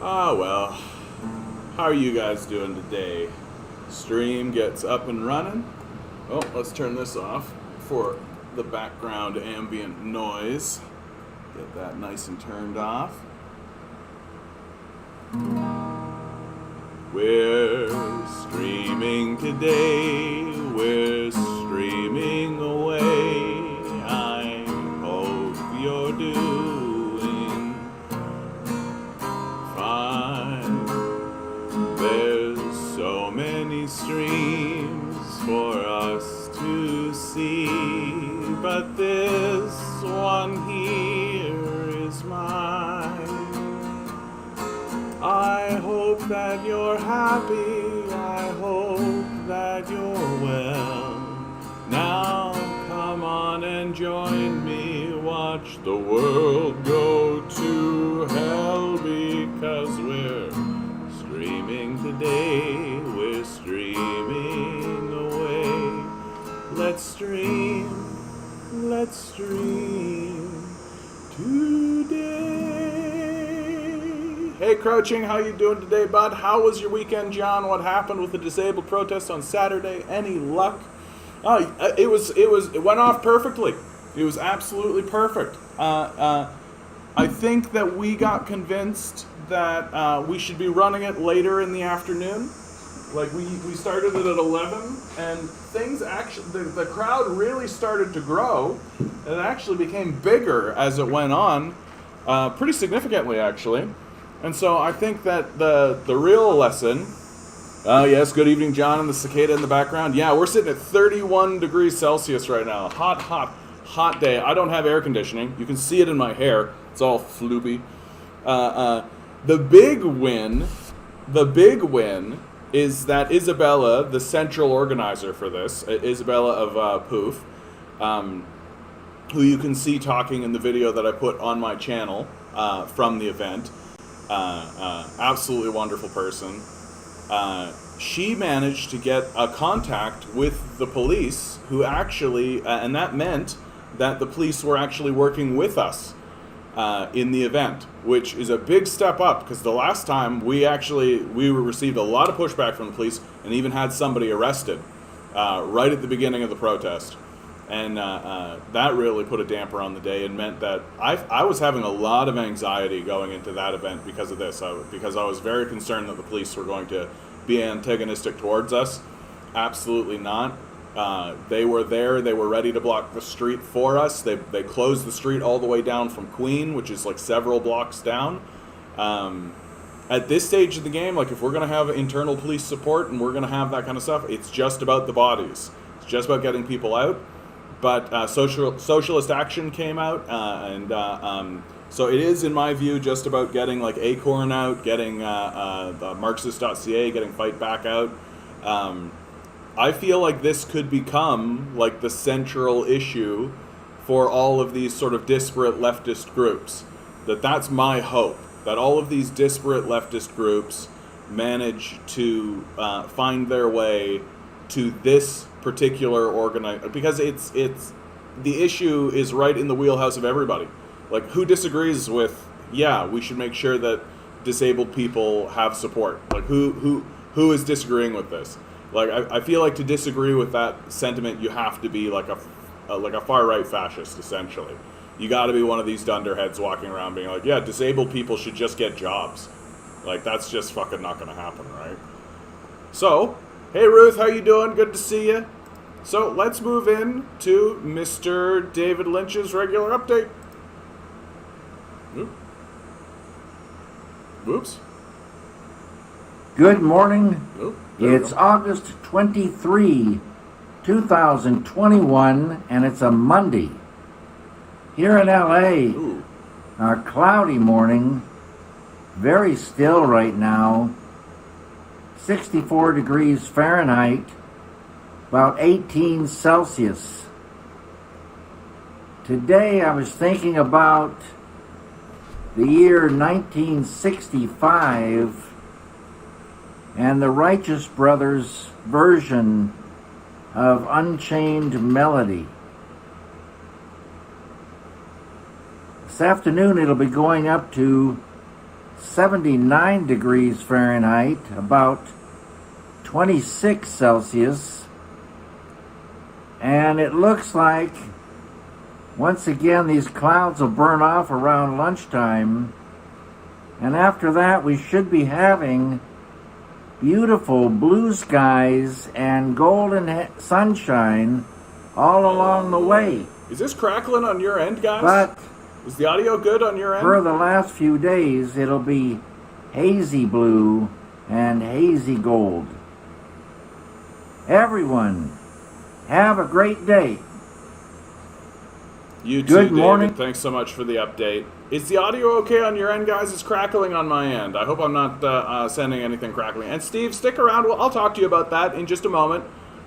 Ah, well. How are you guys doing today? Stream gets up and running. Oh, let's turn this off for the background ambient noise. Get that nice and turned off. We're streaming today. We're streaming away. I hope you're doing fine. There's so many streams for us to see, but this one here is mine. I hope that you're happy, I hope that you're well. Now come on and join me, watch the world go to hell, because we're streaming today, we're streaming away. Let's stream today. Hey Crouching, how you doing today, bud? How was your weekend, John? What happened with the disabled protest on Saturday? Any luck? It went off perfectly. It was absolutely perfect. I think that we got convinced that we should be running it later in the afternoon. Like we started it at 11, and things actually, the crowd really started to grow. It actually became bigger as it went on, pretty significantly actually. And so I think that the real lesson, yes, good evening, John, and the cicada in the background. Yeah, we're sitting at 31 degrees Celsius right now. Hot day. I don't have air conditioning. You can see it in my hair. It's all floopy. The big win is that Isabella, the central organizer for this, Isabella of Poof, who you can see talking in the video that I put on my channel from the event, absolutely wonderful person. She managed to get a contact with the police, who actually, and that meant that the police were actually working with us in the event, which is a big step up, because the last time we received a lot of pushback from the police and even had somebody arrested right at the beginning of the protest. And that really put a damper on the day and meant that I was having a lot of anxiety going into that event because of this, because I was very concerned that the police were going to be antagonistic towards us. Absolutely not. They were there. They were ready to block the street for us. They closed the street all the way down from Queen, which is like several blocks down. At this stage of the game, like if we're going to have internal police support and we're going to have that kind of stuff, it's just about the bodies. It's just about getting people out. But Socialist Action came out, so it is, in my view, just about getting like Acorn out, getting Marxist.ca, getting Fight Back out. I feel like this could become like the central issue for all of these sort of disparate leftist groups. That's my hope, that all of these disparate leftist groups manage to find their way to this particular because it's the issue is right in the wheelhouse of everybody. Like, who disagrees with, yeah, we should make sure that disabled people have support? Like, who is disagreeing with this? Like, I feel like to disagree with that sentiment, you have to be like a far right fascist, essentially. You got to be one of these dunderheads walking around being like, yeah, disabled people should just get jobs. Like, that's just fucking not going to happen, right? So, hey Ruth, how you doing? Good to see you. So let's move in to Mr. David Lynch's regular update. Oops. Good morning. It's August 23, 2021, and it's a Monday. Here in LA, a cloudy morning, very still right now, 64 degrees Fahrenheit, about 18 Celsius. Today I was thinking about the year 1965 and the Righteous Brothers version of Unchained Melody. This afternoon it'll be going up to 79 degrees Fahrenheit, about 26 Celsius. And it looks like, once again, these clouds will burn off around lunchtime. And after that, we should be having beautiful blue skies and golden sunshine all along the way. Is this crackling on your end, guys? But is the audio good on your end? for the last few days, it'll be hazy blue and hazy gold. Everyone, have a great day. You too, Good morning. David. Thanks so much for the update. Is the audio okay on your end, guys? It's crackling on my end. I hope I'm not sending anything crackling. And Steve, stick around. I'll talk to you about that in just a moment.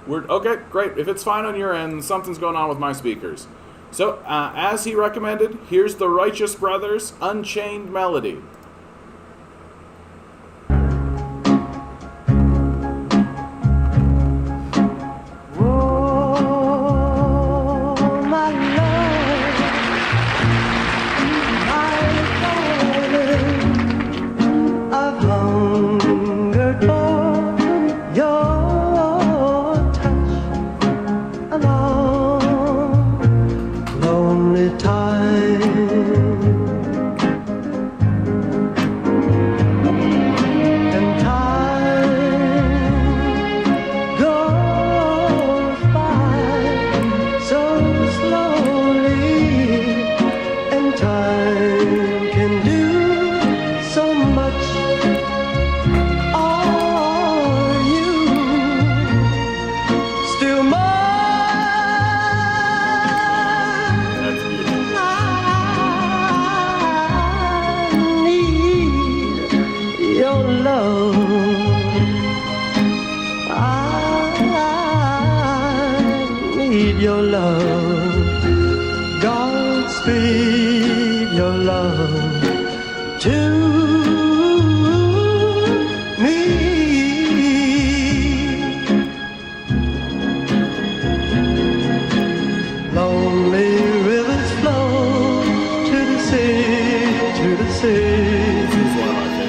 Okay, great. If it's fine on your end, something's going on with my speakers. So, as he recommended, here's the Righteous Brothers' Unchained Melody. Your love, Godspeed your love to me. Lonely rivers flow to the sea, to the sea,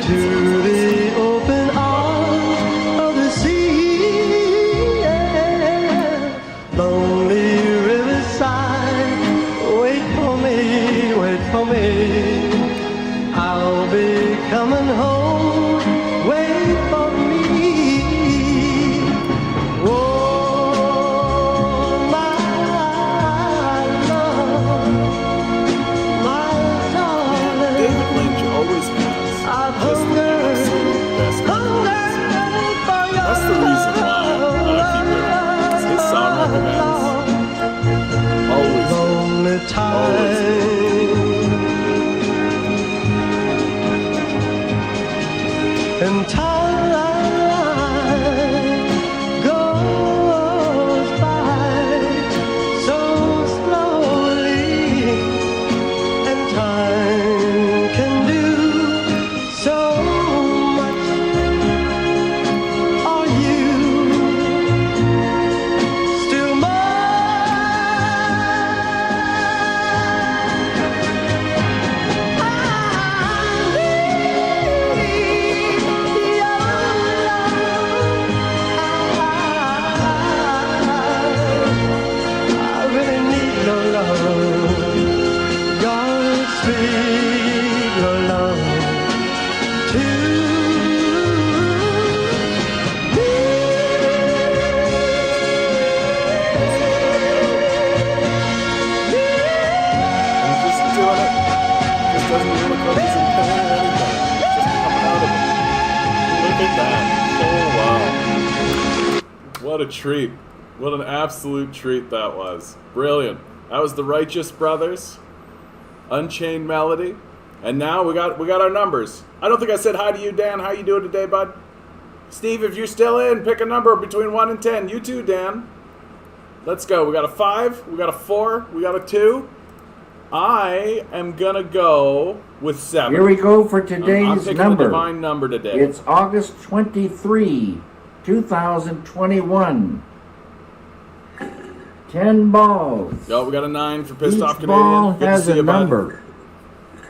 to the open arms of the sea. Yeah. Lonely I'll be coming home, wait for me. Oh, my love, my darling, David Lynch always has I've just the absolute best hungered for your That's the reason why I keep doing it. His song recommends always lonely time. And time goes by so slowly, and time can do so much. Are you still What a treat. What an absolute treat that was. Brilliant. That was the Righteous Brothers, Unchained Melody. And now we got our numbers. I don't think I said hi to you, Dan. How you doing today, bud? Steve, if you're still in, pick a number between 1 and 10. You too, Dan. Let's go. We got a 5, we got a 4, we got a 2. I am going to go with 7. Here we go for today's I'm picking number. a divine number today. It's August 23, 2021. 10 balls. Yo, we got a 9 for Pissed Each Off ball Canadian. Good to has see a you, bud. number.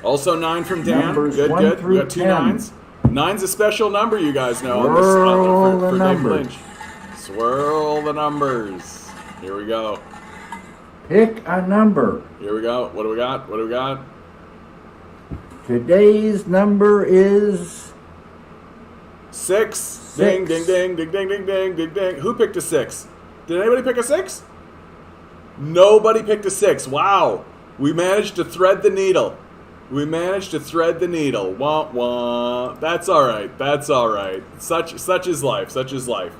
Also 9 from Dan. Numbers Good, 1 good. We through got 2 10. nines. 9's a special number, you guys know. Swirl the for Dave numbers. Lynch. Swirl the numbers. Here we go. Pick a number. Here we go. What do we got? What do we got? Today's number is 6. Ding, ding, ding, ding, ding, ding, ding, ding, ding. Who picked a 6? Did anybody pick a 6? Nobody picked a 6. Wow. We managed to thread the needle. We managed to thread the needle. Wah, wah. That's all right. That's all right. Such is life. Such is life.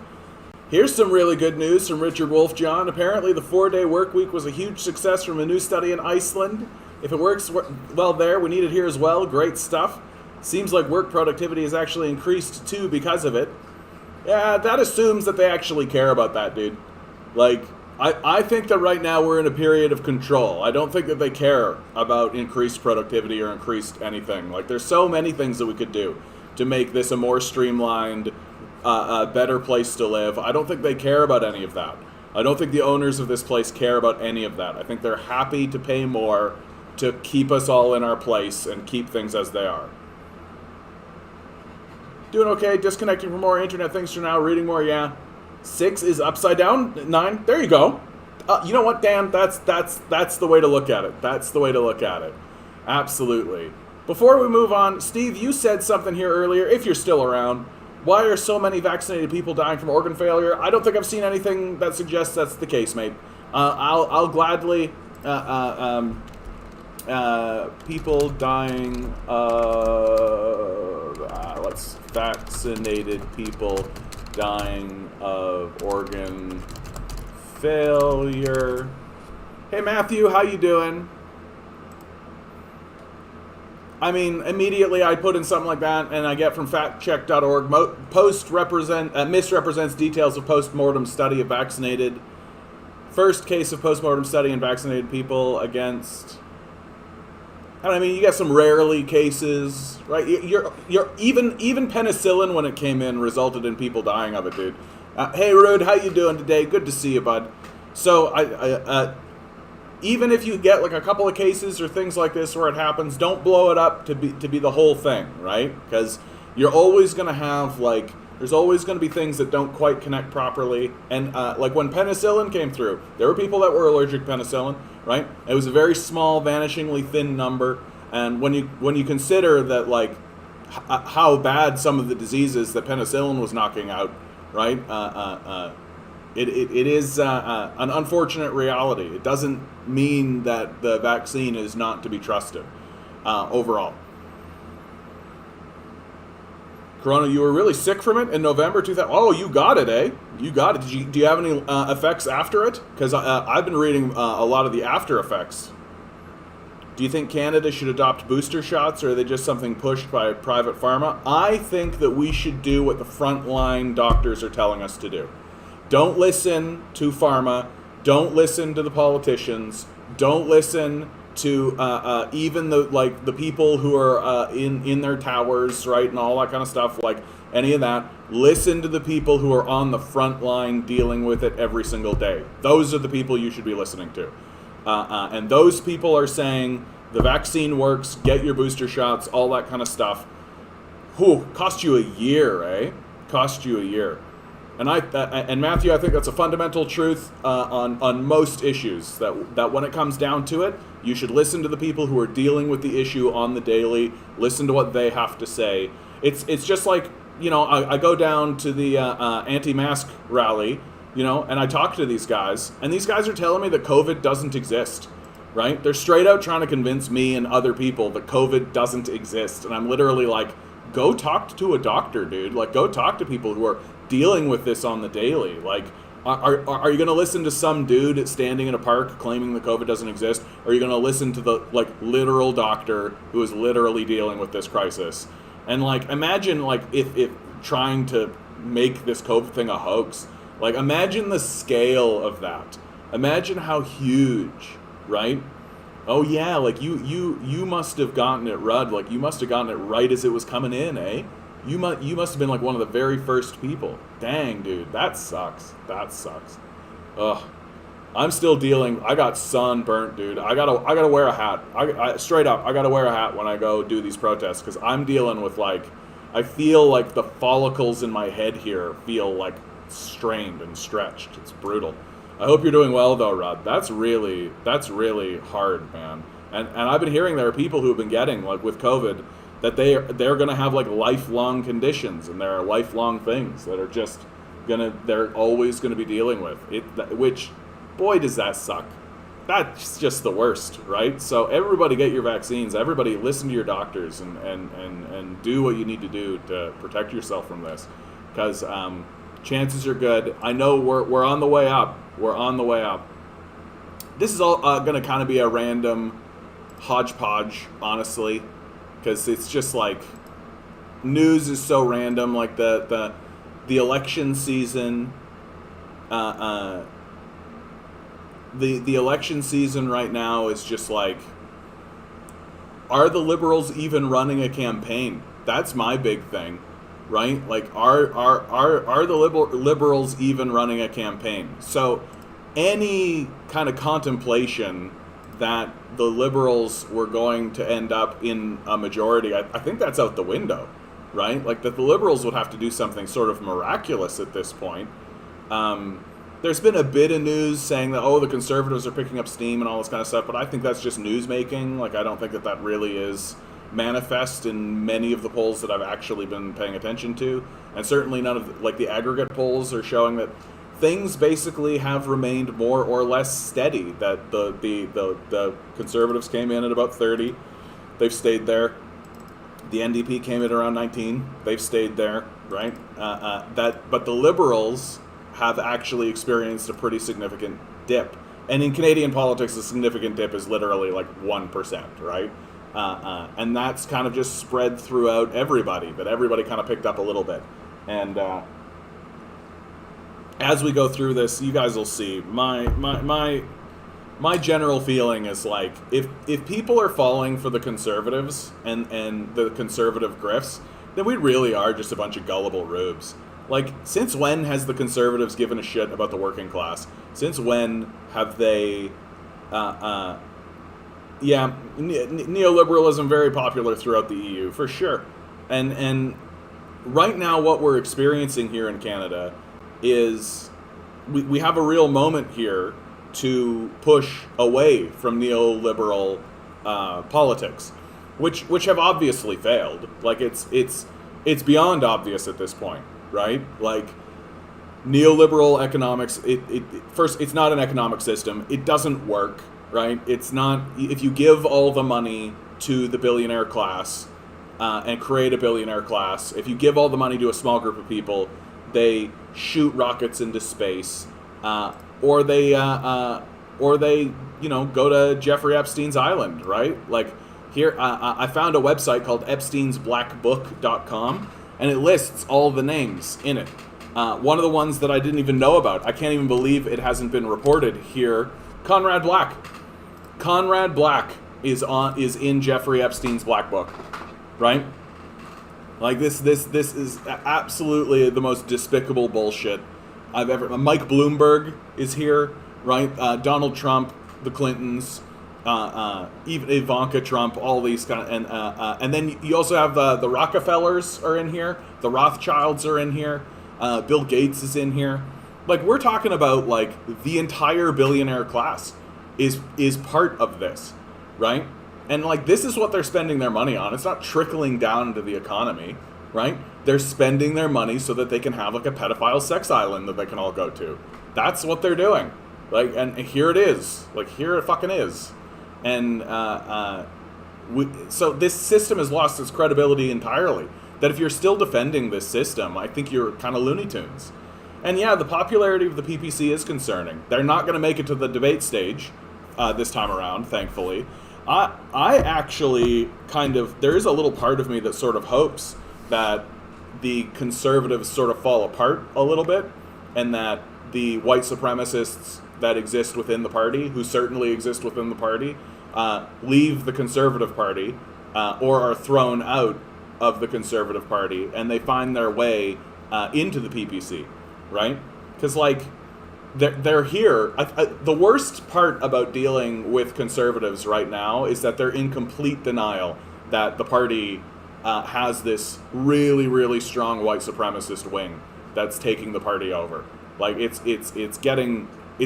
Here's some really good news from Richard Wolfjohn. Apparently, the 4-day work week was a huge success from a new study in Iceland. If it works well there, we need it here as well. Great stuff. Seems like work productivity has actually increased too because of it. Yeah, that assumes that they actually care about that, dude. Like, I think that right now we're in a period of control. I don't think that they care about increased productivity or increased anything. Like, there's so many things that we could do to make this a more streamlined, better place to live. I don't think they care about any of that. I don't think the owners of this place care about any of that. I think they're happy to pay more to keep us all in our place and keep things as they are. Doing okay, disconnecting from more internet things for now, reading more, yeah. 6 is upside down, 9, there you go. You know what, Dan, that's the way to look at it. That's the way to look at it. Absolutely. Before we move on, Steve, you said something here earlier, if you're still around. Why are so many vaccinated people dying from organ failure? I don't think I've seen anything that suggests that's the case, mate. I'll gladly, people dying of, vaccinated people dying of organ failure. Hey Matthew, how you doing? I mean, immediately I put in something like that, and I get from factcheck.org, misrepresents details of post-mortem study of vaccinated. First case of post-mortem study in vaccinated people against... I mean, you got some rarely cases, right? You're even penicillin when it came in resulted in people dying of it, dude. Hey, Rude, how you doing today? Good to see you, bud. So, even if you get like a couple of cases or things like this where it happens, don't blow it up to be the whole thing, right? Because you're always going to have like, there's always going to be things that don't quite connect properly. And like when penicillin came through, there were people that were allergic to penicillin, right? It was a very small, vanishingly thin number. And when you consider that like how bad some of the diseases that penicillin was knocking out, right? It is an unfortunate reality. It doesn't mean that the vaccine is not to be trusted overall. Corona, you were really sick from it in November 2000. Oh, you got it, eh? You got it. Do you have any effects after it? Because I've been reading a lot of the after effects. Do you think Canada should adopt booster shots, or are they just something pushed by private pharma? I think that we should do what the frontline doctors are telling us to do. Don't listen to pharma. Don't listen to the politicians. Don't listen to even the people who are in their towers, right, and all that kind of stuff, like any of that. Listen to the people who are on the front line dealing with it every single day. Those are the people you should be listening to. And those people are saying the vaccine works, get your booster shots, all that kind of stuff. Whew, cost you a year, eh? Cost you a year. And Matthew, I think that's a fundamental truth on most issues, that when it comes down to it, you should listen to the people who are dealing with the issue on the daily, listen to what they have to say. It's just like, you know, I go down to the anti-mask rally, you know, and I talk to these guys, and these guys are telling me that COVID doesn't exist, right? They're straight out trying to convince me and other people that COVID doesn't exist, and I'm literally like, go talk to a doctor, dude. Like, go talk to people who are dealing with this on the daily. Like, are you going to listen to some dude standing in a park claiming that COVID doesn't exist? Or are you going to listen to the, like, literal doctor who is literally dealing with this crisis? And, like, imagine, like, if trying to make this COVID thing a hoax. Like, imagine the scale of that. Imagine how huge, right? Oh, yeah, like, you must have gotten it, Rudd. Like, you must have gotten it right as it was coming in, eh? You must have been like one of the very first people. Dang, dude, that sucks. That sucks. Ugh. I'm still dealing. I got sunburnt, dude. I gotta wear a hat. Straight up, I gotta wear a hat when I go do these protests because I'm dealing with like, I feel like the follicles in my head here feel like strained and stretched. It's brutal. I hope you're doing well though, Rod. That's really hard, man. And I've been hearing there are people who've been getting like with COVID that they're gonna have like lifelong conditions and there are lifelong things that are just they're always gonna be dealing with it, which. Boy, does that suck. That's just the worst, right? So everybody get your vaccines. Everybody listen to your doctors and do what you need to do to protect yourself from this. Because chances are good. I know we're on the way up. We're on the way up. This is all going to kind of be a random hodgepodge, honestly. Because it's just like, news is so random. Like the election season, the election season right now is just like, are the Liberals even running a campaign? That's my big thing, right? Like, are the Liberals even running a campaign? So any kind of contemplation that the Liberals were going to end up in a majority, I think that's out the window, right? Like, that the Liberals would have to do something sort of miraculous at this point. There's been a bit of news saying that, the Conservatives are picking up steam and all this kind of stuff, but I think that's just news making. Like, I don't think that really is manifest in many of the polls that I've actually been paying attention to. And certainly none of, the aggregate polls are showing that things basically have remained more or less steady, that the Conservatives came in at about 30. They've stayed there. The NDP came in around 19. They've stayed there, right? But the Liberals have actually experienced a pretty significant dip. And in Canadian politics, a significant dip is literally like 1%, right? And that's kind of just spread throughout everybody, that everybody kind of picked up a little bit. And as we go through this, you guys will see my general feeling is like, if people are falling for the Conservatives and the conservative grifts, then we really are just a bunch of gullible rubes. Like, since when has the Conservatives given a shit about the working class? Since when have they, neoliberalism very popular throughout the EU, for sure. And right now what we're experiencing here in Canada is we have a real moment here to push away from neoliberal politics, which have obviously failed. Like, it's beyond obvious at this point. Right? Like, neoliberal economics, first, it's not an economic system. It doesn't work, right? It's not, if you give all the money to the billionaire class and create a billionaire class, if you give all the money to a small group of people, they shoot rockets into space, or they go to Jeffrey Epstein's island, right? Like, here, I found a website called Epstein'sBlackBook.com, and it lists all the names in it. One of the ones that I didn't even know about, I can't even believe it hasn't been reported here, Conrad Black. Conrad Black is in Jeffrey Epstein's Black Book, right? Like, this is absolutely the most despicable bullshit I've ever. Mike Bloomberg is here, right? Donald Trump, the Clintons, even Ivanka Trump, all these kind of, and then you also have the Rockefellers are in here, the Rothschilds are in here, Bill Gates is in here. Like, we're talking about, like, the entire billionaire class is part of this, right? And, like, this is what they're spending their money on. It's not trickling down into the economy, right? They're spending their money so that they can have, like, a pedophile sex island that they can all go to. That's what they're doing. Like, and here it is. Like, here it fucking is. And so this system has lost its credibility entirely. That if you're still defending this system, I think you're kind of Looney Tunes. And yeah, the popularity of the PPC is concerning. They're not going to make it to the debate stage this time around, thankfully. I actually kind of, there is a little part of me that sort of hopes that the Conservatives sort of fall apart a little bit, and that the white supremacists that exist within the party, who certainly exist within the party, leave the Conservative Party or are thrown out of the Conservative Party, and they find their way into the PPC, right? Because, like, they're here. The worst part about dealing with conservatives right now is that they're in complete denial that the party has this really, really strong white supremacist wing that's taking the party over. Like it's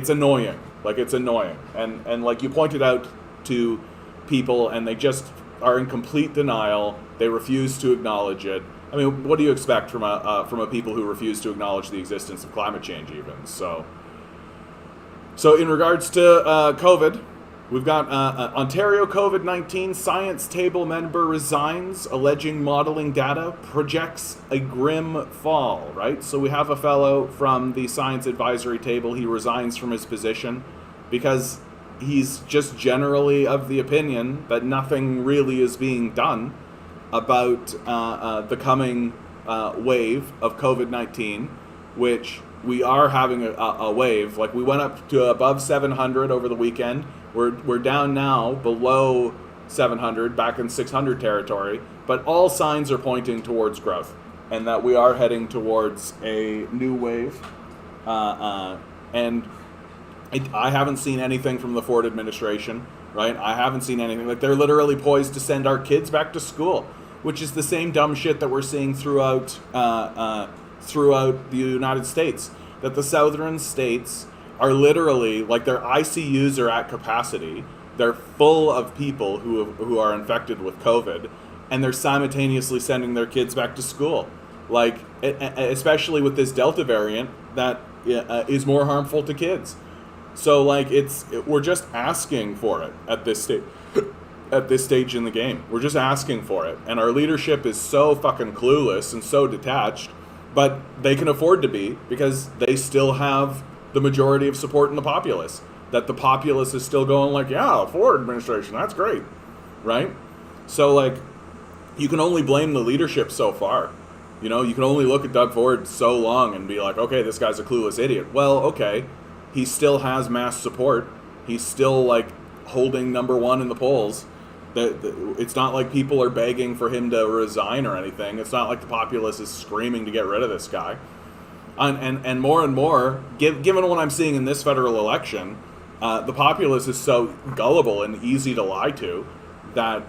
annoying. Like it's annoying, and like you pointed out to people, and they just are in complete denial. They refuse to acknowledge it. I mean, what do you expect from a people who refuse to acknowledge the existence of climate change, even? So in regards to COVID, we've got Ontario COVID-19 science table member resigns, alleging modeling data projects a grim fall, right? So we have a fellow from the science advisory table. He resigns from his position because he's just generally of the opinion that nothing really is being done about the coming wave of COVID-19, which we are having a wave. Like we went up to above 700 over the weekend. We're down now below 700, back in 600 territory. But all signs are pointing towards growth, and that we are heading towards a new wave. And I haven't seen anything from the Ford administration, right? I haven't seen anything. Like they're literally poised to send our kids back to school, which is the same dumb shit that we're seeing throughout the United States. That the southern states are literally, like, their ICUs are at capacity. They're full of people who are infected with COVID, and they're simultaneously sending their kids back to school. Like, especially with this Delta variant that is more harmful to kids. So, like, we're just asking for it at this stage. At this stage in the game, we're just asking for it, and our leadership is so fucking clueless and so detached. But they can afford to be, because they still have the majority of support in the populace. That the populace is still going like, yeah, Ford administration, that's great, right? So, like, you can only blame the leadership so far. You know, you can only look at Doug Ford so long and be like, okay, this guy's a clueless idiot. Well, okay, he still has mass support. He's still, like, holding number one in the polls. It's not like people are begging for him to resign or anything. It's not like the populace is screaming to get rid of this guy. And more, given what I'm seeing in this federal election, the populace is so gullible and easy to lie to that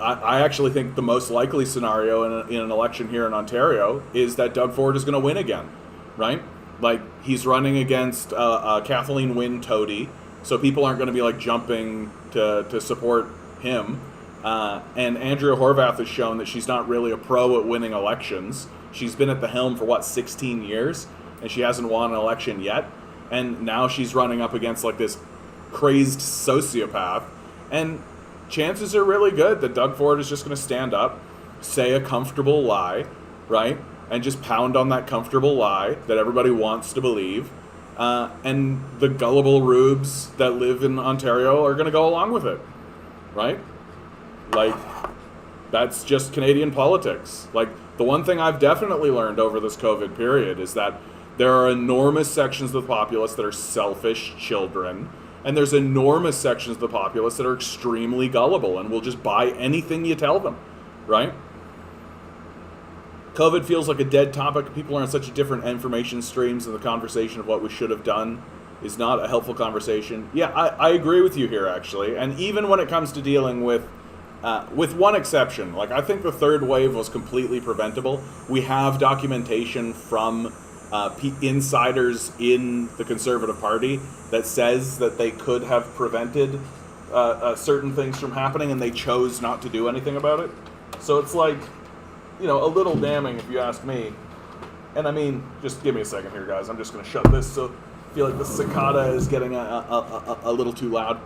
I actually think the most likely scenario in an election here in Ontario is that Doug Ford is going to win again, right? Like, he's running against Kathleen Wynne Toady, so people aren't going to be, like, jumping to support him. And Andrea Horwath has shown that she's not really a pro at winning elections. She's been at the helm for 16 years, and she hasn't won an election yet. And now she's running up against like this crazed sociopath. And chances are really good that Doug Ford is just going to stand up, say a comfortable lie, right? And just pound on that comfortable lie that everybody wants to believe. And the gullible rubes that live in Ontario are going to go along with it. Right? Like, that's just Canadian politics. Like, the one thing I've definitely learned over this COVID period is that there are enormous sections of the populace that are selfish children, and there's enormous sections of the populace that are extremely gullible and will just buy anything you tell them, right? COVID feels like a dead topic. People are on such different information streams, and the conversation of what we should have done is not a helpful conversation. Yeah, I agree with you here, actually. And even when it comes to dealing with one exception, like, I think the third wave was completely preventable. We have documentation from insiders in the Conservative Party that says that they could have prevented certain things from happening, and they chose not to do anything about it. So it's like, you know, a little damning if you ask me. And I mean, just give me a second here, guys. I'm just going to shut this, so I feel like the cicada is getting a little too loud.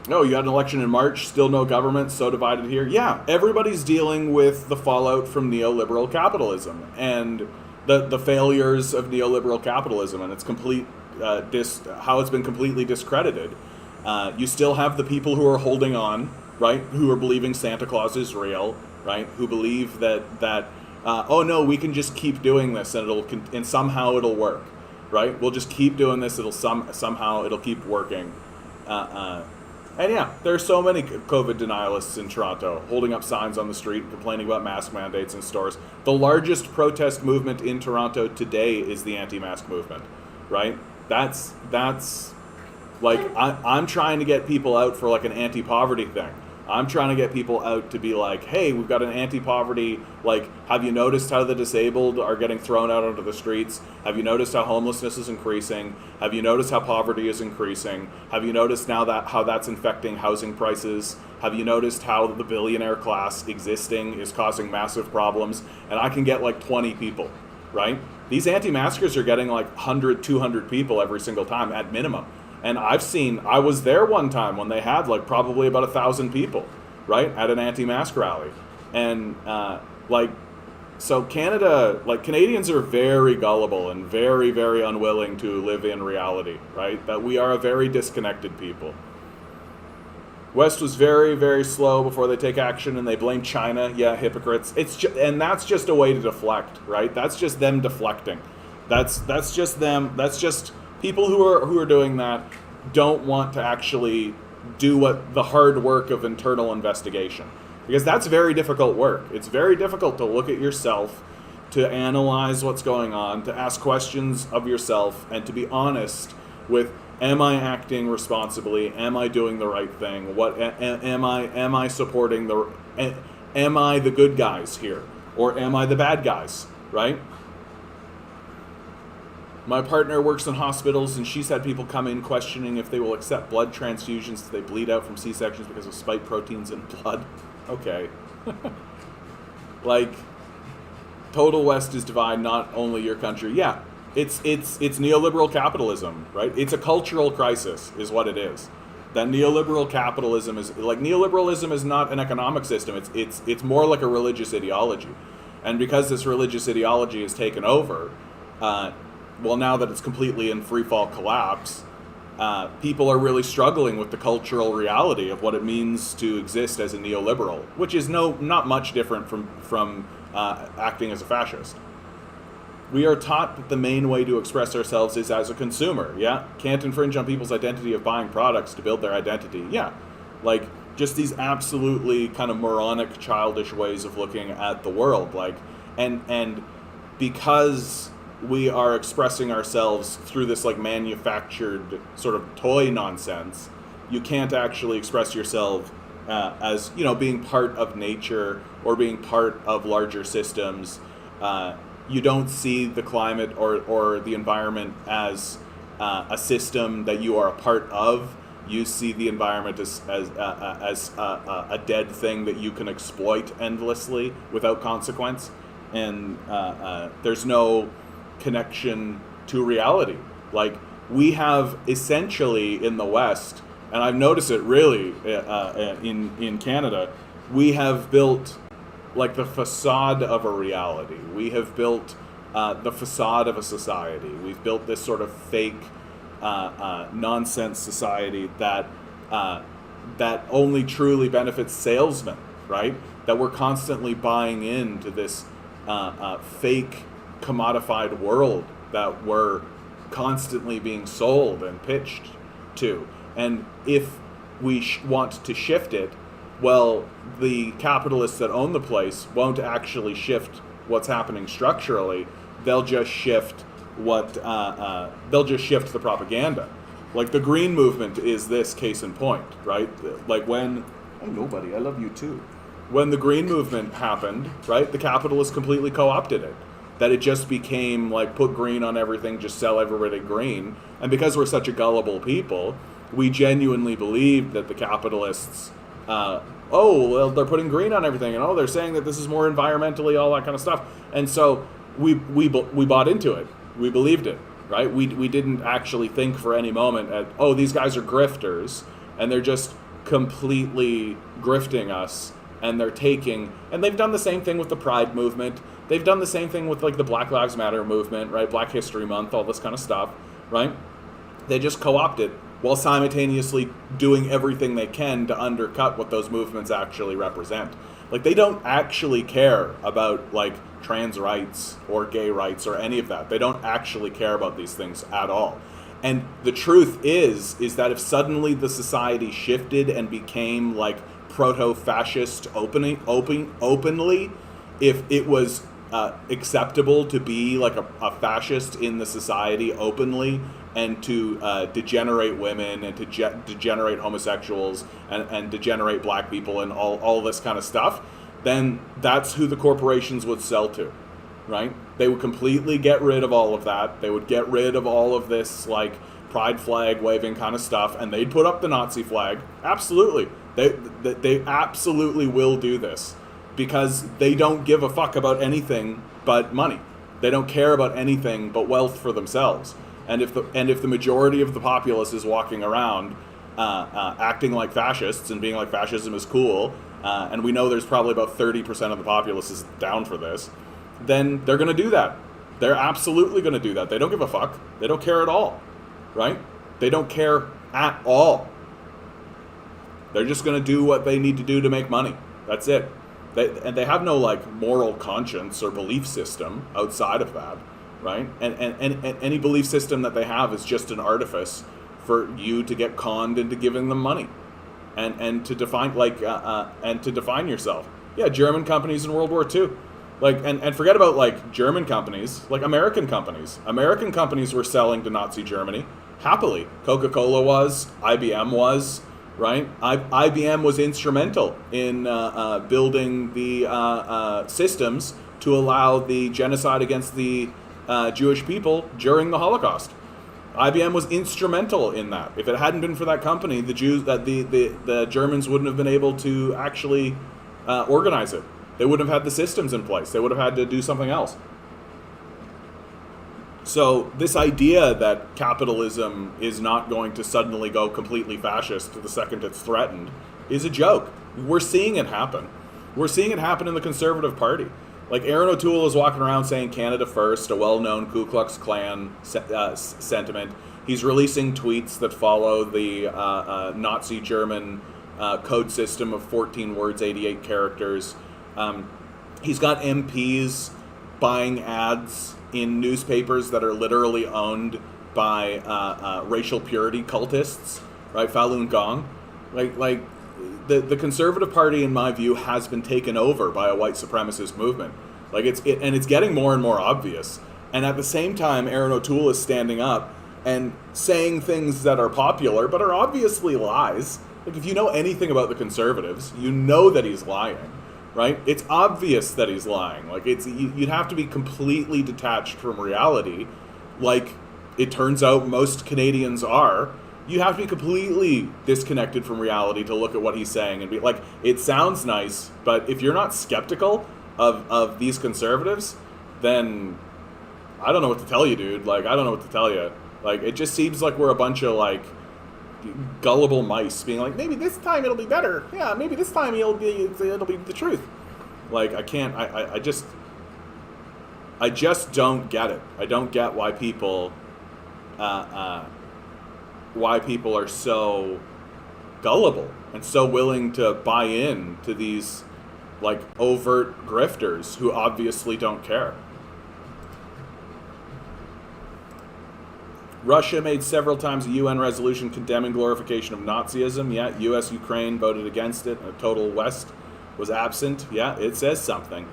No, you had an election in March, still no government, so divided here. Yeah, everybody's dealing with the fallout from neoliberal capitalism and the failures of neoliberal capitalism and its complete how it's been completely discredited. You still have the people who are holding on, right? Who are believing Santa Claus is real, right? Who believe that oh no, we can just keep doing this and somehow it'll work, right? We'll just keep doing this. Somehow it'll keep working. And yeah, there are so many COVID denialists in Toronto holding up signs on the street and complaining about mask mandates in stores. The largest protest movement in Toronto today is the anti-mask movement, right? That's like, I'm trying to get people out for like an anti-poverty thing. I'm trying to get people out to be like, hey, we've got an anti-poverty, like, have you noticed how the disabled are getting thrown out onto the streets? Have you noticed how homelessness is increasing? Have you noticed how poverty is increasing? Have you noticed now that how that's infecting housing prices? Have you noticed how the billionaire class existing is causing massive problems? And I can get like 20 people, right? These anti-maskers are getting like 100, 200 people every single time at minimum. And I was there one time when they had like probably about 1,000 people, right, at an anti-mask rally. And so Canada, like, Canadians are very gullible and very, very unwilling to live in reality, right? That we are a very disconnected people. West was very, very slow before they take action, and they blame China. Yeah, hypocrites. And that's just a way to deflect, right? That's just them deflecting. That's just them. That's just people who are doing that don't want to actually do what the hard work of internal investigation, because that's very difficult work. It's very difficult to look at yourself, to analyze what's going on, to ask questions of yourself, and to be honest with, am I acting responsibly? Am I doing the right thing? What am I supporting am I the good guys here, or am I the bad guys, right? My partner works in hospitals, and she's had people come in questioning if they will accept blood transfusions if they bleed out from C-sections because of spike proteins in blood. Okay. Like, total West is divide, not only your country. Yeah, it's neoliberal capitalism, right? It's a cultural crisis, is what it is. That neoliberal capitalism is like, neoliberalism is not an economic system. It's more like a religious ideology, and because this religious ideology has taken over, well, now that it's completely in free fall collapse, people are really struggling with the cultural reality of what it means to exist as a neoliberal, which is not much different from acting as a fascist. We are taught that the main way to express ourselves is as a consumer. Yeah, can't infringe on people's identity of buying products to build their identity. Yeah, like, just these absolutely kind of moronic, childish ways of looking at the world. Like, and because we are expressing ourselves through this like manufactured sort of toy nonsense, you can't actually express yourself as, you know, being part of nature or being part of larger systems. You don't see the climate or the environment as a system that you are a part of. You see the environment as a dead thing that you can exploit endlessly without consequence, and there's no connection to reality. Like, we have essentially in the West, and I've noticed it really in Canada, we have built like the facade of a reality. We have built the facade of a society. We've built this sort of fake nonsense society that only truly benefits salesmen, right? That we're constantly buying into this fake commodified world that we're constantly being sold and pitched to. And if we want to shift it, well, the capitalists that own the place won't actually shift what's happening structurally. They'll just shift they'll just shift the propaganda. Like, the green movement is this case in point, right? Like, when, hello buddy, I love you too. When the green movement happened, right, the capitalists completely co-opted it. That it just became like, put green on everything, just sell everybody green. And because we're such a gullible people, we genuinely believed that the capitalists, well, they're putting green on everything, and they're saying that this is more environmentally, all that kind of stuff. And so we bought into it. We believed it, right? We didn't actually think for any moment these guys are grifters, and they're just completely grifting us, and they're taking, and they've done the same thing with the Pride movement. They've done the same thing with like the Black Lives Matter movement, right? Black History Month, all this kind of stuff, right? They just co-opt it while simultaneously doing everything they can to undercut what those movements actually represent. Like, they don't actually care about like trans rights or gay rights or any of that. They don't actually care about these things at all. And the truth is that if suddenly the society shifted and became like proto-fascist openly, if it was acceptable to be like a fascist in the society openly, and to degenerate women, and to degenerate homosexuals, and degenerate black people, and all this kind of stuff, then that's who the corporations would sell to, right? They would completely get rid of all of that. They would get rid of all of this like pride flag waving kind of stuff, and they'd put up the Nazi flag. Absolutely. They absolutely will do this, because they don't give a fuck about anything but money. They don't care about anything but wealth for themselves. And if the majority of the populace is walking around acting like fascists and being like fascism is cool, and we know there's probably about 30% of the populace is down for this, then they're going to do that. They're absolutely going to do that. They don't give a fuck. They don't care at all, right? They don't care at all. They're just going to do what they need to do to make money. That's it. They have no like moral conscience or belief system outside of that, right? And any belief system that they have is just an artifice for you to get conned into giving them money, and to define and to define yourself. Yeah, German companies in World War II, like and forget about like German companies, like American companies. American companies were selling to Nazi Germany happily. Coca-Cola was, IBM was. Right, IBM was instrumental in building the systems to allow the genocide against the Jewish people during the Holocaust. IBM was instrumental in that. If it hadn't been for that company, the Germans wouldn't have been able to actually organize it. They wouldn't have had the systems in place. They would have had to do something else. So this idea that capitalism is not going to suddenly go completely fascist the second it's threatened is a joke. We're seeing it happen. We're seeing it happen in the Conservative Party. Like Aaron O'Toole is walking around saying Canada first, a well-known Ku Klux Klan sentiment. He's releasing tweets that follow the Nazi German code system of 14 words, 88 characters. He's got MPs buying ads in newspapers that are literally owned by racial purity cultists, right? Falun Gong. Like the Conservative Party, in my view, has been taken over by a white supremacist movement. Like and it's getting more and more obvious. And at the same time, Aaron O'Toole is standing up and saying things that are popular but are obviously lies. Like if you know anything about the Conservatives, you know that he's lying. Right? It's obvious that he's lying. Like you'd have to be completely detached from reality, like it turns out most Canadians are. You have to be completely disconnected from reality to look at what he's saying and be like, it sounds nice, but if you're not skeptical of these conservatives, then I don't know what to tell you, dude. Like I don't know what to tell you. Like it just seems like we're a bunch of like gullible mice being like, maybe this time it'll be better. Yeah, maybe this time it'll be the truth. Like I just don't get it. I don't get why people are so gullible and so willing to buy in to these like overt grifters who obviously don't care. Russia made several times a UN resolution condemning glorification of Nazism. Yeah, U.S. Ukraine voted against it. A total West was absent. Yeah, it says something.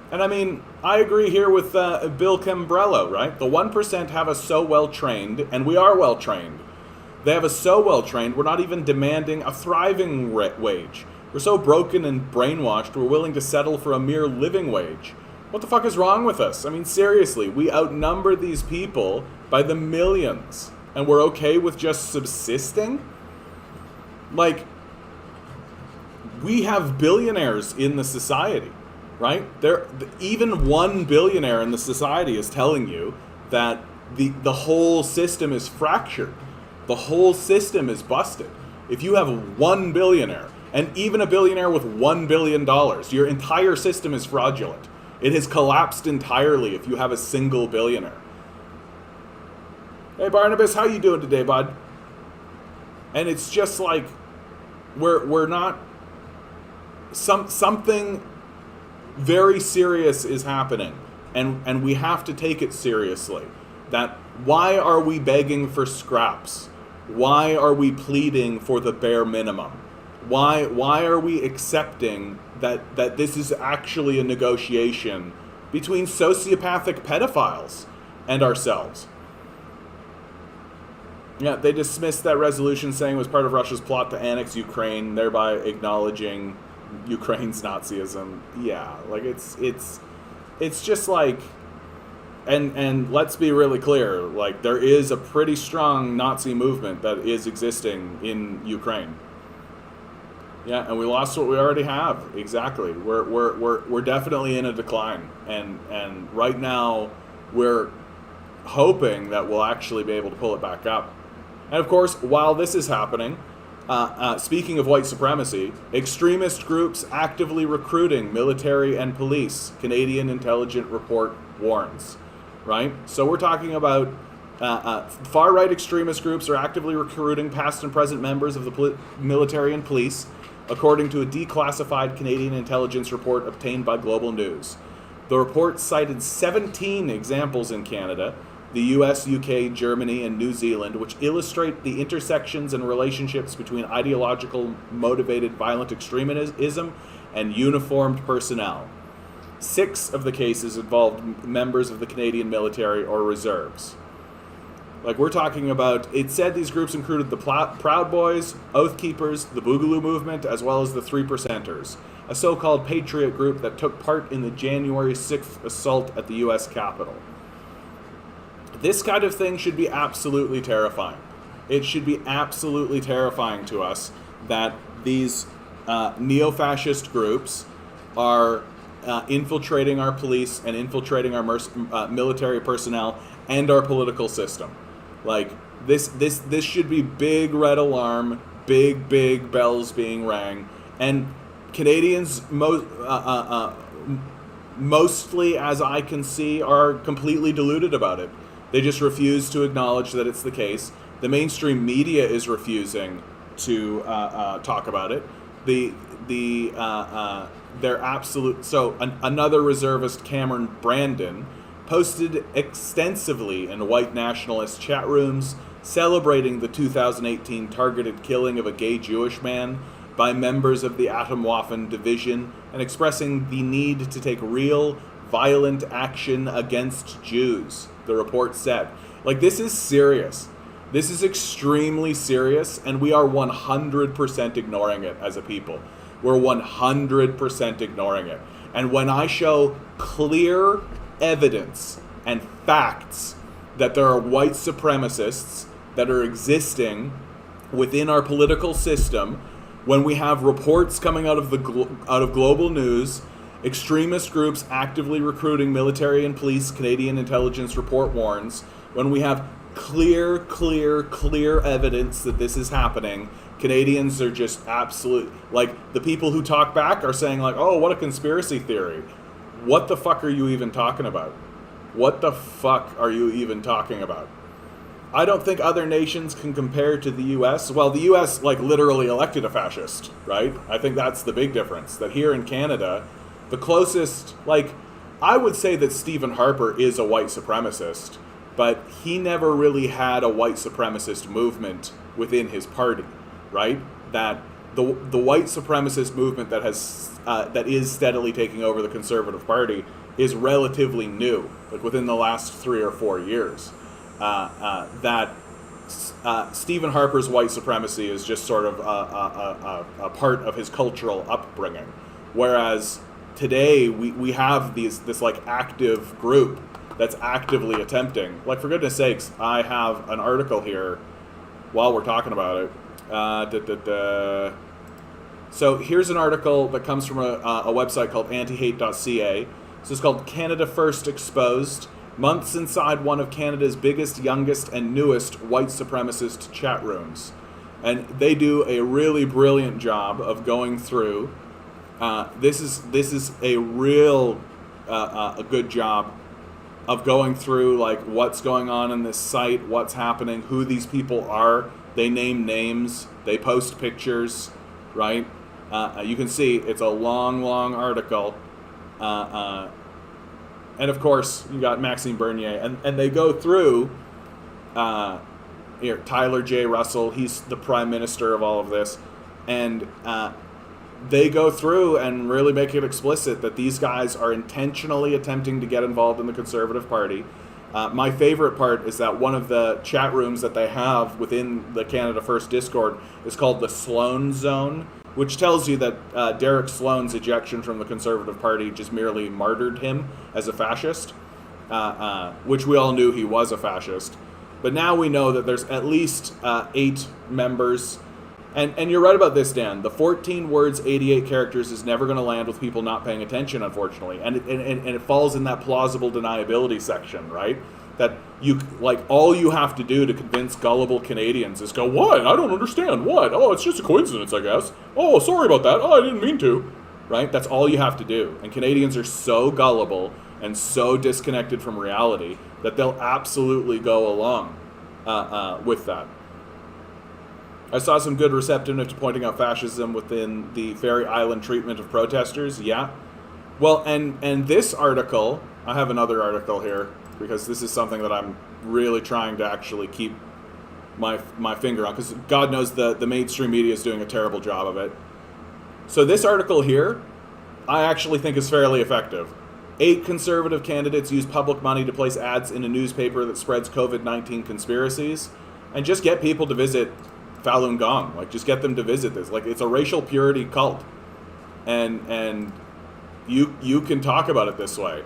And I mean, I agree here with Bill Cambrello, right? The 1% have us so well trained, and we are well trained. They have us so well trained, we're not even demanding a thriving wage. We're so broken and brainwashed, we're willing to settle for a mere living wage. What the fuck is wrong with us? I mean, seriously, we outnumber these people by the millions, and we're okay with just subsisting? Like, we have billionaires in the society, right? Even one billionaire in the society is telling you that the whole system is fractured. The whole system is busted. If you have one billionaire, and even a billionaire with $1 billion, your entire system is fraudulent. It has collapsed entirely if you have a single billionaire. Hey Barnabas, how you doing today, bud? And it's just like we're not something very serious is happening, and we have to take it seriously. That why are we begging for scraps? Why are we pleading for the bare minimum? Why are we accepting that this is actually a negotiation between sociopathic pedophiles and ourselves. Yeah, they dismissed that resolution, saying it was part of Russia's plot to annex Ukraine, thereby acknowledging Ukraine's Nazism. Yeah, like it's just like, and let's be really clear, like there is a pretty strong Nazi movement that is existing in Ukraine. Yeah, and we lost what we already have. Exactly. We're definitely in a decline, and right now we're hoping that we'll actually be able to pull it back up. And of course, while this is happening, speaking of white supremacy, extremist groups actively recruiting military and police, Canadian intelligence report warns. Right? So we're talking about far-right extremist groups are actively recruiting past and present members of the military and police, according to a declassified Canadian intelligence report obtained by Global News. The report cited 17 examples in Canada, the US, UK, Germany, and New Zealand, which illustrate the intersections and relationships between ideological motivated violent extremism and uniformed personnel. 6 of the cases involved members of the Canadian military or reserves. Like we're talking about, it said these groups included the Proud Boys, Oath Keepers, the Boogaloo Movement, as well as the 3%ers, a so-called patriot group that took part in the January 6th assault at the US Capitol. This kind of thing should be absolutely terrifying. It should be absolutely terrifying to us that these neo-fascist groups are infiltrating our police and infiltrating our military personnel and our political system. Like this should be big red alarm, big bells being rang, and Canadians mostly, as I can see, are completely deluded about it. They just refuse to acknowledge that it's the case. The mainstream media is refusing to talk about it. They're absolute. So another reservist, Cameron Brandon, posted extensively in white nationalist chat rooms celebrating the 2018 targeted killing of a gay Jewish man by members of the Atomwaffen division and expressing the need to take real, violent action against Jews, the report said. Like, this is serious. This is extremely serious, and we are 100% ignoring it as a people. We're 100% ignoring it. And when I show clear evidence and facts that there are white supremacists that are existing within our political system, when we have reports coming out of Global News, extremist groups actively recruiting military and police, Canadian intelligence report warns, when we have clear evidence that this is happening, Canadians are just absolute, like, the people who talk back are saying, like, oh, what a conspiracy theory. What the fuck are you even talking about? What the fuck are you even talking about? I don't think other nations can compare to the US. Well, the US, like, literally elected a fascist, right? I think that's the big difference. That here in Canada, the closest, like, I would say that Stephen Harper is a white supremacist, but he never really had a white supremacist movement within his party, right? That the white supremacist movement that is steadily taking over the Conservative Party is relatively new, like within the last 3 or 4 years. Stephen Harper's white supremacy is just sort of a part of his cultural upbringing, whereas today we have this like active group that's actively attempting, like, for goodness sakes, I have an article here while we're talking about it. So here's an article that comes from a website called antihate.ca. So it's called Canada First Exposed, months inside one of Canada's biggest, youngest, and newest white supremacist chat rooms. And they do a really brilliant job of going through. This is a real a good job of going through, like, what's going on in this site, what's happening, who these people are. They name names, they post pictures, right? You can see it's a long article. And of course, you got Maxime Bernier, and they go through here, Tyler J. Russell, he's the prime minister of all of this, and they go through and really make it explicit that these guys are intentionally attempting to get involved in the Conservative Party. My favorite part is that one of the chat rooms that they have within the Canada First Discord is called the Sloan Zone, which tells you that Derek Sloan's ejection from the Conservative Party just merely martyred him as a fascist, which we all knew he was a fascist. But now we know that there's at least 8 members. And you're right about this, Dan. The 14 words, 88 characters is never going to land with people not paying attention, unfortunately. And it falls in that plausible deniability section, right? That all you have to do to convince gullible Canadians is go, what? I don't understand. What? Oh, it's just a coincidence, I guess. Oh, sorry about that. Oh, I didn't mean to. Right? That's all you have to do. And Canadians are so gullible and so disconnected from reality that they'll absolutely go along with that. I saw some good receptiveness to pointing out fascism within the Ferry Island treatment of protesters. Yeah. Well, and this article, I have another article here because this is something that I'm really trying to actually keep my finger on, because God knows the mainstream media is doing a terrible job of it. So this article here, I actually think is fairly effective. 8 Conservative candidates use public money to place ads in a newspaper that spreads COVID-19 conspiracies, and just get people to visit Falun Gong. Like, just get them to visit this. Like, it's a racial purity cult, and you can talk about it this way.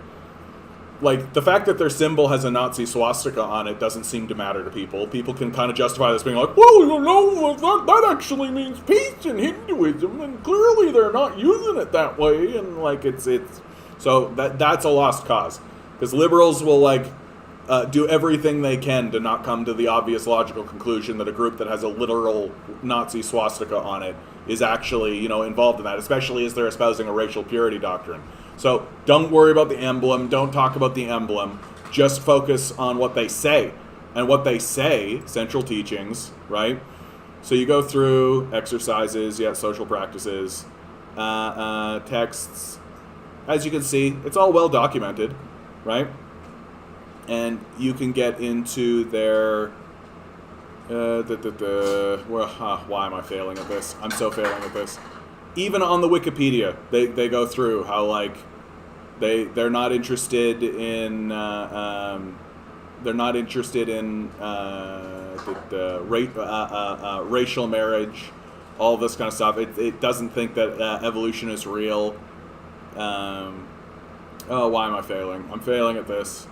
Like, the fact that their symbol has a Nazi swastika on it doesn't seem to matter to people. People can kind of justify this being like, well, you know, that actually means peace in Hinduism, and clearly they're not using it that way, and like it's so that's a lost cause, because liberals will do everything they can to not come to the obvious logical conclusion that a group that has a literal Nazi swastika on it is actually, involved in that, especially as they're espousing a racial purity doctrine. So don't worry about the emblem. Don't talk about the emblem. Just focus on what they say. And what they say, central teachings, right? So you go through exercises, social practices, texts. As you can see, it's all well documented, right? And you can get into their why am I failing at this? I'm so failing at this. Even on the Wikipedia, they go through how they're not interested in racial marriage, all this kind of stuff. It doesn't think that evolution is real. Why am I failing? I'm failing at this.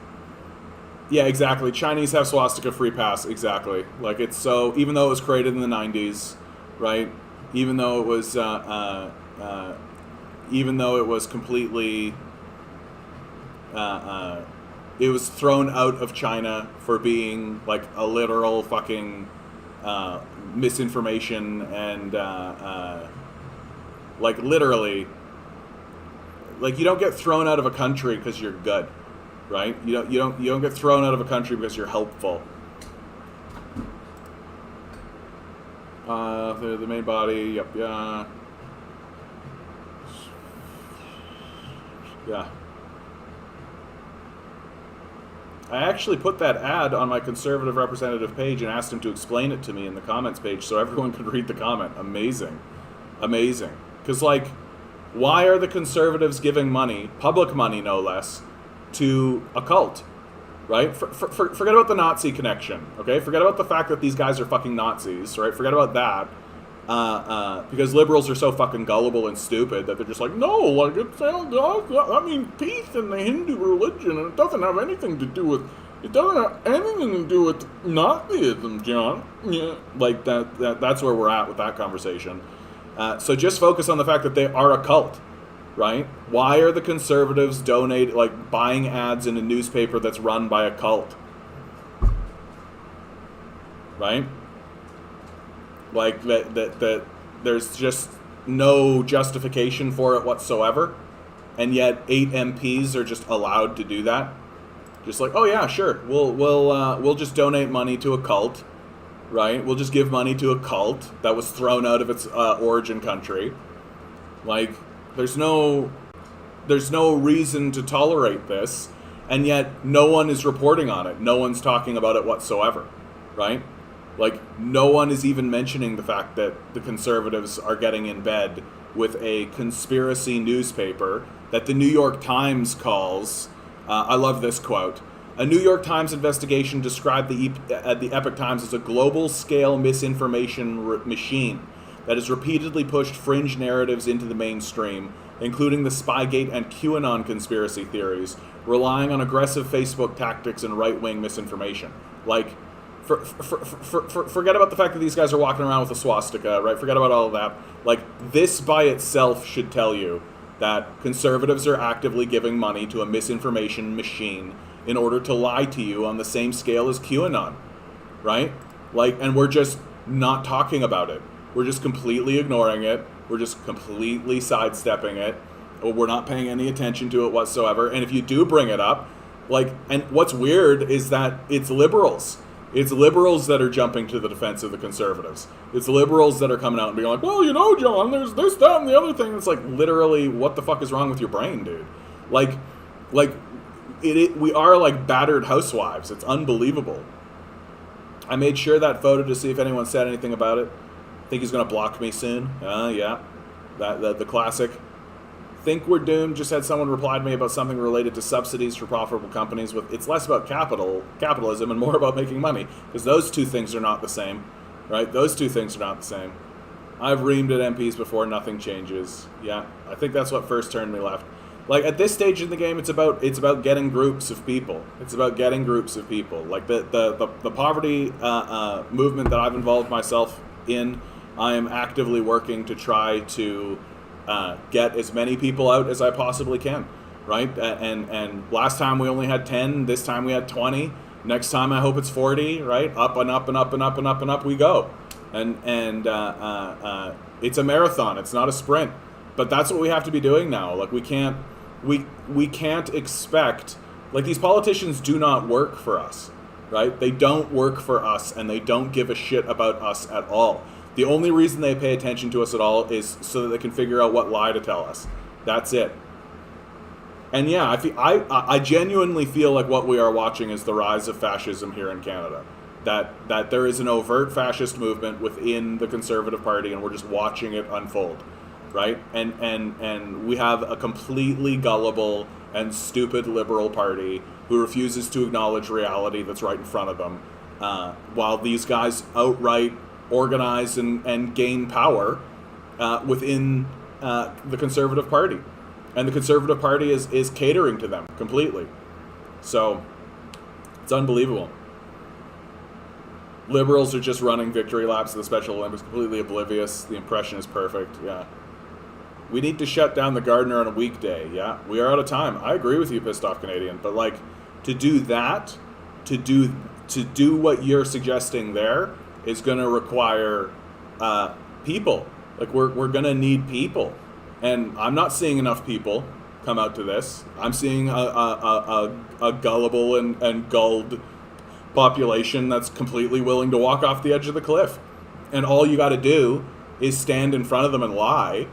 Yeah, exactly. Chinese have swastika free pass. Exactly. Like, it's so, even though it was created in the 90s, right? Even though it was completely, it was thrown out of China for being like a literal fucking misinformation, and literally, you don't get thrown out of a country because you're good. Right? You don't get thrown out of a country because you're helpful. The main body, yep, yeah. Yeah. I actually put that ad on my conservative representative page and asked him to explain it to me in the comments page so everyone could read the comment. Amazing. Amazing. Because, why are the conservatives giving money, public money no less, to a cult, right? Forget about the Nazi connection, okay? Forget about the fact that these guys are fucking Nazis, right? Forget about that, because liberals are so fucking gullible and stupid that they're just like, no, that means peace in the Hindu religion, and it doesn't have anything to do with Nazism, John. Yeah, that's where we're at with that conversation. So just focus on the fact that they are a cult. Right? Why are the conservatives buying ads in a newspaper that's run by a cult? Right? That there's just no justification for it whatsoever, and yet 8 MPs are just allowed to do that. Just oh yeah, sure, we'll just donate money to a cult, right? We'll just give money to a cult that was thrown out of its origin country. There's no reason to tolerate this, and yet no one is reporting on it. No one's talking about it whatsoever, right? No one is even mentioning the fact that the conservatives are getting in bed with a conspiracy newspaper that the New York Times calls, I love this quote, a New York Times investigation described the Epoch Times as a global-scale misinformation machine that has repeatedly pushed fringe narratives into the mainstream, including the Spygate and QAnon conspiracy theories, relying on aggressive Facebook tactics and right-wing misinformation. Like, forget about the fact that these guys are walking around with a swastika, right? Forget about all of that. Like, this by itself should tell you that conservatives are actively giving money to a misinformation machine in order to lie to you on the same scale as QAnon, right? Like, and we're just not talking about it. We're just completely ignoring it. We're just completely sidestepping it. Or we're not paying any attention to it whatsoever. And if you do bring it up, like, and what's weird is that it's liberals. It's liberals that are jumping to the defense of the conservatives. It's liberals that are coming out and being like, well, you know, John, there's this, that, and the other thing. It's like, literally, what the fuck is wrong with your brain, dude? Like, we are like battered housewives. It's unbelievable. I made sure that photo to see if anyone said anything about it. Think he's gonna block me soon. Yeah, the classic. Think we're doomed. Just had someone reply to me about something related to subsidies for profitable companies. With it's less about capitalism and more about making money, because those two things are not the same, right? Those two things are not the same. I've reamed at MPs before. Nothing changes. Yeah, I think that's what first turned me left. Like, at this stage in the game, it's about getting groups of people. It's about getting groups of people. Like the poverty movement that I've involved myself in, I am actively working to try to get as many people out as I possibly can, right? And last time we only had 10. This time we had 20. Next time I hope it's 40, right? Up and up and up and up and up and up we go. And it's a marathon. It's not a sprint. But that's what we have to be doing now. Like, we can't expect, like, these politicians do not work for us, right? They don't work for us, and they don't give a shit about us at all. The only reason they pay attention to us at all is so that they can figure out what lie to tell us. That's it. And yeah, I genuinely feel like what we are watching is the rise of fascism here in Canada. That there is an overt fascist movement within the Conservative Party, and we're just watching it unfold. Right? And we have a completely gullible and stupid liberal party who refuses to acknowledge reality that's right in front of them, while these guys outright organize and gain power within the Conservative Party. And the Conservative Party is catering to them completely. So, it's unbelievable. Liberals are just running victory laps of the Special Olympics, completely oblivious. The impression is perfect, yeah. We need to shut down the Gardener on a weekday. Yeah, we are out of time. I agree with you, pissed off Canadian. But like, to do that, to do what you're suggesting there, is going to require people. Like, we're going to need people, and I'm not seeing enough people come out to this. I'm seeing a gullible and gulled population that's completely willing to walk off the edge of the cliff, and all you got to do is stand in front of them and lie.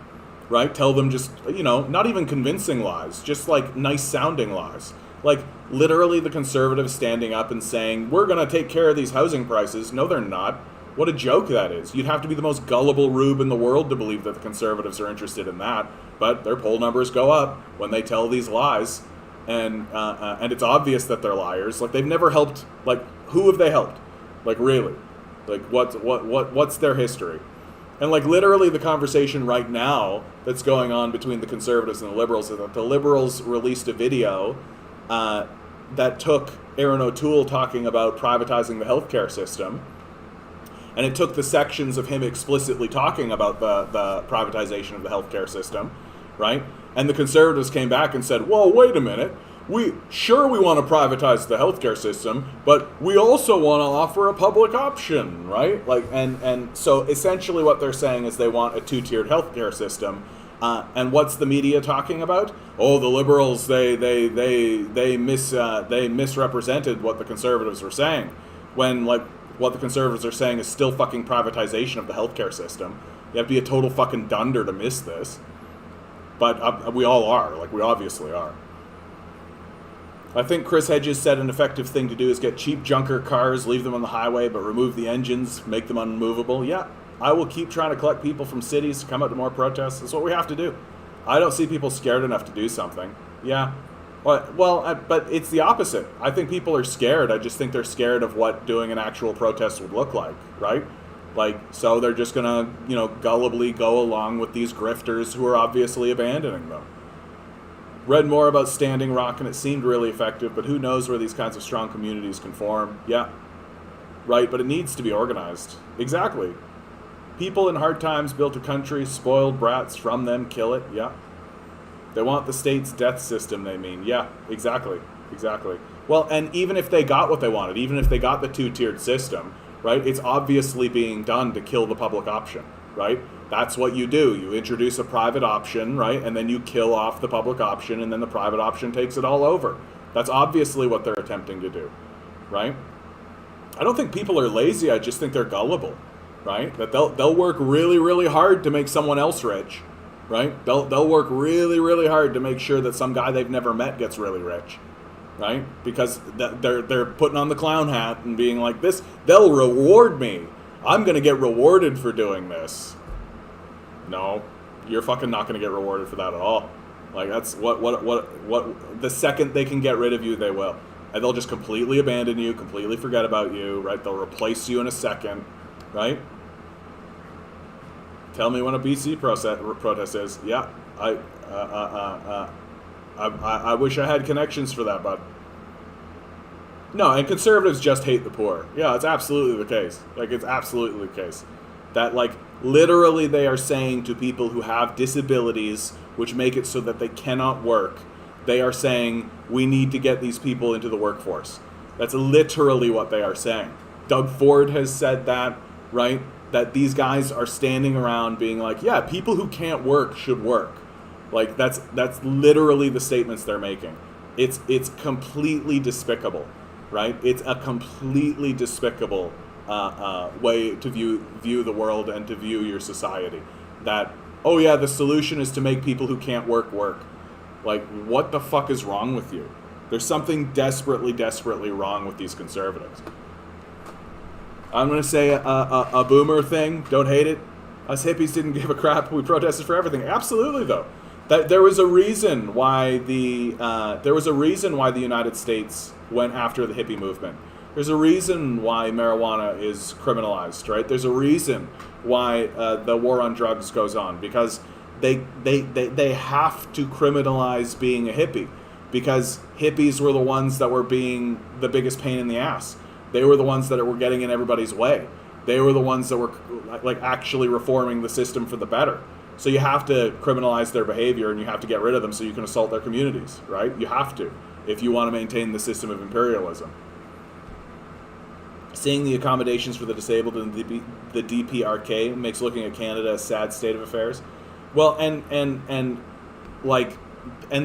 Right? Tell them just, you know, not even convincing lies, just like nice sounding lies. Like, literally the Conservatives standing up and saying, we're going to take care of these housing prices. No, they're not. What a joke that is. You'd have to be the most gullible rube in the world to believe that the Conservatives are interested in that. But their poll numbers go up when they tell these lies. And it's obvious that they're liars. Like, they've never helped. Like, who have they helped? Like, really? Like, what's their history? And, like, literally the conversation right now that's going on between the Conservatives and the Liberals is that the Liberals released a video that took Aaron O'Toole talking about privatizing the healthcare system, and it took the sections of him explicitly talking about the privatization of the healthcare system, right? And the Conservatives came back and said, well, wait a minute. We want to privatize the healthcare system, but we also want to offer a public option, right? Like, and so essentially what they're saying is they want a two-tiered healthcare system. And what's the media talking about? Oh, the Liberals they misrepresented what the Conservatives were saying, when like what the Conservatives are saying is still fucking privatization of the healthcare system. You have to be a total fucking dunder to miss this. But we all are, like, we obviously are. I think Chris Hedges said an effective thing to do is get cheap junker cars, leave them on the highway, but remove the engines, make them unmovable. Yeah, I will keep trying to collect people from cities to come out to more protests. That's what we have to do. I don't see people scared enough to do something. Yeah. But it's the opposite. I think people are scared. I just think they're scared of what doing an actual protest would look like, right? Like, so they're just gonna, gullibly go along with these grifters who are obviously abandoning them. Read more about Standing Rock, and it seemed really effective, but who knows where these kinds of strong communities can form. Yeah. Right, but it needs to be organized. Exactly. People in hard times built a country, spoiled brats from them, kill it. Yeah. They want the state's death system, they mean. Yeah, exactly. Well, and even if they got what they wanted, even if they got the two-tiered system, right, it's obviously being done to kill the public option, right? That's what you do. You introduce a private option, right, and then you kill off the public option, and then the private option takes it all over. That's obviously what they're attempting to do, right? I don't think people are lazy. I just think they're gullible, right? That they'll work really, really hard to make someone else rich, right? They'll work really, really hard to make sure that some guy they've never met gets really rich, right? Because they're putting on the clown hat and being like, this, they'll reward me. I'm going to get rewarded for doing this. No, you're fucking not going to get rewarded for that at all. Like, that's what the second they can get rid of you, they will. And they'll just completely abandon you, completely forget about you, right? They'll replace you in a second, right? Tell me when a BC protest is. Yeah, I wish I had connections for that, bud. No, and conservatives just hate the poor. Yeah, it's absolutely the case. Like, it's absolutely the case. That, like, literally they are saying to people who have disabilities, which make it so that they cannot work, they are saying, we need to get these people into the workforce. That's literally what they are saying. Doug Ford has said that, right? That these guys are standing around being like, yeah, people who can't work should work. Like, that's literally the statements they're making. It's completely despicable, right? It's a completely despicable way to view the world and to view your society. That, oh yeah, the solution is to make people who can't work. Like, what the fuck is wrong with you? There's something desperately, desperately wrong with these conservatives. I'm going to say a boomer thing. Don't hate it. Us hippies didn't give a crap. We protested for everything. Absolutely, though. There was a reason why the United States went after the hippie movement. There's a reason why marijuana is criminalized, right? There's a reason why the war on drugs goes on, because they have to criminalize being a hippie, because hippies were the ones that were being the biggest pain in the ass. They were the ones that were getting in everybody's way. They were the ones that were like actually reforming the system for the better. So you have to criminalize their behavior, and you have to get rid of them so you can assault their communities, right? You have to, if you want to maintain the system of imperialism. Seeing the accommodations for the disabled in the DPRK makes looking at Canada a sad state of affairs. Well, and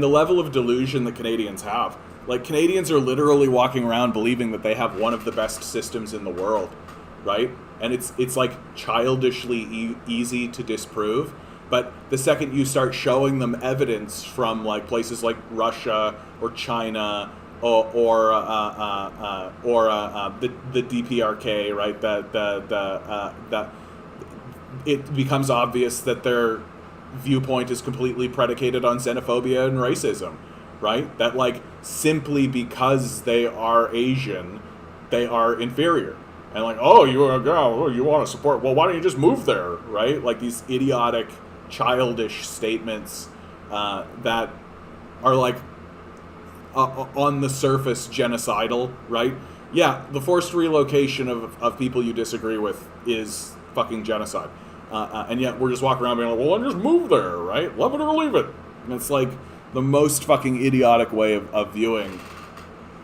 the level of delusion that Canadians have. Like, Canadians are literally walking around believing that they have one of the best systems in the world, right? And it's like childishly easy to disprove. But the second you start showing them evidence from like places like Russia or China or the DPRK, right? That it becomes obvious that their viewpoint is completely predicated on xenophobia and racism, right? That, like, simply because they are Asian, they are inferior. And like, oh, you're a girl, oh, you want to support, well, why don't you just move there, right? Like, these idiotic, childish statements that are, like, on the surface genocidal, right? Yeah, the forced relocation of people you disagree with is fucking genocide. And yet we're just walking around being like, well, just move there, right? Love it or leave it. And it's like the most fucking idiotic way of viewing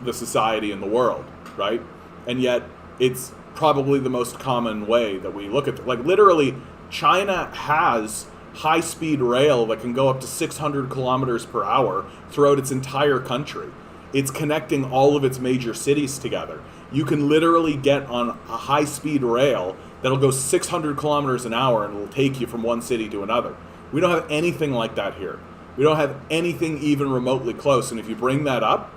the society in the world, right? And yet it's probably the most common way that we look at it. Like, literally, China has high-speed rail that can go up to 600 kilometers per hour throughout its entire country. It's connecting all of its major cities together. You can literally get on a high-speed rail that'll go 600 kilometers an hour and it'll take you from one city to another. We don't have anything like that here. We don't have anything even remotely close. And if you bring that up,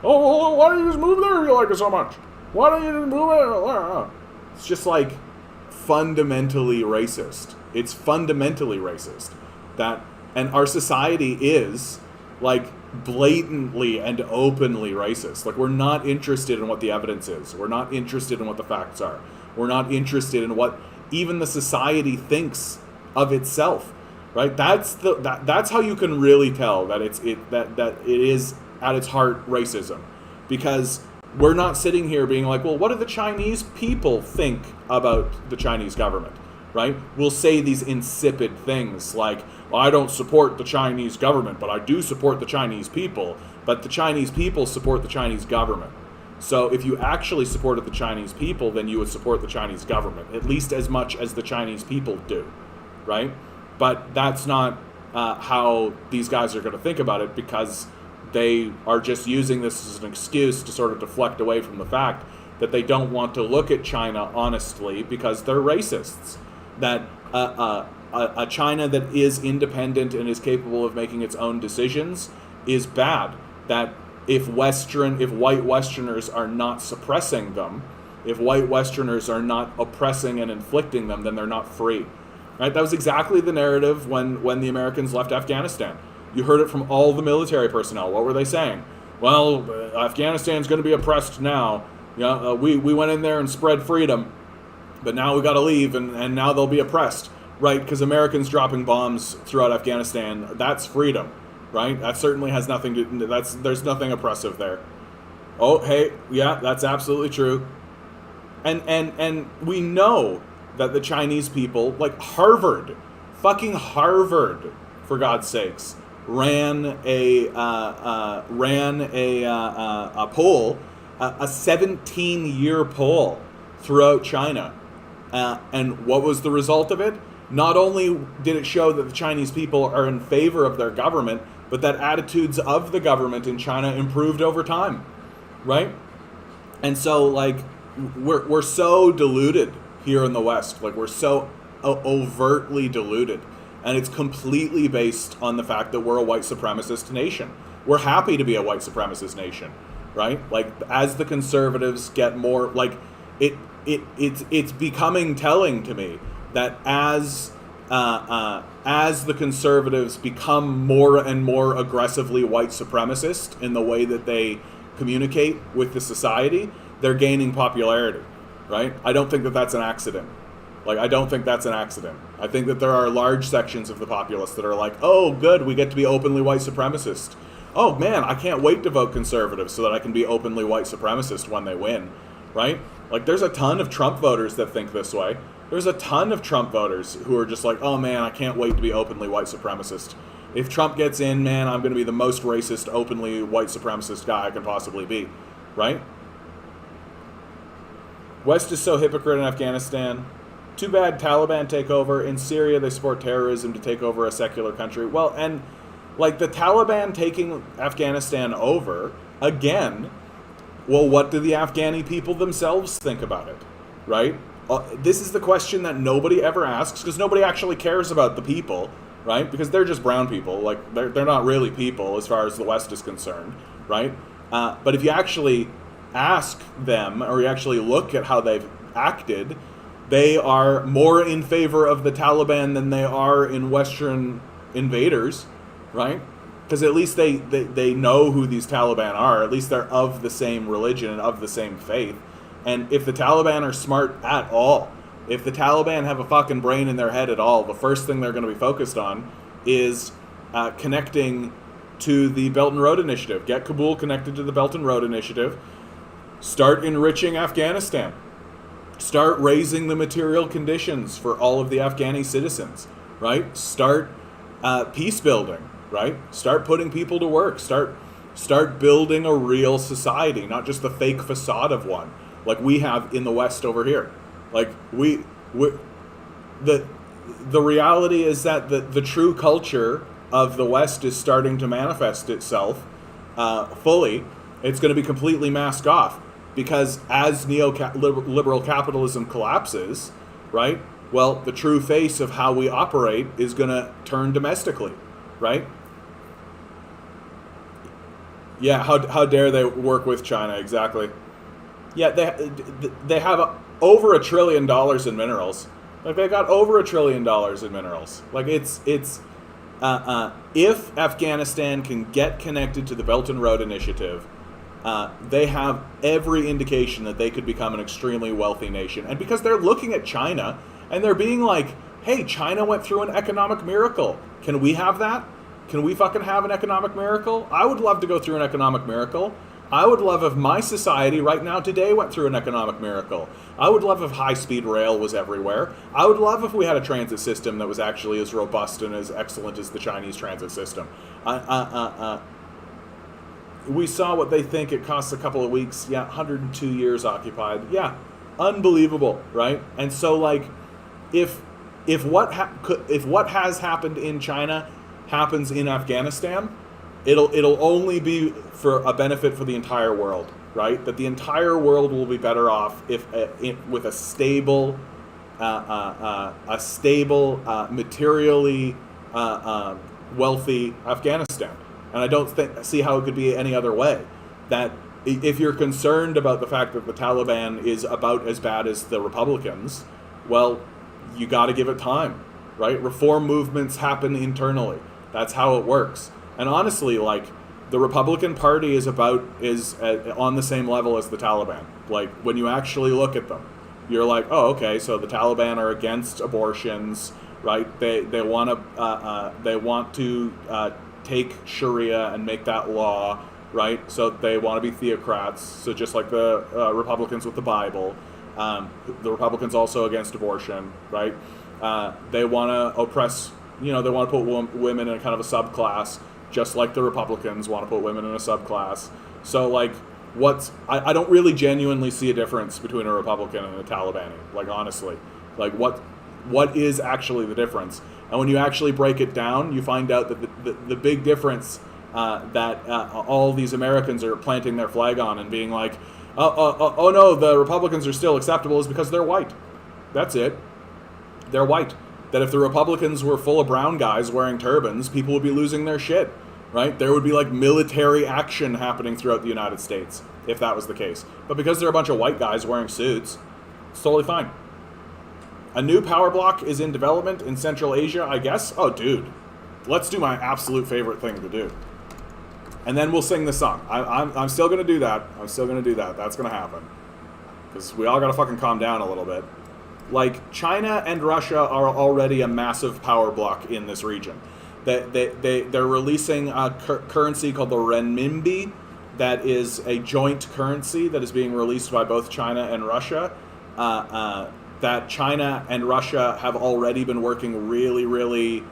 oh, why don't you just move there if you like it so much? Why don't you just move it? It's just like, fundamentally racist. It's fundamentally racist. And our society is like blatantly and openly racist. Like, we're not interested in what the evidence is. We're not interested in what the facts are. We're not interested in what even the society thinks of itself. Right? That's how you can really tell that it is at its heart racism, because we're not sitting here being like, well, what do the Chinese people think about the Chinese government? Right? We'll say these insipid things like, well, I don't support the Chinese government, but I do support the Chinese people. But the Chinese people support the Chinese government. So if you actually supported the Chinese people, then you would support the Chinese government, at least as much as the Chinese people do. Right? But that's not how these guys are going to think about it, because they are just using this as an excuse to sort of deflect away from the fact that they don't want to look at China honestly because they're racists. That a China that is independent and is capable of making its own decisions is bad. That if white Westerners are not suppressing them, if white Westerners are not oppressing and inflicting them, then they're not free. Right? That was exactly the narrative when the Americans left Afghanistan. You heard it from all the military personnel. What were they saying? Well, Afghanistan's going to be oppressed now. We went in there and spread freedom, but now we got to leave, and now they'll be oppressed. Right? Because Americans dropping bombs throughout Afghanistan, that's freedom. Right? That certainly has nothing to. There's nothing oppressive there. Oh, hey, yeah, that's absolutely true. And we know that the Chinese people, like Harvard, fucking Harvard, for God's sakes, ran a poll, a 17-year poll throughout China, and what was the result of it? Not only did it show that the Chinese people are in favor of their government, but that attitudes of the government in China improved over time, right? And so, like, we're so deluded here in the West. Like, we're so overtly deluded. And it's completely based on the fact that we're a white supremacist nation. We're happy to be a white supremacist nation, right? Like, as the conservatives get more, like, it's becoming telling to me that as the conservatives become more and more aggressively white supremacist in the way that they communicate with the society, they're gaining popularity. Right? I don't think that that's an accident. Like, I don't think that's an accident. I think that there are large sections of the populace that are like, oh, good, we get to be openly white supremacist. Oh, man, I can't wait to vote conservative so that I can be openly white supremacist when they win. Right? Like, there's a ton of Trump voters that think this way. There's a ton of Trump voters who are just like, oh, man, I can't wait to be openly white supremacist. If Trump gets in, man, I'm going to be the most racist, openly white supremacist guy I can possibly be. Right? West is so hypocrite in Afghanistan. Too bad Taliban take over. In Syria, they support terrorism to take over a secular country. Well, and like the Taliban taking Afghanistan over, again, well, what do the Afghani people themselves think about it? Right? This is the question that nobody ever asks, because nobody actually cares about the people, right? Because they're just brown people. Like, they're not really people as far as the West is concerned, right? But if you actually ask them, or you actually look at how they've acted, they are more in favor of the Taliban than they are in Western invaders, right? Because at least they know who these Taliban are. At least they're of the same religion and of the same faith. And if the Taliban are smart at all, if the Taliban have a fucking brain in their head at all, the first thing they're going to be focused on is connecting to the Belt and Road Initiative. Get Kabul connected to the Belt and Road Initiative. Start enriching Afghanistan. Start raising the material conditions for all of the Afghani citizens, right? Start peace building, right? Start putting people to work. Start building a real society, not just the fake facade of one, like we have in the West over here. Like the reality is that the true culture of the West is starting to manifest itself fully. It's going to be completely masked off. Because as liberal capitalism collapses, right, well, the true face of how we operate is going to turn domestically, right? Yeah, how dare they work with China, exactly. Yeah, they have over $1 trillion in minerals. Like they got over $1 trillion in minerals. Like it's if Afghanistan can get connected to the Belt and Road Initiative, they have every indication that they could become an extremely wealthy nation. And because they're looking at China and they're being like, hey, China went through an economic miracle. Can we have that? Can we fucking have an economic miracle? I would love to go through an economic miracle. I would love if my society right now today went through an economic miracle. I would love if high-speed rail was everywhere. I would love if we had a transit system that was actually as robust and as excellent as the Chinese transit system. We saw what they think it costs a couple of weeks. Yeah, 102 years occupied. Yeah, unbelievable, right? And so, like, if what has happened in China happens in Afghanistan, it'll only be for a benefit for the entire world, right? That the entire world will be better off if with a stable, materially wealthy Afghanistan. And I don't see how it could be any other way. That if you're concerned about the fact that the Taliban is about as bad as the Republicans, well, you got to give it time, right? Reform movements happen internally. That's how it works. And honestly, like, the Republican Party is on the same level as the Taliban. Like, when you actually look at them, you're like, oh, okay, so the Taliban are against abortions, right? They want to take Sharia and make that law, right? So they want to be theocrats. So just like the Republicans with the Bible, the Republicans also against abortion, right? They want to oppress. They want to put women in a kind of a subclass, just like the Republicans want to put women in a subclass. So, like, I don't really genuinely see a difference between a Republican and a Talibani. Like, honestly, like what is actually the difference? And when you actually break it down, you find out that the big difference that all these Americans are planting their flag on and being like, oh no, the Republicans are still acceptable is because they're white. That's it. They're white. That if the Republicans were full of brown guys wearing turbans, people would be losing their shit, right? There would be like military action happening throughout the United States if that was the case. But because they're a bunch of white guys wearing suits, it's totally fine. A new power block is in development in Central Asia, I guess. Oh, dude, let's do my absolute favorite thing to do. And then we'll sing the song. I'm still going to do that. That's going to happen. Because we all got to fucking calm down a little bit. Like, China and Russia are already a massive power block in this region. They're releasing a currency called the renminbi that is a joint currency that is being released by both China and Russia. That China and Russia have already been working really, really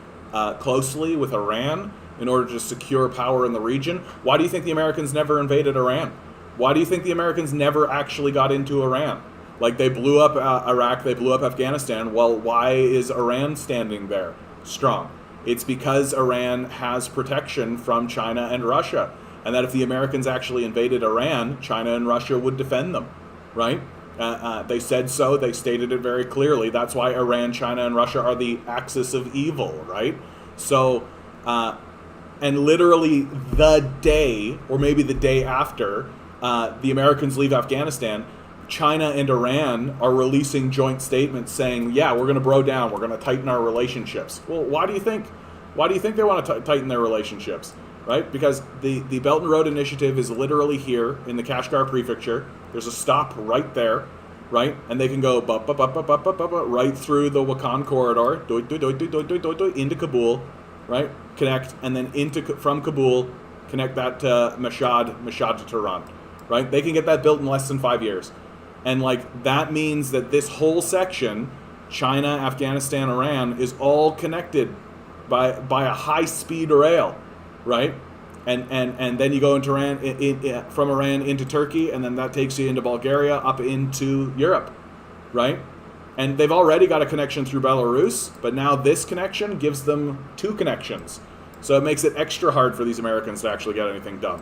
closely with Iran in order to secure power in the region. Why do you think the Americans never invaded Iran? Why do you think the Americans never actually got into Iran? Like, they blew up Iraq, they blew up Afghanistan. Well, why is Iran standing there strong? It's because Iran has protection from China and Russia. And that if the Americans actually invaded Iran, China and Russia would defend them, right? They said so. They stated it very clearly. That's why Iran, China, and Russia are the axis of evil, right? So, and literally the day, or maybe the day after, the Americans leave Afghanistan, China and Iran are releasing joint statements saying, yeah, we're going to bro down, we're going to tighten our relationships. Well, why do you think they want to tighten their relationships, right? Because the Belt and Road Initiative is literally here in the Kashgar Prefecture. There's a stop right there, right? And they can go right through the Wakhan corridor, into Kabul, right? Connect, and then from Kabul, connect that to Mashhad to Tehran, right? They can get that built in less than 5 years. And, like, that means that this whole section, China, Afghanistan, Iran, is all connected by a high-speed rail, right? And then you go into Iran, from Iran into Turkey, and then that takes you into Bulgaria, up into Europe, right? And they've already got a connection through Belarus, but now this connection gives them 2 connections. So it makes it extra hard for these Americans to actually get anything done.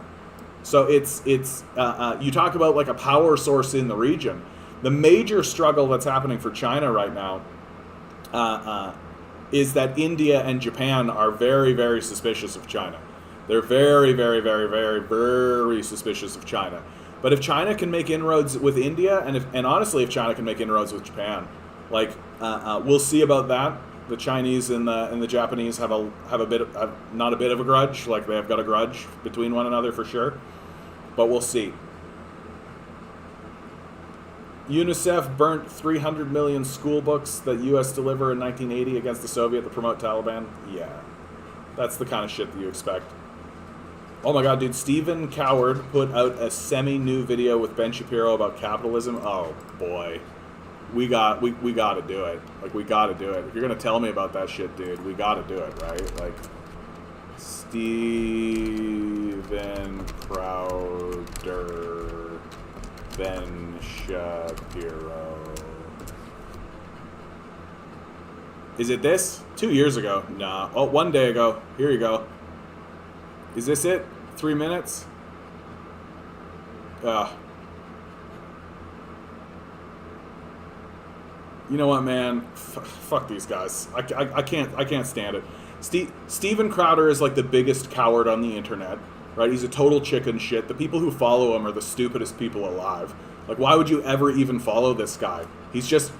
So it's you talk about like a power source in the region. The major struggle that's happening for China right now is that India and Japan are very, very suspicious of China. They're very, very, very, very, very suspicious of China. But if China can make inroads with India, and honestly, if China can make inroads with Japan, like, We'll see about that. The Chinese and the Japanese have not a bit of a grudge, like they have got a grudge between one another for sure. But we'll see. UNICEF burnt 300 million school books that U.S. deliver in 1980 against the Soviet to promote Taliban. Yeah, that's the kind of shit that you expect. Oh my god, dude, Stephen Coward put out a semi-new video with Ben Shapiro about capitalism. Oh boy. We gotta do it. Like, we gotta do it. If you're gonna tell me about that shit, dude, we gotta do it, right? Like, Stephen Crowder, Ben Shapiro. Is it this? 2 years ago? Nah. Oh, 1 day ago. Here you go. Is this it? 3 minutes? You know what, man? Fuck these guys. I can't stand it. Steven Crowder is like the biggest coward on the internet, right? He's a total chicken shit. The people who follow him are the stupidest people alive. Like, why would you ever even follow this guy? He's just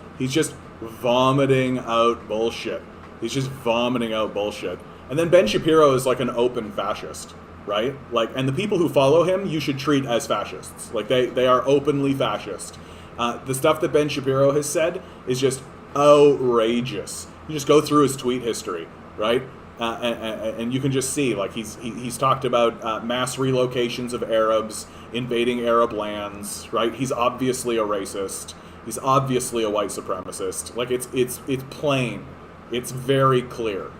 vomiting out bullshit. He's just vomiting out bullshit. And then Ben Shapiro is like an open fascist, right? Like, and the people who follow him, you should treat as fascists. Like, they are openly fascist. The stuff that Ben Shapiro has said is just outrageous. You just go through his tweet history, right? And you can just see, like, he's talked about mass relocations of Arabs, invading Arab lands, right? He's obviously a racist. He's obviously a white supremacist. Like, it's plain. It's very clear.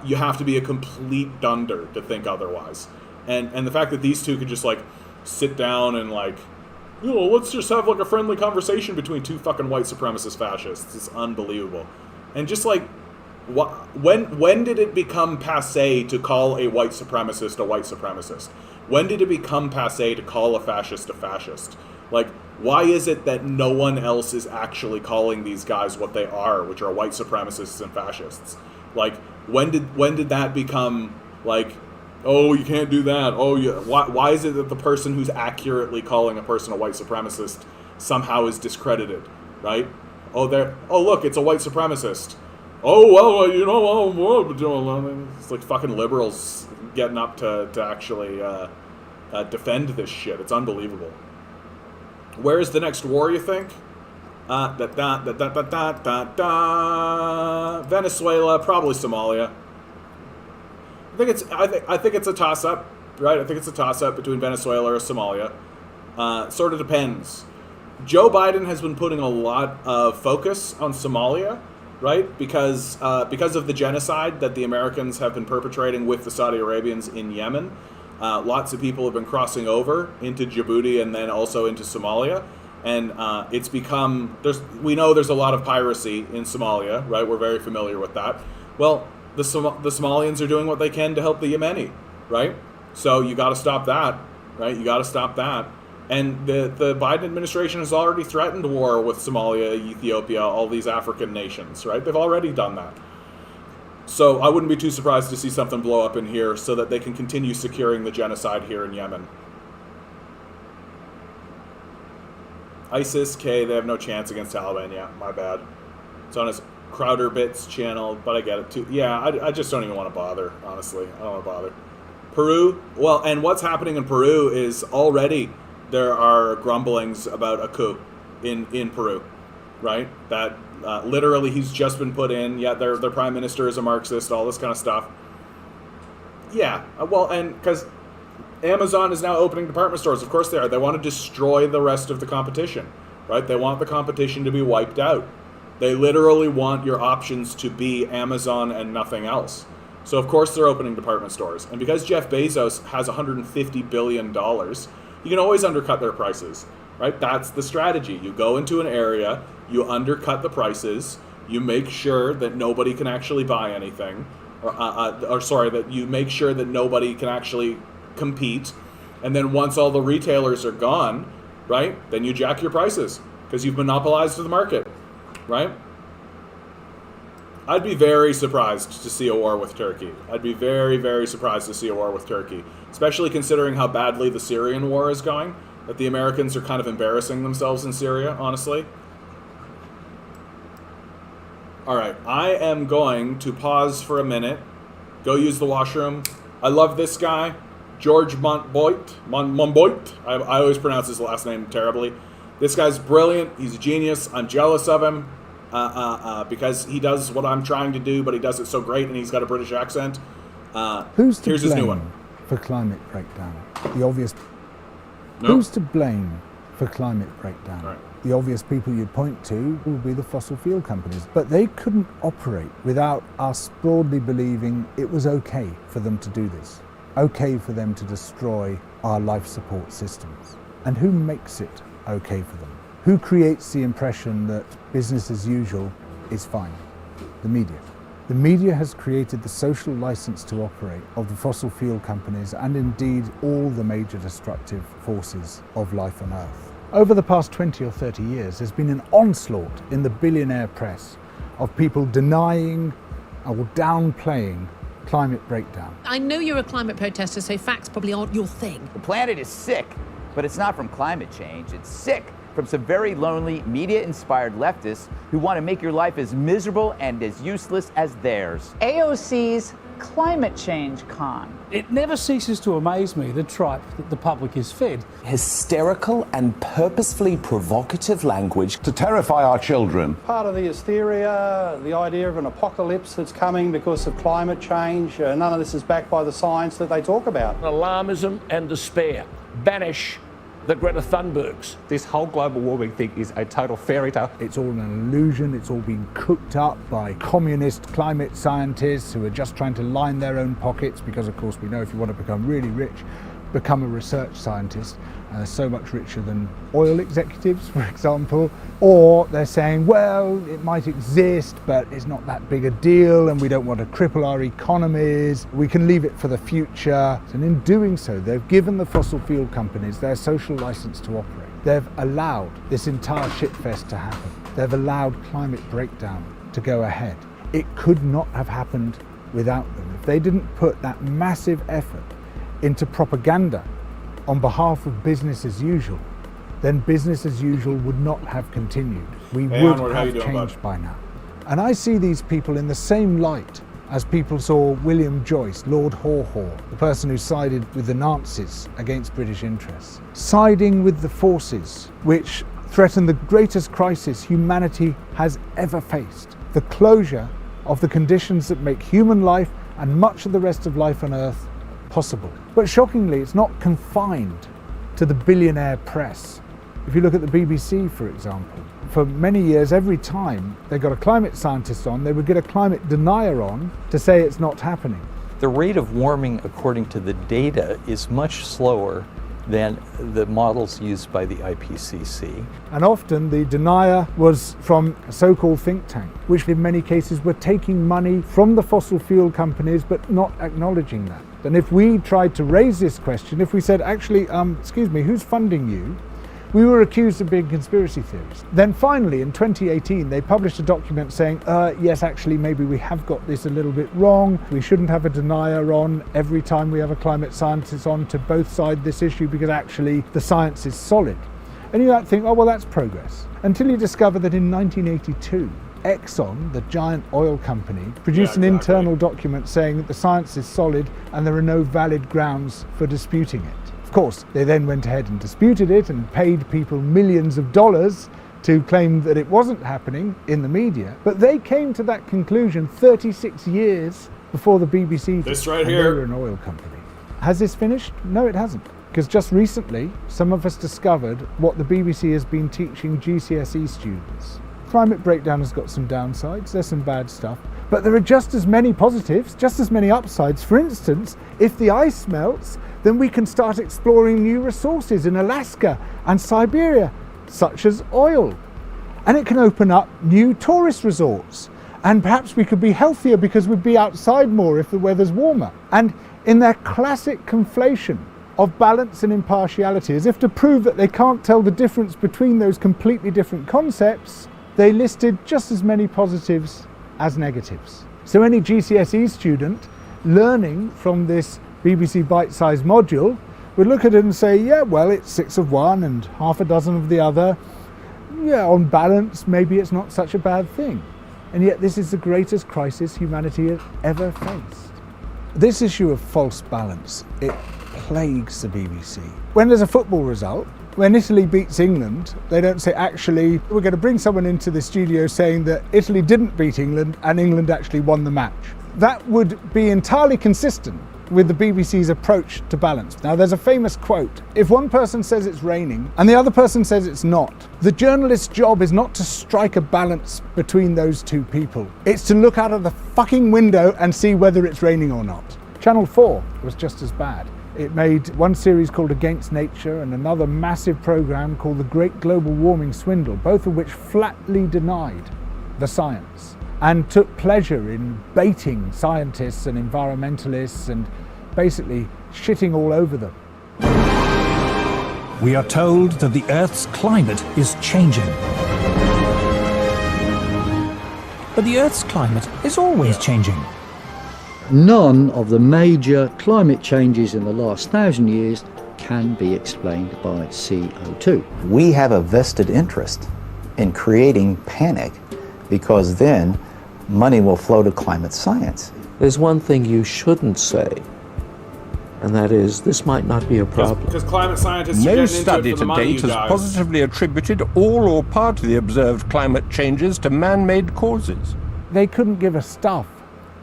You have to be a complete dunder to think otherwise. And the fact that these two could just, like, sit down and, like, you know, let's just have, like, a friendly conversation between two fucking white supremacist fascists. It's unbelievable. And just, like, when did it become passé to call a white supremacist? When did it become passé to call a fascist? Like, why is it that no one else is actually calling these guys what they are, which are white supremacists and fascists? Like, when did that become, like, oh, you can't do that. Oh, yeah. Why is it that the person who's accurately calling a person a white supremacist somehow is discredited, right? Oh, look, it's a white supremacist. Oh, well, you know, it's like fucking liberals getting up to actually defend this shit. It's unbelievable. Where is the next war, you think? Venezuela, probably Somalia. I think it's a toss-up, right? I think it's a toss-up between Venezuela or Somalia. Sort of depends. Joe Biden has been putting a lot of focus on Somalia, right? Because of the genocide that the Americans have been perpetrating with the Saudi Arabians in Yemen. Lots of people have been crossing over into Djibouti and then also into Somalia. And it's become, we know there's a lot of piracy in Somalia, right? We're very familiar with that. Well, the Somalians are doing what they can to help the Yemeni, right? So you got to stop that, right? You got to stop that. And the Biden administration has already threatened war with Somalia, Ethiopia, all these African nations, right? They've already done that. So I wouldn't be too surprised to see something blow up in here so that they can continue securing the genocide here in Yemen. ISIS, they have no chance against Taliban. Yeah, my bad. It's on his Crowder Bits channel, but I get it too. Yeah, I just don't even want to bother, honestly. I don't want to bother. Peru, well, and what's happening in Peru is already there are grumblings about a coup in Peru, right? That literally he's just been put in. Yeah, their prime minister is a Marxist, all this kind of stuff. Yeah, well, and because Amazon is now opening department stores. Of course they are. They want to destroy the rest of the competition, right? They want the competition to be wiped out. They literally want your options to be Amazon and nothing else. So of course they're opening department stores. And because Jeff Bezos has $150 billion, you can always undercut their prices, right? That's the strategy. You go into an area, you undercut the prices, you make sure that nobody can actually buy anything, that you make sure that nobody can actually compete. And then once all the retailers are gone, right, then you jack your prices because you've monopolized the market. Right? I'd be very surprised to see a war with Turkey. I'd be very, very surprised to see a war with Turkey, especially considering how badly the Syrian war is going, that the Americans are kind of embarrassing themselves in Syria, honestly. All right, I am going to pause for a minute, go use the washroom. I love this guy, George Monboit. I always pronounce his last name terribly. This guy's brilliant. He's a genius. I'm jealous of him because he does what I'm trying to do, but he does it so great, and he's got a British accent. Who's to Here's his new one. blame for climate breakdown? The obvious. Nope. Who's to blame for climate breakdown? Right. The obvious people you'd point to would be the fossil fuel companies. But they couldn't operate without us broadly believing it was okay for them to do this. Okay for them to destroy our life support systems. And who makes it okay for them? Who creates the impression that business as usual is fine? The media. The media has created the social license to operate of the fossil fuel companies and indeed all the major destructive forces of life on Earth. Over the past 20 or 30 years, there's been an onslaught in the billionaire press of people denying or downplaying climate breakdown. I know you're a climate protester, so facts probably aren't your thing. The planet is sick, but it's not from climate change. It's sick from some very lonely, media-inspired leftists who want to make your life as miserable and as useless as theirs. AOC's Climate Change Con. It never ceases to amaze me the tripe that the public is fed. Hysterical and purposefully provocative language to terrify our children. Part of the hysteria, the idea of an apocalypse that's coming because of climate change, none of this is backed by the science that they talk about. Alarmism and despair. Banish the Greta Thunbergs. This whole global warming thing is a total fairy tale. It's all an illusion. It's all been cooked up by communist climate scientists who are just trying to line their own pockets because, of course, we know if you want to become really rich, become a research scientist. And they're so much richer than oil executives, for example. Or they're saying, well, it might exist, but it's not that big a deal, and we don't want to cripple our economies. We can leave it for the future. And in doing so, they've given the fossil fuel companies their social license to operate. They've allowed this entire shitfest to happen. They've allowed climate breakdown to go ahead. It could not have happened without them. If they didn't put that massive effort into propaganda on behalf of business as usual, then business as usual would not have continued. We would have changed by now. And I see these people in the same light as people saw William Joyce, Lord Haw Haw, the person who sided with the Nazis against British interests, siding with the forces which threaten the greatest crisis humanity has ever faced, the closure of the conditions that make human life and much of the rest of life on Earth possible. But shockingly, it's not confined to the billionaire press. If you look at the BBC, for example, for many years, every time they got a climate scientist on, they would get a climate denier on to say it's not happening. The rate of warming, according to the data, is much slower than the models used by the IPCC. And often the denier was from a so-called think tank, which in many cases were taking money from the fossil fuel companies but not acknowledging that. And if we tried to raise this question, if we said, actually, excuse me, who's funding you? We were accused of being conspiracy theorists. Then finally, in 2018, they published a document saying, yes, actually, maybe we have got this a little bit wrong. We shouldn't have a denier on every time we have a climate scientist on to both sides this issue because actually the science is solid. And you might think, oh, well, that's progress. Until you discover that in 1982, Exxon, the giant oil company, produced an internal document saying that the science is solid and there are no valid grounds for disputing it. Of course, they then went ahead and disputed it and paid people millions of dollars to claim that it wasn't happening in the media. But they came to that conclusion 36 years before the BBC. This right here. They were an oil company. Has this finished? No, it hasn't. Because just recently, some of us discovered what the BBC has been teaching GCSE students. Climate breakdown has got some downsides, there's some bad stuff, but there are just as many positives, just as many upsides. For instance, if the ice melts, then we can start exploring new resources in Alaska and Siberia, such as oil. And it can open up new tourist resorts. And perhaps we could be healthier because we'd be outside more if the weather's warmer. And in their classic conflation of balance and impartiality, as if to prove that they can't tell the difference between those completely different concepts, they listed just as many positives as negatives. So any GCSE student learning from this BBC bite-sized module would look at it and say, yeah, well, it's 6 of one and half a dozen of the other. Yeah, on balance, maybe it's not such a bad thing. And yet this is the greatest crisis humanity has ever faced. This issue of false balance, it plagues the BBC. When there's a football result, when Italy beats England, they don't say, actually, we're going to bring someone into the studio saying that Italy didn't beat England and England actually won the match. That would be entirely consistent with the BBC's approach to balance. Now, there's a famous quote: if one person says it's raining and the other person says it's not, the journalist's job is not to strike a balance between those two people. It's to look out of the fucking window and see whether it's raining or not. Channel 4 was just as bad. It made one series called Against Nature and another massive programme called The Great Global Warming Swindle, both of which flatly denied the science and took pleasure in baiting scientists and environmentalists and basically shitting all over them. We are told that the Earth's climate is changing. But the Earth's climate is always changing. None of the major climate changes in the last 1,000 years can be explained by CO2. We have a vested interest in creating panic, because then money will flow to climate science. There's one thing you shouldn't say, and that is, this might not be a problem. Because climate scientists are No getting into study it for to the money, date you has guys. positively attributed all or part of the observed climate changes to man-made causes. They couldn't give a stuff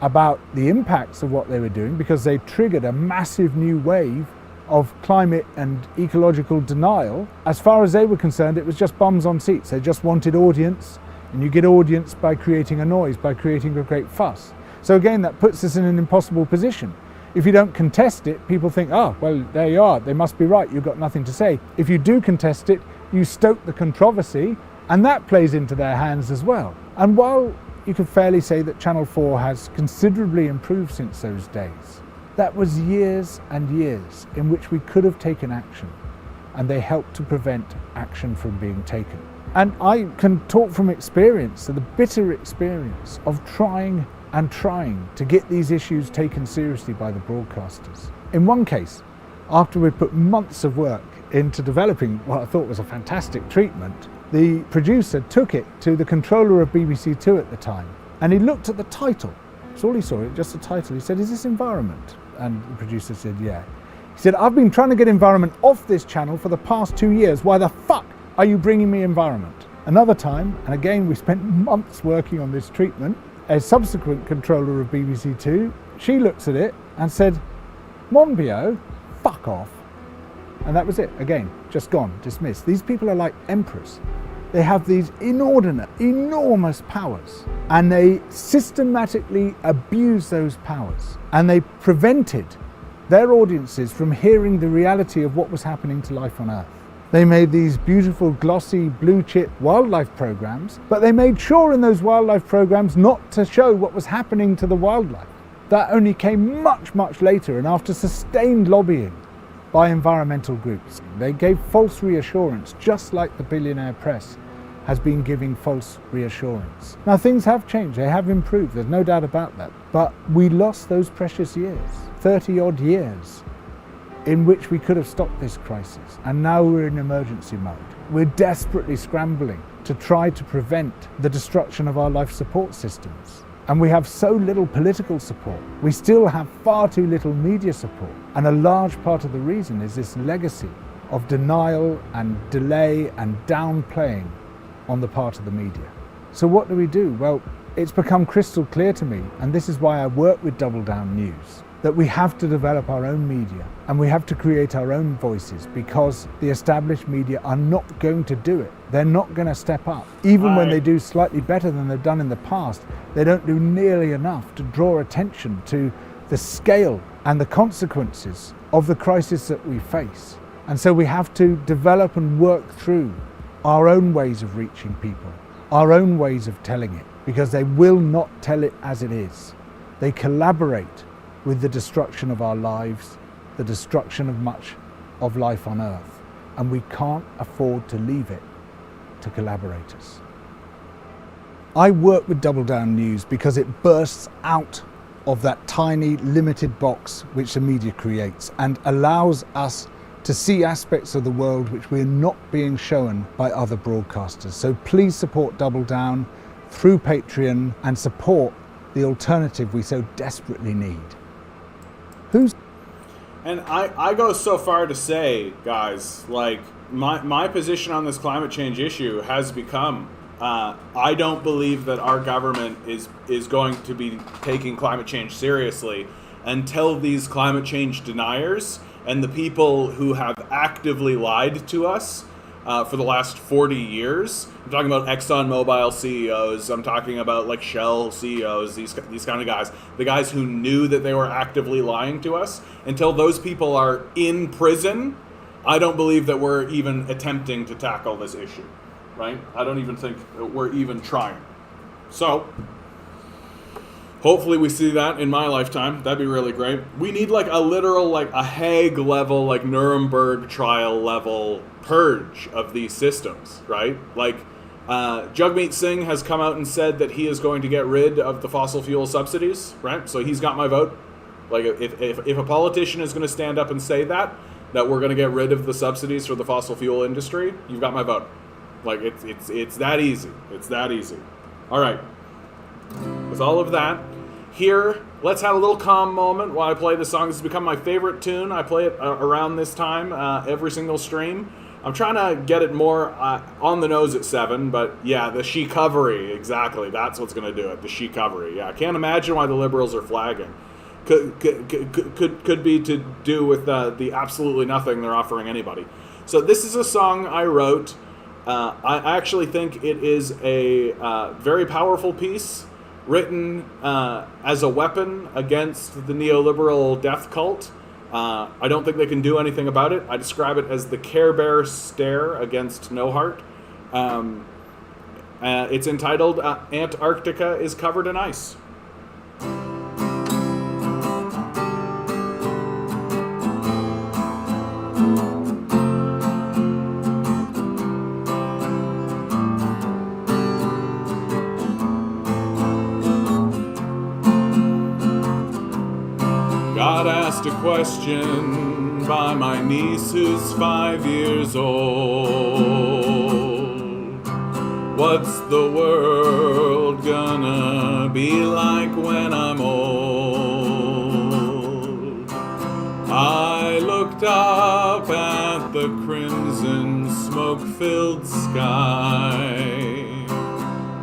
about the impacts of what they were doing because they triggered a massive new wave of climate and ecological denial. As far as they were concerned, it was just bums on seats. They just wanted audience, and you get audience by creating a noise, by creating a great fuss. So again, that puts us in an impossible position. If you don't contest it, people think, oh, well, there you are, they must be right, you've got nothing to say. If you do contest it, you stoke the controversy, and that plays into their hands as well. And while you could fairly say that Channel 4 has considerably improved since those days, that was years and years in which we could have taken action, and they helped to prevent action from being taken. And I can talk from experience, the bitter experience of trying to get these issues taken seriously by the broadcasters. In one case, after we'd put months of work into developing what I thought was a fantastic treatment, the producer took it to the controller of BBC Two at the time, and he looked at the title. That's all he saw, just the title. He said, "Is this environment?" And the producer said, "Yeah." He said, "I've been trying to get environment off this channel for the past 2 years. Why the fuck are you bringing me environment?" Another time, and again we spent months working on this treatment, a subsequent controller of BBC Two, she looks at it and said, "Monbiot, fuck off." And that was it, again, just gone, dismissed. These people are like emperors. They have these inordinate, enormous powers, and they systematically abuse those powers. And they prevented their audiences from hearing the reality of what was happening to life on Earth. They made these beautiful, glossy, blue-chip wildlife programs, but they made sure in those wildlife programs not to show what was happening to the wildlife. That only came much, much later, and after sustained lobbying by environmental groups. They gave false reassurance, just like the billionaire press has been giving false reassurance. Now, things have changed, they have improved, there's no doubt about that. But we lost those precious years, 30-odd years, in which we could have stopped this crisis. And now we're in emergency mode. We're desperately scrambling to try to prevent the destruction of our life support systems. And we have so little political support. We still have far too little media support. And a large part of the reason is this legacy of denial and delay and downplaying on the part of the media. So what do? Well, it's become crystal clear to me, and this is why I work with Double Down News, that we have to develop our own media and we have to create our own voices, because the established media are not going to do it. They're not going to step up. Even when they do slightly better than they've done in the past, they don't do nearly enough to draw attention to the scale and the consequences of the crisis that we face. And so we have to develop and work through our own ways of reaching people, our own ways of telling it, because they will not tell it as it is. They collaborate with the destruction of our lives, the destruction of much of life on Earth, and we can't afford to leave it to collaborators. I work with Double Down News because it bursts out of that tiny, limited box which the media creates and allows us to see aspects of the world which we're not being shown by other broadcasters. So please support Double Down through Patreon and support the alternative we so desperately need. And I go so far to say, guys, like, my position on this climate change issue has become, I don't believe that our government is going to be taking climate change seriously until these climate change deniers and the people who have actively lied to us for the last 40 years. I'm talking about ExxonMobil CEOs. I'm talking about like Shell CEOs, these kind of guys. The guys who knew that they were actively lying to us. Until those people are in prison, I don't believe that we're even attempting to tackle this issue, right? I don't even think we're even trying. So, hopefully we see that in my lifetime. That'd be really great. We need like a literal, like a Hague level, like Nuremberg trial level purge of these systems, right? Like, Jagmeet Singh has come out and said that he is going to get rid of the fossil fuel subsidies, right? So he's got my vote. Like, if a politician is going to stand up and say that we're going to get rid of the subsidies for the fossil fuel industry, you've got my vote. Like, it's that easy. It's that easy. All right. With all of that, here, let's have a little calm moment while I play the song. This has become my favorite tune. I play it around this time every single stream. I'm trying to get it more on the nose at 7, but yeah, the she-covery, exactly. That's what's going to do it, the she-covery. Yeah, I can't imagine why the Liberals are flagging. Could be to do with the absolutely nothing they're offering anybody. So this is a song I wrote. I actually think it is a very powerful piece, written as a weapon against the neoliberal death cult. I don't think they can do anything about it. I describe it as the Care Bear stare against No Heart. It's entitled Antarctica is Covered in Ice. Got asked a question by my niece who's 5 years old. What's the world gonna be like when I'm old? I looked up at the crimson smoke-filled sky.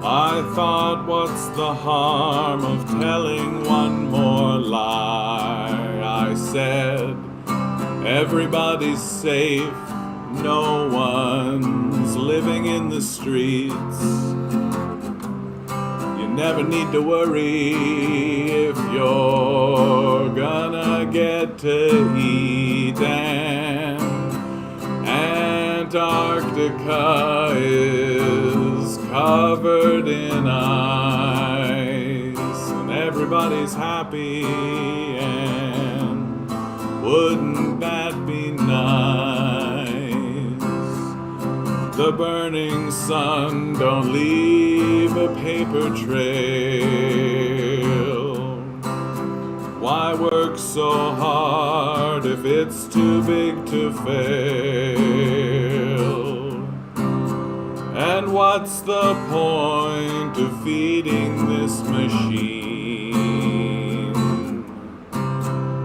I thought, what's the harm of telling one more lie? I said, everybody's safe, no one's living in the streets. You never need to worry if you're gonna get to eat. And Antarctica is covered in ice, and everybody's happy, and wouldn't that be nice? The burning sun don't leave a paper trail. Why work so hard if it's too big to fail? And what's the point of feeding this machine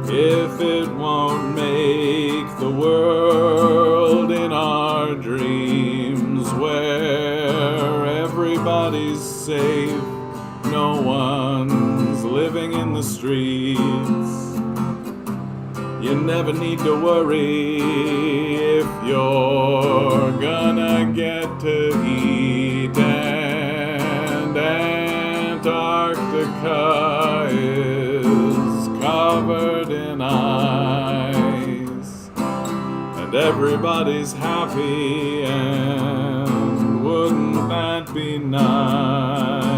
if it won't make the world in our dreams where everybody's safe, no one's living in the streets? You never need to worry if you're gonna get to eat. And Antarctica is covered in ice, and everybody's happy, and wouldn't that be nice?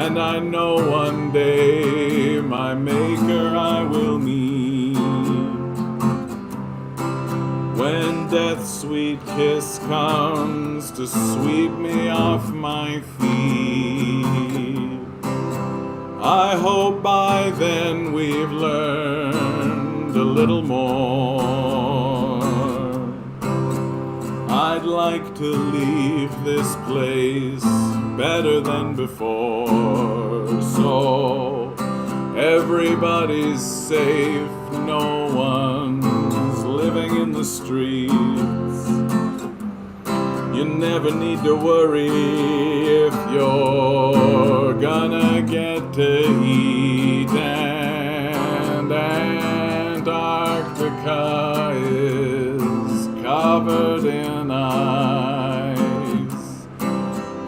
And I know one day my maker I will meet, when death's sweet kiss comes to sweep me off my feet. I hope by then we've learned a little more. I'd like to leave this place better than before, so everybody's safe, no one's living in the streets. You never need to worry if you're gonna get to eat, and Antarctica is covered in ice,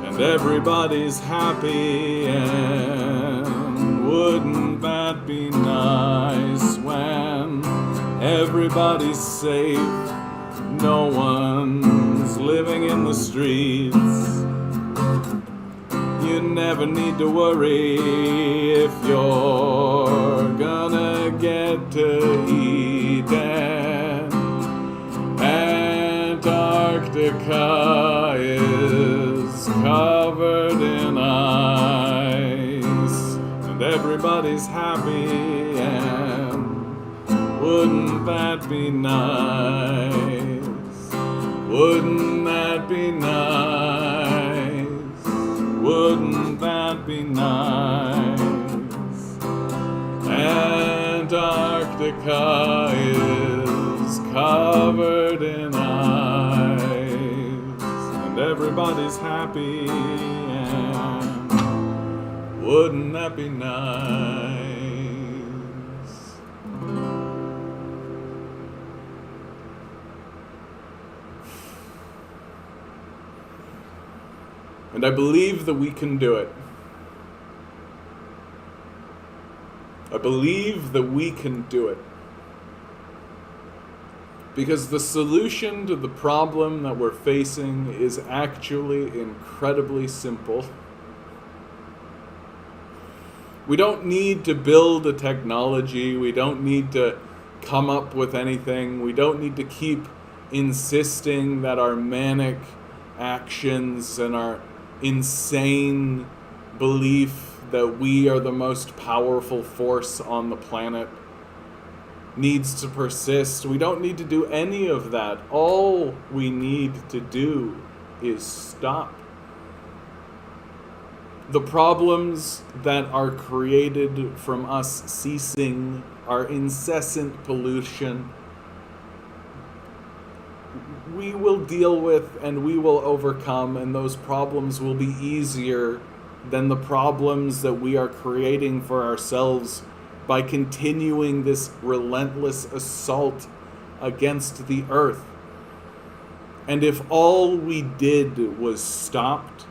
and everybody's happy, and wouldn't that be nice when everybody's safe, no one's living in the streets. You never need to worry if you're gonna get to eat, and Antarctica is covered in ice, and everybody's happy, and wouldn't that be nice? Wouldn't that be nice? Wouldn't that be nice? Antarctica is covered in ice, and everybody's happy, and wouldn't that be nice? And I believe that we can do it. I believe that we can do it. Because the solution to the problem that we're facing is actually incredibly simple. We don't need to build a technology. We don't need to come up with anything. We don't need to keep insisting that our manic actions and our insane belief that we are the most powerful force on the planet needs to persist. We don't need to do any of that. All we need to do is stop. The problems that are created from us ceasing our incessant pollution, we will deal with and we will overcome, and those problems will be easier than the problems that we are creating for ourselves by continuing this relentless assault against the earth. And if all we did was stopped,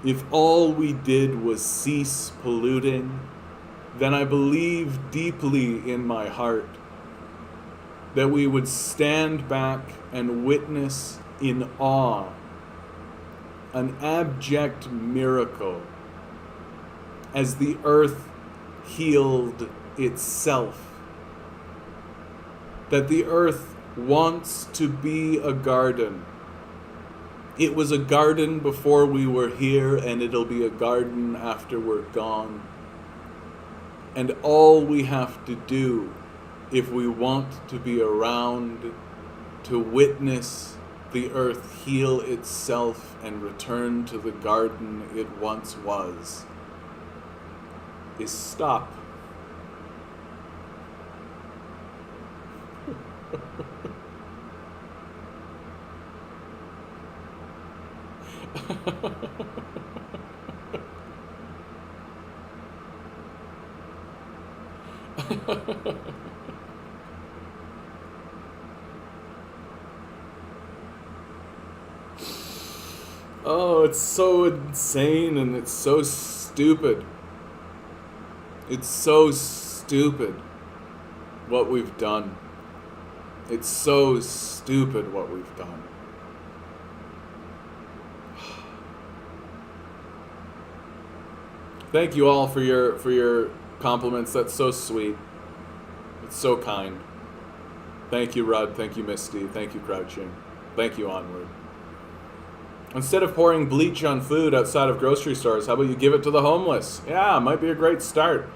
if all we did was cease polluting, then I believe deeply in my heart that we would stand back and witness in awe an abject miracle as the earth healed itself. That the earth wants to be a garden. It was a garden before we were here, and it'll be a garden after we're gone. And all we have to do, if we want to be around to witness the earth heal itself and return to the garden it once was, is stop. Oh, it's so insane and it's so stupid. It's so stupid what we've done. It's so stupid what we've done. Thank you all for your compliments. That's so sweet. It's so kind. Thank you, Rudd. Thank you, Misty. Thank you, Crouching. Thank you, Onward. Instead of pouring bleach on food outside of grocery stores, how about you give it to the homeless? Yeah, it might be a great start.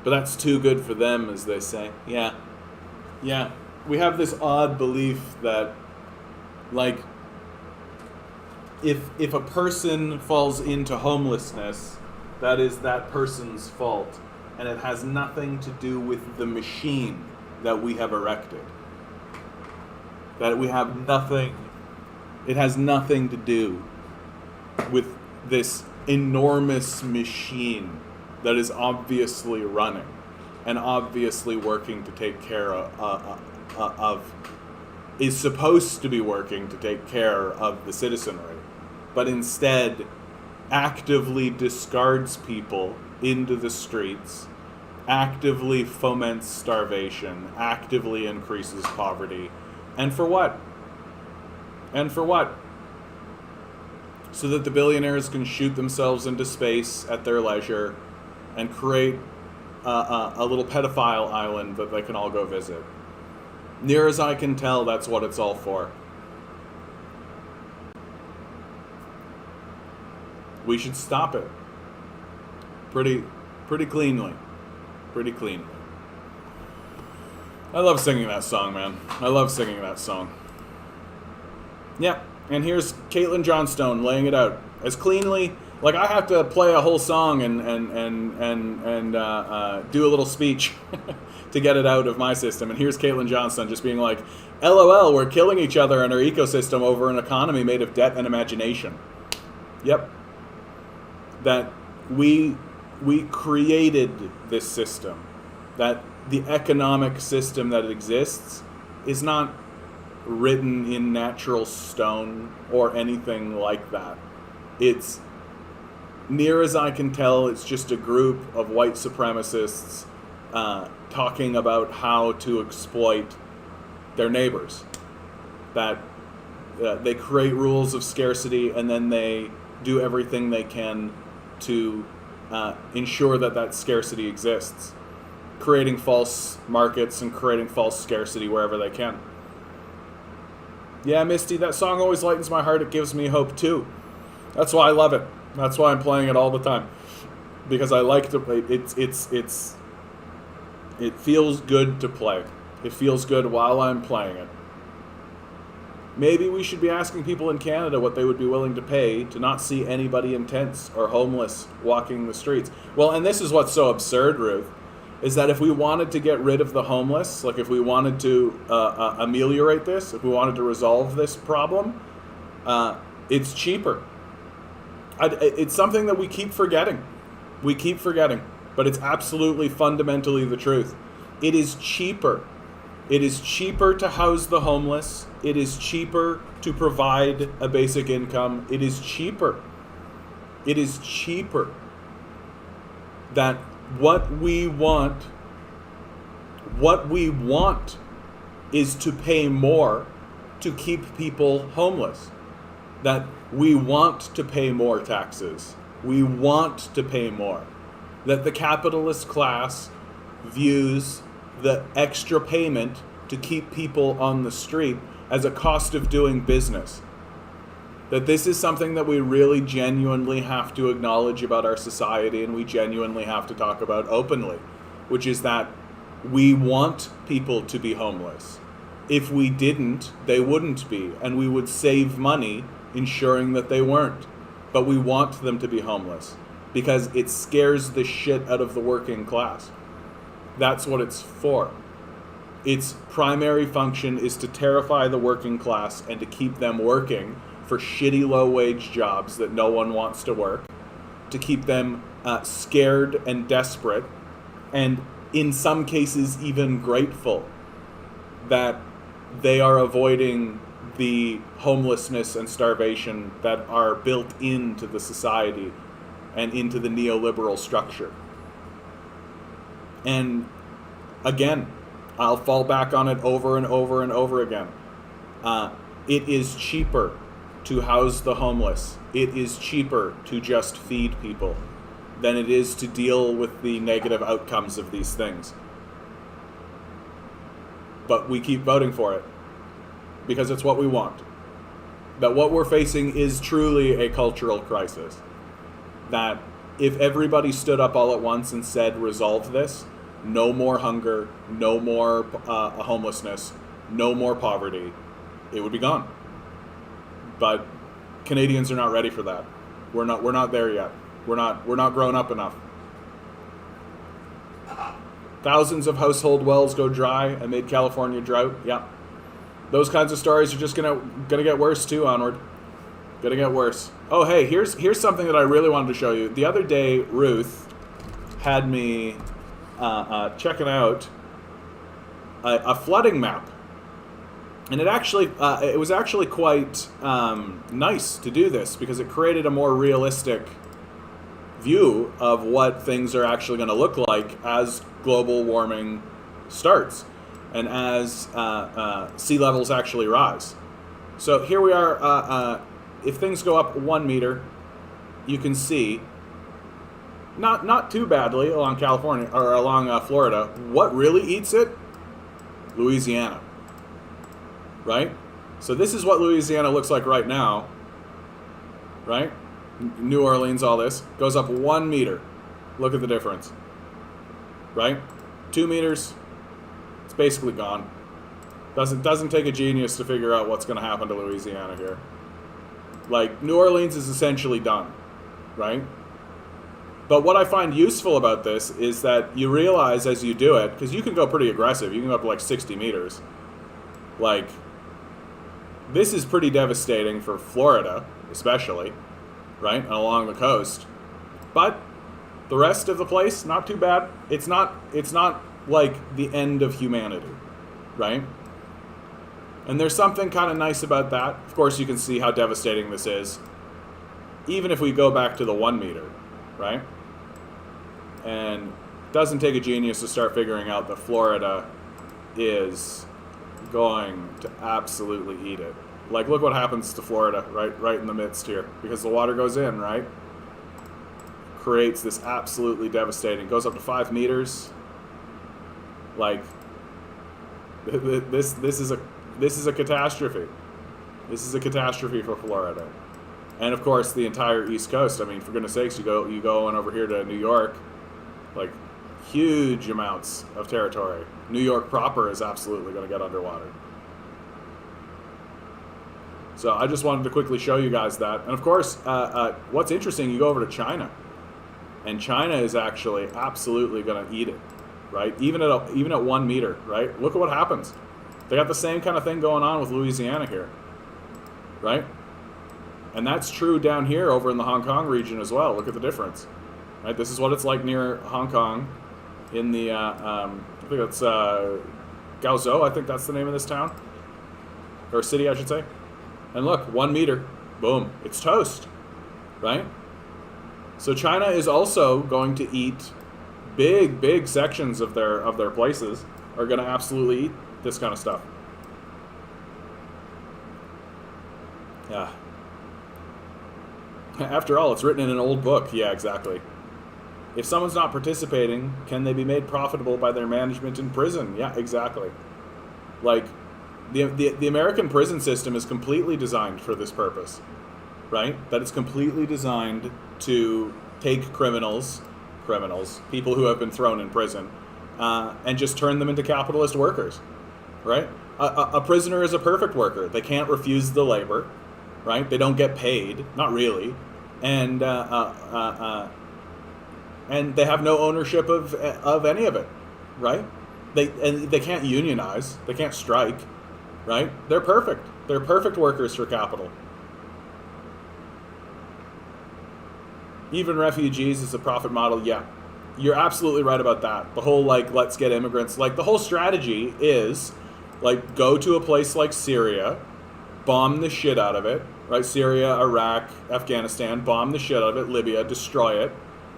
But that's too good for them, as they say. Yeah. Yeah. We have this odd belief that, like, if a person falls into homelessness, that is that person's fault, and it has nothing to do with the machine that we have erected. That we have nothing, it has nothing to do with this enormous machine that is obviously running and obviously working to take care is supposed to be working to take care of the citizenry, but instead actively discards people into the streets, actively foments starvation, actively increases poverty. And for what? And for what? So that the billionaires can shoot themselves into space at their leisure and create a little pedophile island that they can all go visit. Near as I can tell, that's what it's all for. We should stop it. Pretty cleanly. Pretty cleanly. I love singing that song, man. I love singing that song. Yeah, and here's Caitlin Johnstone laying it out as cleanly. Like, I have to play a whole song and do a little speech to get it out of my system. And here's Caitlin Johnstone just being like, LOL, we're killing each other and our ecosystem over an economy made of debt and imagination. Yep. That we created this system. That the economic system that exists is not written in natural stone or anything like that. It's, near as I can tell, it's just a group of white supremacists talking about how to exploit their neighbors. That they create rules of scarcity and then they do everything they can to ensure that that scarcity exists, creating false markets and creating false scarcity wherever they can. Yeah, Misty, that song always lightens my heart. It gives me hope too. That's why I love it. That's why I'm playing it all the time, because I like to play. It feels good to play. It feels good while I'm playing it. Maybe we should be asking people in Canada what they would be willing to pay to not see anybody in tents or homeless walking the streets. Well, and this is what's so absurd, Ruth, is that if we wanted to get rid of the homeless, like if we wanted to ameliorate this, if we wanted to resolve this problem, it's cheaper. It's something that we keep forgetting. We keep forgetting, but it's absolutely fundamentally the truth. It is cheaper. It is cheaper to house the homeless. It is cheaper to provide a basic income. It is cheaper. It is cheaper. That what we want is to pay more to keep people homeless. That we want to pay more taxes. We want to pay more. That the capitalist class views the extra payment to keep people on the street as a cost of doing business. That this is something that we really genuinely have to acknowledge about our society, and we genuinely have to talk about openly, which is that we want people to be homeless. If we didn't, they wouldn't be, and we would save money ensuring that they weren't. But we want them to be homeless because it scares the shit out of the working class. That's what it's for. Its primary function is to terrify the working class and to keep them working for shitty low-wage jobs that no one wants to work, to keep them scared and desperate, and in some cases even grateful that they are avoiding the homelessness and starvation that are built into the society and into the neoliberal structure. And again, I'll fall back on it over and over and over again. It is cheaper to house the homeless. It is cheaper to just feed people than it is to deal with the negative outcomes of these things. But we keep voting for it because it's what we want. That what we're facing is truly a cultural crisis. That if everybody stood up all at once and said, resolve this, no more hunger, no more homelessness, no more poverty, it would be gone. But Canadians are not ready for that. We're not there yet. We're not grown up enough. Thousands of household wells go dry amid California drought. Yeah. Those kinds of stories are just gonna get worse too, Onward. Gonna get worse. Oh, hey, here's something that I really wanted to show you. The other day, Ruth had me checking out a flooding map, and it was actually quite nice to do this because it created a more realistic view of what things are actually going to look like as global warming starts and as sea levels actually rise. So here we are. If things go up 1 meter, you can see not too badly along California or along Florida. What really eats it? Louisiana. Right? So this is what Louisiana looks like right now. Right? New Orleans, all this goes up 1 meter. Look at the difference. Right? 2 meters, it's basically gone. Doesn't take a genius to figure out what's going to happen to Louisiana here. Like, New Orleans is essentially done, right? But what I find useful about this is that you realize as you do it, because you can go pretty aggressive, you can go up to like 60 meters. Like, this is pretty devastating for Florida, especially, right? And along the coast. But the rest of the place, not too bad. It's not like the end of humanity, right? And there's something kind of nice about that. Of course, you can see how devastating this is. Even if we go back to the 1 meter, right? And it doesn't take a genius to start figuring out that Florida is going to absolutely eat it. Like, look what happens to Florida right in the midst here. Because the water goes in, right? Creates this absolutely devastating. Goes up to 5 meters. Like, this is a catastrophe. This is a catastrophe for Florida. And of course the entire East Coast. I mean, for goodness sakes, you go on over here to New York, like huge amounts of territory. New York proper is absolutely going to get underwater. So I just wanted to quickly show you guys that. And of course, what's interesting, you go over to China, and China is actually absolutely going to eat it, right? Even at 1 meter, right? Look at what happens. They got the same kind of thing going on with Louisiana here, right? And that's true down here over in the Hong Kong region as well. Look at the difference, right? This is what it's like near Hong Kong in the, I think it's Guangzhou, I think that's the name of this town, or city, I should say. And look, 1 meter, boom, it's toast, right? So China is also going to eat big sections of their places are going to absolutely eat this kind of stuff. Yeah. After all, it's written in an old book. Yeah, exactly. If someone's not participating, can they be made profitable by their management in prison? Yeah, exactly. Like, the American prison system is completely designed for this purpose, right? That it's completely designed to take criminals, people who have been thrown in prison, and just turn them into capitalist workers, right? A prisoner is a perfect worker. They can't refuse the labor, right? They don't get paid, not really, and they have no ownership of any of it, right? They can't unionize, they can't strike, right? They're perfect. They're perfect workers for capital. Even refugees is a profit model. Yeah, you're absolutely right about that. The whole, like, let's get immigrants, like, the whole strategy is, like, go to a place like Syria, bomb the shit out of it, right? Syria, Iraq, Afghanistan, bomb the shit out of it, Libya, destroy it,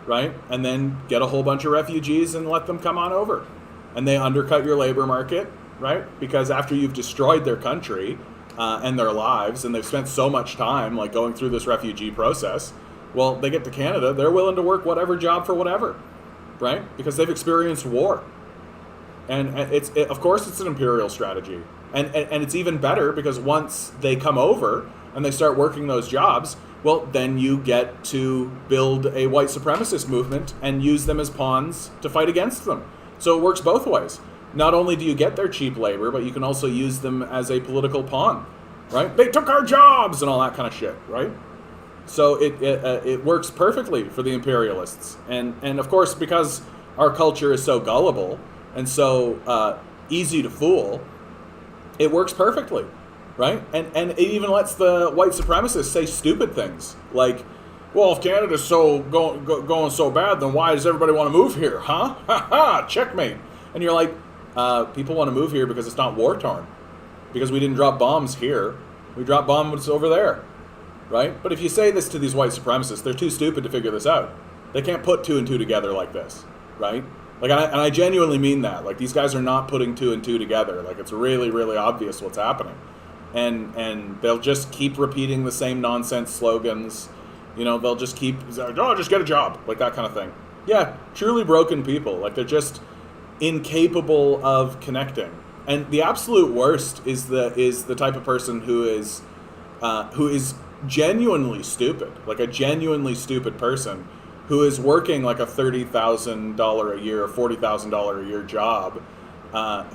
right? And then get a whole bunch of refugees and let them come on over. And they undercut your labor market, right? Because after you've destroyed their country and their lives, and they've spent so much time, like, going through this refugee process, well, they get to Canada, they're willing to work whatever job for whatever, right? Because they've experienced war. And of course it's an imperial strategy. And it's even better because once they come over and they start working those jobs, well, then you get to build a white supremacist movement and use them as pawns to fight against them. So it works both ways. Not only do you get their cheap labor, but you can also use them as a political pawn right? They took our jobs and all that kind of shit, right? So it works perfectly for the imperialists, and of course, because our culture is so gullible and so easy to fool, it works perfectly, right? And it even lets the white supremacists say stupid things like, well, if Canada's so going so bad, then why does everybody want to move here, huh? Ha ha, checkmate. And you're like, people want to move here because it's not war-torn, because we didn't drop bombs here. We dropped bombs over there, right? But if you say this to these white supremacists, they're too stupid to figure this out. They can't put 2 and 2 together like this, right? Like, I genuinely mean that. Like, these guys are not putting 2 and 2 together. Like, it's really, really obvious what's happening. And they'll just keep repeating the same nonsense slogans. You know, they'll just keep, oh, just get a job, like that kind of thing. Yeah, truly broken people. Like, they're just incapable of connecting. And the absolute worst is the type of person who is genuinely stupid, like a genuinely stupid person who is working like a $30,000 a year or $40,000 a year job,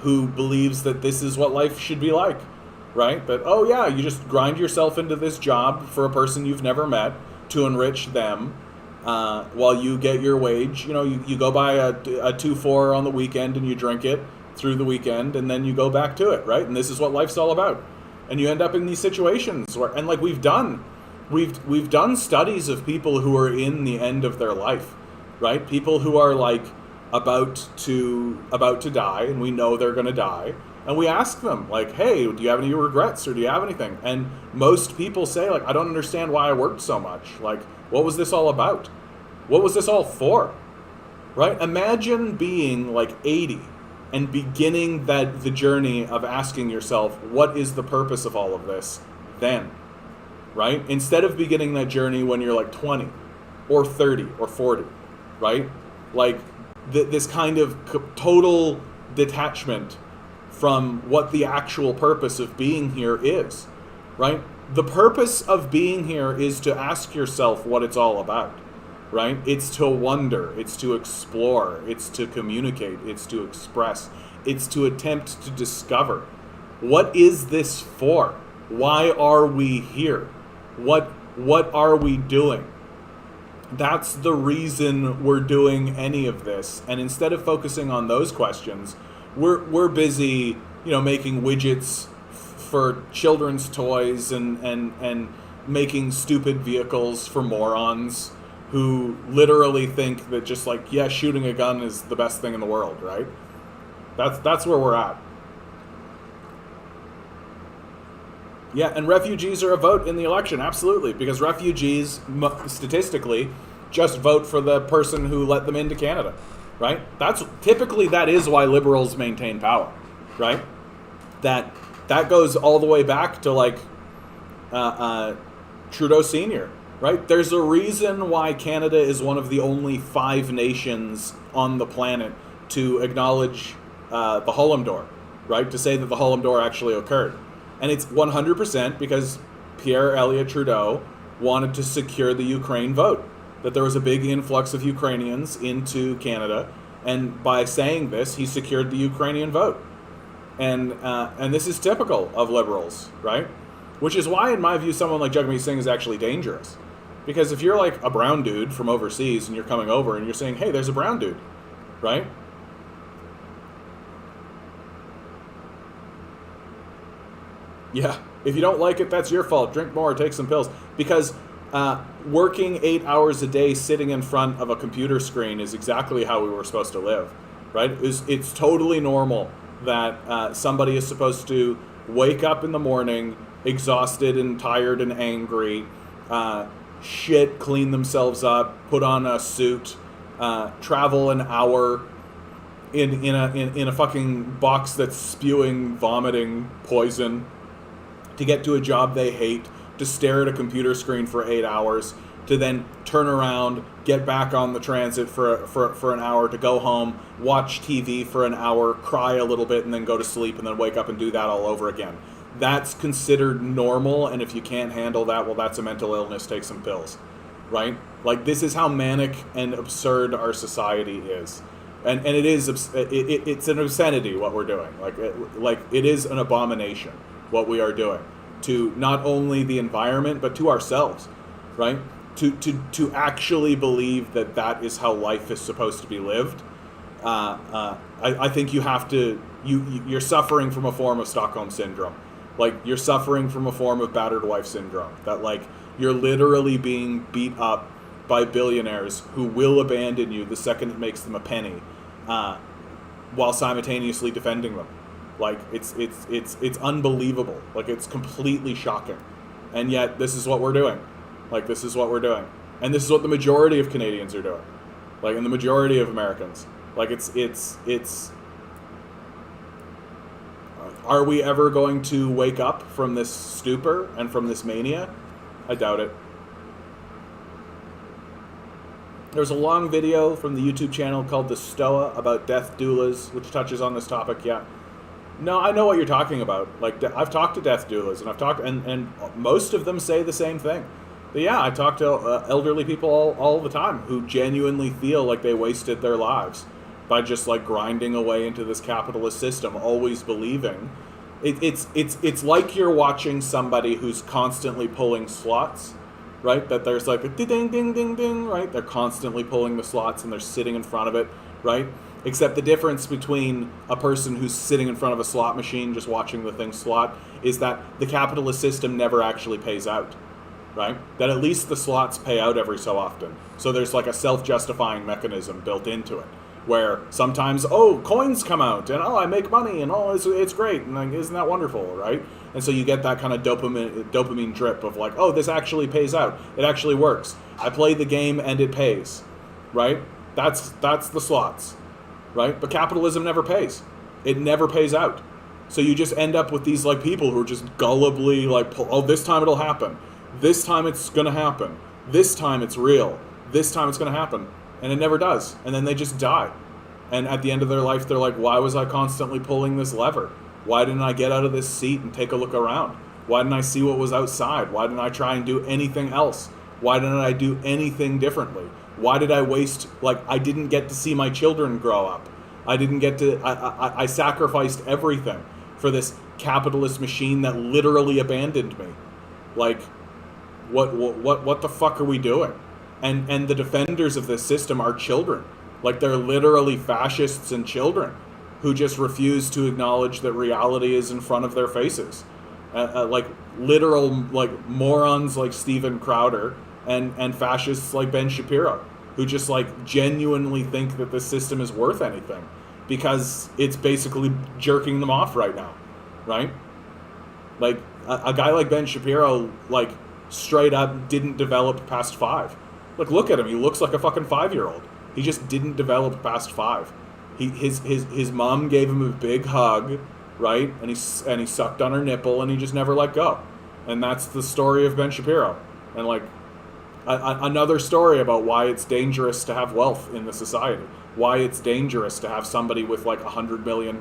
who believes that this is what life should be like, right? That, oh yeah, you just grind yourself into this job for a person you've never met to enrich them, while you get your wage. You know, you go buy a 2-4 on the weekend and you drink it through the weekend, and then you go back to it, right? And this is what life's all about. And you end up in these situations where, and like we've done studies of people who are in the end of their life, right? People who are like about to die, and we know they're going to die, and we ask them like, hey, do you have any regrets, or do you have anything? And most people say like, I don't understand why I worked so much. Like, what was this all about? What was this all for? Right? Imagine being like 80 and beginning the journey of asking yourself, what is the purpose of all of this then? Right? Instead of beginning that journey when you're like 20 or 30 or 40, right? Like this kind of total detachment from what the actual purpose of being here is, right? The purpose of being here is to ask yourself what it's all about, right? It's to wonder, it's to explore, it's to communicate, it's to express, it's to attempt to discover. What is this for? Why are we here? What are we doing? That's the reason we're doing any of this. And instead of focusing on those questions, we're busy, you know, making widgets for children's toys and making stupid vehicles for morons who literally think that just like, yeah, shooting a gun is the best thing in the world, right? That's where we're at. Yeah, and refugees are a vote in the election, absolutely, because refugees statistically just vote for the person who let them into Canada, right? That is why liberals maintain power, right? That goes all the way back to like Trudeau Sr., right? There's a reason why Canada is one of the only 5 nations on the planet to acknowledge the Hollom-Door, right? To say that the Hollom-Door actually occurred. And it's 100% because Pierre Elliott Trudeau wanted to secure the Ukraine vote, that there was a big influx of Ukrainians into Canada, and by saying this, he secured the Ukrainian vote. And this is typical of liberals, right? Which is why, in my view, someone like Jagmeet Singh is actually dangerous. Because if you're like a brown dude from overseas and you're coming over and you're saying, hey, there's a brown dude, right? Yeah, if you don't like it, that's your fault. Drink more, take some pills. Because working 8 hours a day sitting in front of a computer screen is exactly how we were supposed to live, right? It's totally normal that somebody is supposed to wake up in the morning exhausted and tired and angry, clean themselves up, put on a suit, travel an hour in a fucking box that's spewing, vomiting poison, to get to a job they hate, to stare at a computer screen for 8 hours, to then turn around, get back on the transit for an hour, to go home, watch TV for an hour, cry a little bit, and then go to sleep, and then wake up and do that all over again. That's considered normal, and if you can't handle that, well, that's a mental illness, take some pills, right? Like, this is how manic and absurd our society is. And it is, it's an obscenity what we're doing. Like it is an abomination what we are doing. to not only the environment but to ourselves, right? To actually believe that that is how life is supposed to be lived. I think you have to. You're suffering from a form of Stockholm syndrome. Like, you're suffering from a form of battered wife syndrome. That, like, you're literally being beat up by billionaires who will abandon you the second it makes them a penny, while simultaneously defending them. Like, it's unbelievable. Like, it's completely shocking. And yet, this is what we're doing. Like, this is what we're doing. And this is what the majority of Canadians are doing. Like, and the majority of Americans. Like, it's are we ever going to wake up from this stupor and from this mania? I doubt it. There's a long video from the YouTube channel called The Stoa about death doulas, which touches on this topic, yeah. No, I know what you're talking about. Like, I've talked to death doulas, and most of them say the same thing. But yeah, I talk to elderly people all the time who genuinely feel like they wasted their lives by just, like, grinding away into this capitalist system, always believing. It's like you're watching somebody who's constantly pulling slots, right? That there's like a ding, ding, ding, ding, right? They're constantly pulling the slots and they're sitting in front of it, right? Except the difference between a person who's sitting in front of a slot machine just watching the thing slot is that the capitalist system never actually pays out, right? That at least the slots pay out every so often. So there's like a self-justifying mechanism built into it, where sometimes, oh, coins come out, and oh, I make money, and oh, it's great, and like, isn't that wonderful, right? And so you get that kind of dopamine drip of like, oh, this actually pays out. It actually works. I played the game and it pays, right? That's the slots, right? But capitalism never pays. It never pays out. So you just end up with these like people who are just gullibly like, oh, this time it'll happen. This time it's gonna happen. This time it's real. This time it's gonna happen. And it never does. And then they just die. And at the end of their life, they're like, why was I constantly pulling this lever? Why didn't I get out of this seat and take a look around? Why didn't I see what was outside? Why didn't I try and do anything else? Why didn't I do anything differently? Why did I waste, like, I didn't get to see my children grow up. I didn't get to, I sacrificed everything for this capitalist machine that literally abandoned me. Like, what the fuck are we doing? And the defenders of this system are children. Like, they're literally fascists and children who just refuse to acknowledge that reality is in front of their faces. Like, literal, like, morons like Steven Crowder and fascists like Ben Shapiro, who just, like, genuinely think that this system is worth anything because it's basically jerking them off right now, right? Like, a guy like Ben Shapiro, like, straight up didn't develop past 5. Like, look at him. He looks like a fucking 5-year-old. He just didn't develop past 5. His mom gave him a big hug, right? And he sucked on her nipple, and he just never let go. And that's the story of Ben Shapiro. And, like, another story about why it's dangerous to have wealth in the society. Why it's dangerous to have somebody with like $100 million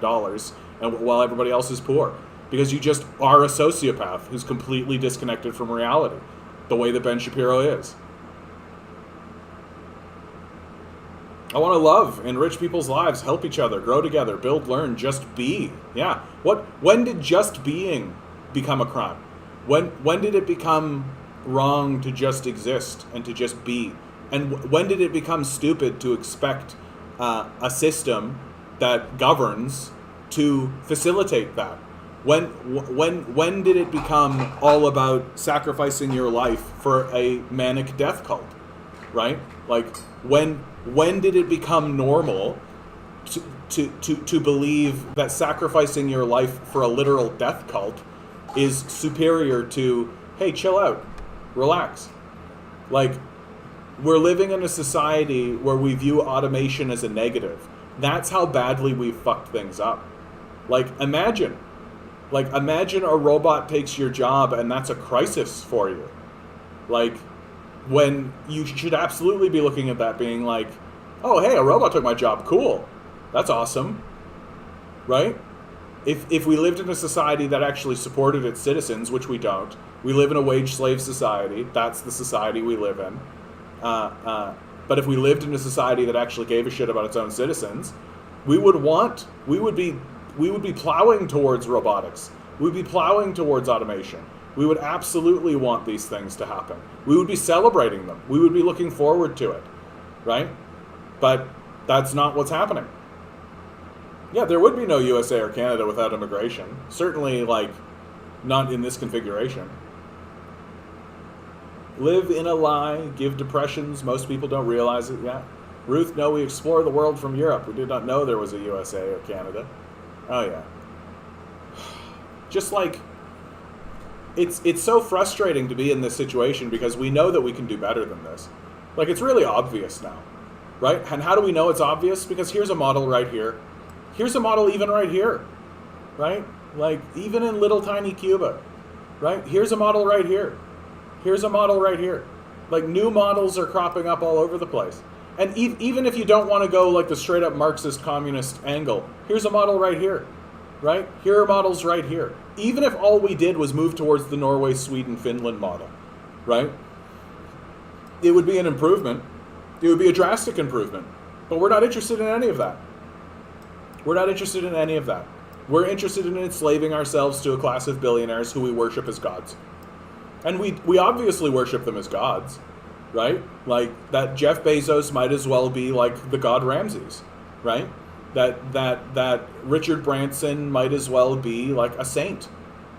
and while everybody else is poor. Because you just are a sociopath who's completely disconnected from reality. The way that Ben Shapiro is. I want to love, enrich people's lives, help each other, grow together, build, learn, just be. Yeah. When did just being become a crime? When did it become wrong to just exist and to just be? And when did it become stupid to expect a system that governs to facilitate that? When did it become all about sacrificing your life for a manic death cult, right? Like, when did it become normal to believe that sacrificing your life for a literal death cult is superior to, hey, chill out, relax? Like, we're living in a society where we view automation as a negative. That's how badly we've fucked things up. Like, imagine a robot takes your job and that's a crisis for you. Like, when you should absolutely be looking at that being like, oh, hey, a robot took my job, cool. That's awesome. Right? If we lived in a society that actually supported its citizens, which we don't, we live in a wage slave society. That's the society we live in. But if we lived in a society that actually gave a shit about its own citizens, we would be plowing towards robotics. We'd be plowing towards automation. We would absolutely want these things to happen. We would be celebrating them. We would be looking forward to it, right? But that's not what's happening. Yeah, there would be no USA or Canada without immigration. Certainly, like, not in this configuration. Live in a lie, give depressions. Most people don't realize it yet. Ruth, no, we explore the world from Europe. We did not know there was a USA or Canada. Oh, yeah. Just like, it's so frustrating to be in this situation because we know that we can do better than this. Like, it's really obvious now, right? And how do we know it's obvious? Because here's a model right here. Here's a model even right here, right? Like, even in little tiny Cuba, right? Here's a model right here. Here's a model right here. Like, new models are cropping up all over the place. And even if you don't want to go like the straight up Marxist communist angle, here's a model right here, right? Here are models right here. Even if all we did was move towards the Norway, Sweden, Finland model, right? It would be an improvement. It would be a drastic improvement. But we're not interested in any of that. We're not interested in any of that. We're interested in enslaving ourselves to a class of billionaires who we worship as gods. And we obviously worship them as gods, right? Like, that Jeff Bezos might as well be like the god Ramses, right? That Richard Branson might as well be like a saint,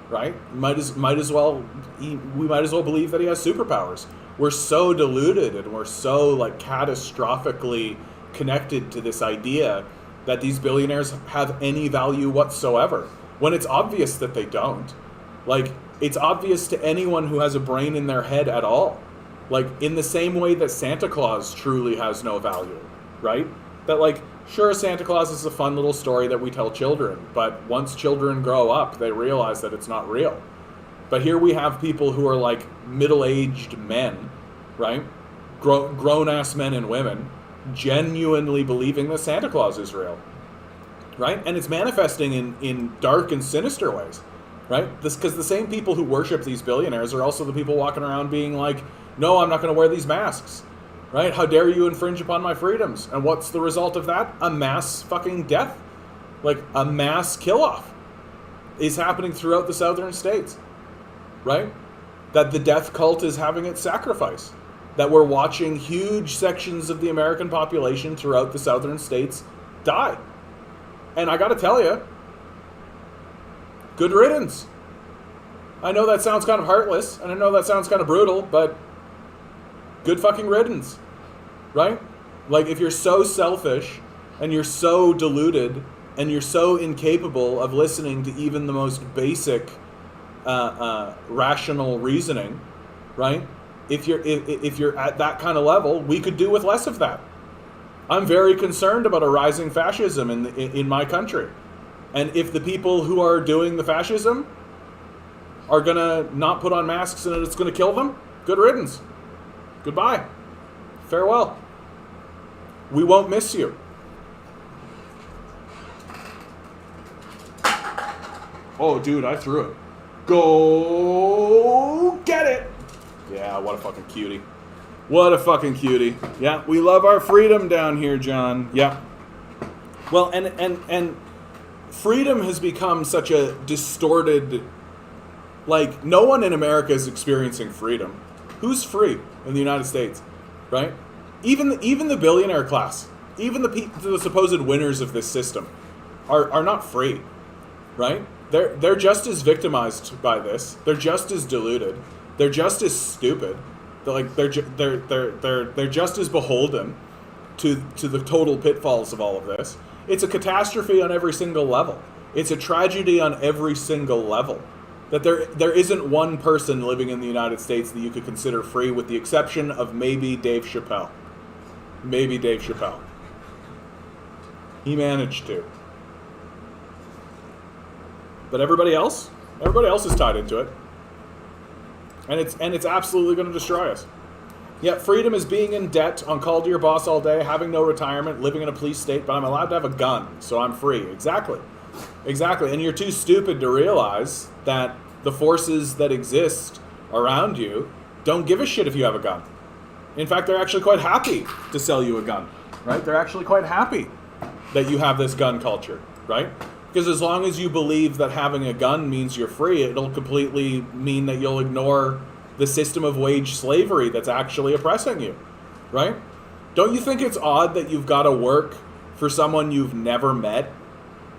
right? We might as well believe that he has superpowers. We're so deluded and we're so like catastrophically connected to this idea that these billionaires have any value whatsoever, when it's obvious that they don't. Like, it's obvious to anyone who has a brain in their head at all. Like, in the same way that Santa Claus truly has no value, right? That, like, sure, Santa Claus is a fun little story that we tell children, but once children grow up, they realize that it's not real. But here we have people who are like middle-aged men, right? Grown-ass men and women, genuinely believing that Santa Claus is real, right? And it's manifesting in dark and sinister ways, right? Because the same people who worship these billionaires are also the people walking around being like, no, I'm not going to wear these masks, right? How dare you infringe upon my freedoms? And what's the result of that? A mass fucking death. Like, a mass kill-off is happening throughout the southern states, right? That the death cult is having its sacrifice. That we're watching huge sections of the American population throughout the southern states die. And I gotta tell you, good riddance. I know that sounds kind of heartless, and I know that sounds kind of brutal, but good fucking riddance, right? Like, if you're so selfish, and you're so deluded, and you're so incapable of listening to even the most basic rational reasoning, right? If you're at that kind of level, we could do with less of that. I'm very concerned about a rising fascism in my country. And if the people who are doing the fascism are going to not put on masks and it's going to kill them, good riddance. Goodbye. Farewell. We won't miss you. Oh, dude, I threw it. Go get it. Yeah, what a fucking cutie. What a fucking cutie. Yeah, we love our freedom down here, John. Yeah. Well, and freedom has become such a distorted, like, no one in America is experiencing freedom. Who's free in the United States, right? Even the billionaire class, even the supposed winners of this system are not free, right? They're just as victimized by this. They're just as deluded. They're just as stupid. They're just as beholden to the total pitfalls of all of this. It's a catastrophe on every single level. It's a tragedy on every single level. That there isn't one person living in the United States that you could consider free, with the exception of maybe Dave Chappelle. Maybe Dave Chappelle. He managed to. But everybody else is tied into it. And it's absolutely going to destroy us. Yeah, freedom is being in debt, on call to your boss all day, having no retirement, living in a police state, but I'm allowed to have a gun, so I'm free. Exactly. And you're too stupid to realize that the forces that exist around you don't give a shit if you have a gun. In fact, they're actually quite happy to sell you a gun, right? They're actually quite happy that you have this gun culture, right? Because as long as you believe that having a gun means you're free, it'll completely mean that you'll ignore the system of wage slavery that's actually oppressing you, right? Don't you think it's odd that you've got to work for someone you've never met?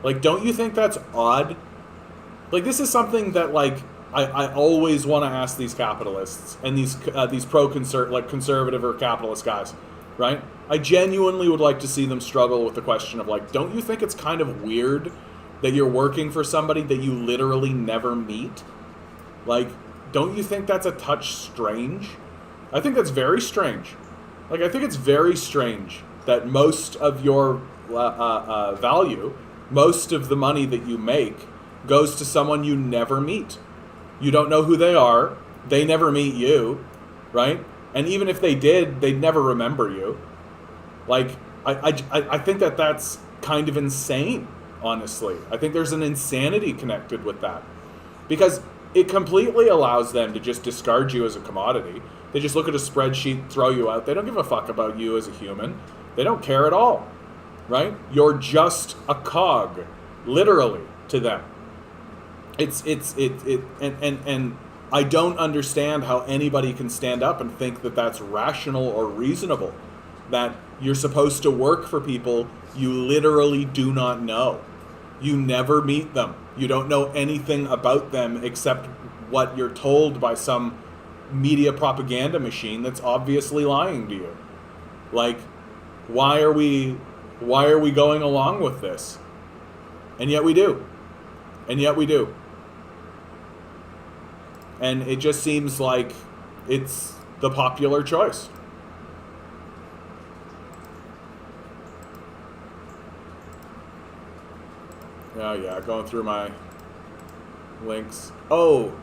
Like, don't you think that's odd? Like, this is something that, like, I always want to ask these capitalists and these conservative or capitalist guys, right? I genuinely would like to see them struggle with the question of, like, don't you think it's kind of weird that you're working for somebody that you literally never meet? Like, don't you think that's a touch strange? I think that's very strange. Like, I think it's very strange that most of your value, most of the money that you make, goes to someone you never meet. You don't know who they are. They never meet you, right? And even if they did, they'd never remember you. Like, I think that that's kind of insane, honestly. I think there's an insanity connected with that. Because it completely allows them to just discard you as a commodity. They just look at a spreadsheet, throw you out. They don't give a fuck about you as a human. They don't care at all, right? You're just a cog, literally, to them. And I don't understand how anybody can stand up and think that that's rational or reasonable. That you're supposed to work for people you literally do not know. You never meet them. You don't know anything about them except what you're told by some media propaganda machine that's obviously lying to you. Like, why are we going along with this? And yet we do. And yet we do. And it just seems like it's the popular choice. Oh yeah, going through my links. Oh,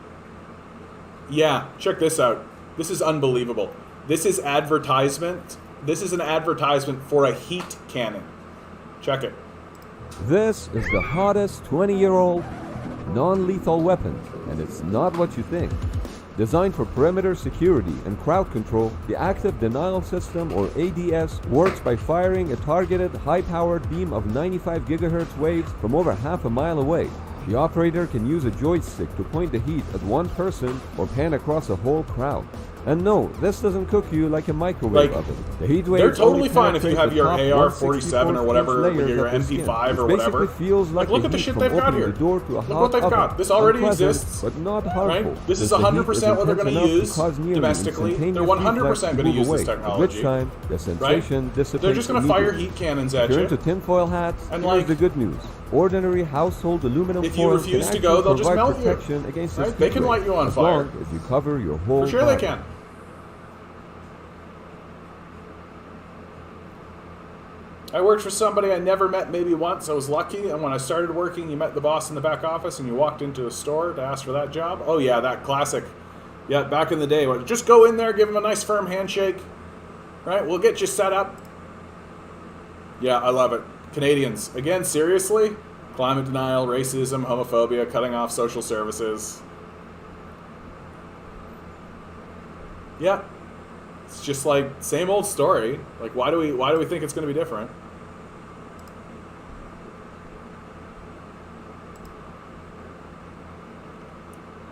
yeah, check this out. This is unbelievable. This is advertisement. This is an advertisement for a heat cannon. Check it. This is the hottest 20-year-old non-lethal weapon, and it's not what you think. Designed for perimeter security and crowd control, the Active Denial System, or ADS, works by firing a targeted, high-powered beam of 95 GHz waves from over half a mile away. The operator can use a joystick to point the heat at one person or pan across a whole crowd. And no, this doesn't cook you like a microwave oven. The heat waves they're totally fine if you have your AR-47 or whatever, your MP5 or whatever. Feels like look at the shit they've got here. Look what they've got. This already exists. But not harmful. Right? This is 100% what they're going to use domestically. They're 100% going to use this technology. Time, the sensation right? They're just going to fire heat cannons at you. Turn to tinfoil hats, and here's the good news. Ordinary household aluminum if you refuse to go, they'll just melt you. Against right? They can light you on fire. If you cover your whole For sure body. they can. I worked for somebody I never met maybe once. I was lucky, and when I started working, you met the boss in the back office, and you walked into a store to ask for that job. Oh yeah, that classic. Yeah, back in the day, just go in there, give him a nice firm handshake. Right, we'll get you set up. Yeah, I love it. Canadians, again, seriously? Climate denial, racism, homophobia, cutting off social services. Yeah, it's just like same old story. Like, why do we think it's going to be different?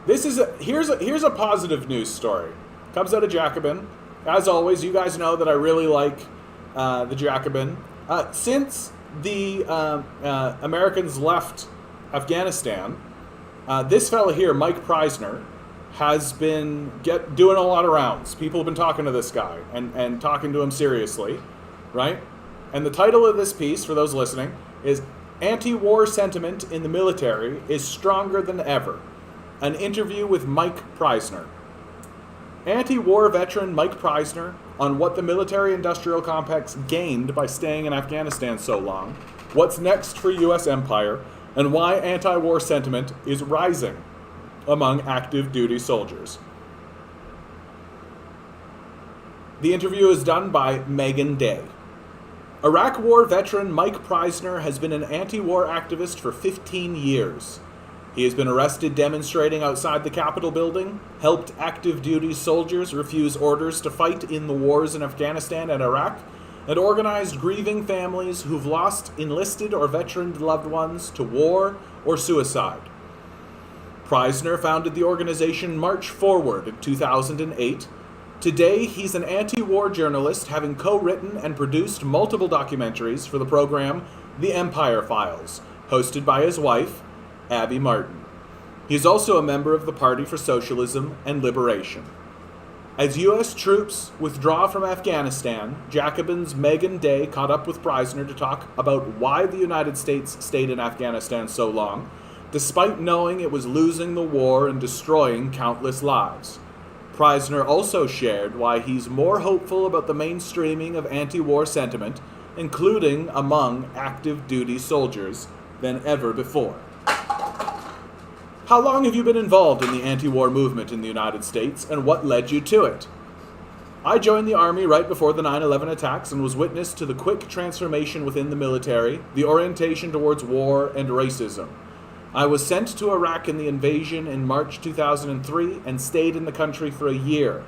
Here's a positive news story. Comes out of Jacobin. As always, you guys know that I really like the Jacobin. Since the Americans left Afghanistan, this fella here, Mike Preisner, has been doing a lot of rounds. People have been talking to this guy and talking to him seriously, right? And the title of this piece, for those listening, is Anti-War Sentiment in the Military is Stronger Than Ever. An interview with Mike Preisner. Anti-war veteran Mike Preisner on what the military-industrial complex gained by staying in Afghanistan so long, what's next for U.S. empire, and why anti-war sentiment is rising among active duty soldiers. The interview is done by Megan Day. Iraq War veteran Mike Preisner has been an anti-war activist for 15 years. He has been arrested demonstrating outside the Capitol building, helped active duty soldiers refuse orders to fight in the wars in Afghanistan and Iraq, and organized grieving families who've lost enlisted or veteran loved ones to war or suicide. Preisner founded the organization March Forward in 2008. Today, he's an anti-war journalist, having co-written and produced multiple documentaries for the program The Empire Files, hosted by his wife, Abby Martin. He is also a member of the Party for Socialism and Liberation. As U.S. troops withdraw from Afghanistan, Jacobin's Megan Day caught up with Preisner to talk about why the United States stayed in Afghanistan so long, despite knowing it was losing the war and destroying countless lives. Preisner also shared why he's more hopeful about the mainstreaming of anti-war sentiment, including among active duty soldiers, than ever before. How long have you been involved in the anti-war movement in the United States, and what led you to it? I joined the Army right before the 9/11 attacks and was witness to the quick transformation within the military, the orientation towards war and racism. I was sent to Iraq in the invasion in March 2003 and stayed in the country for a year.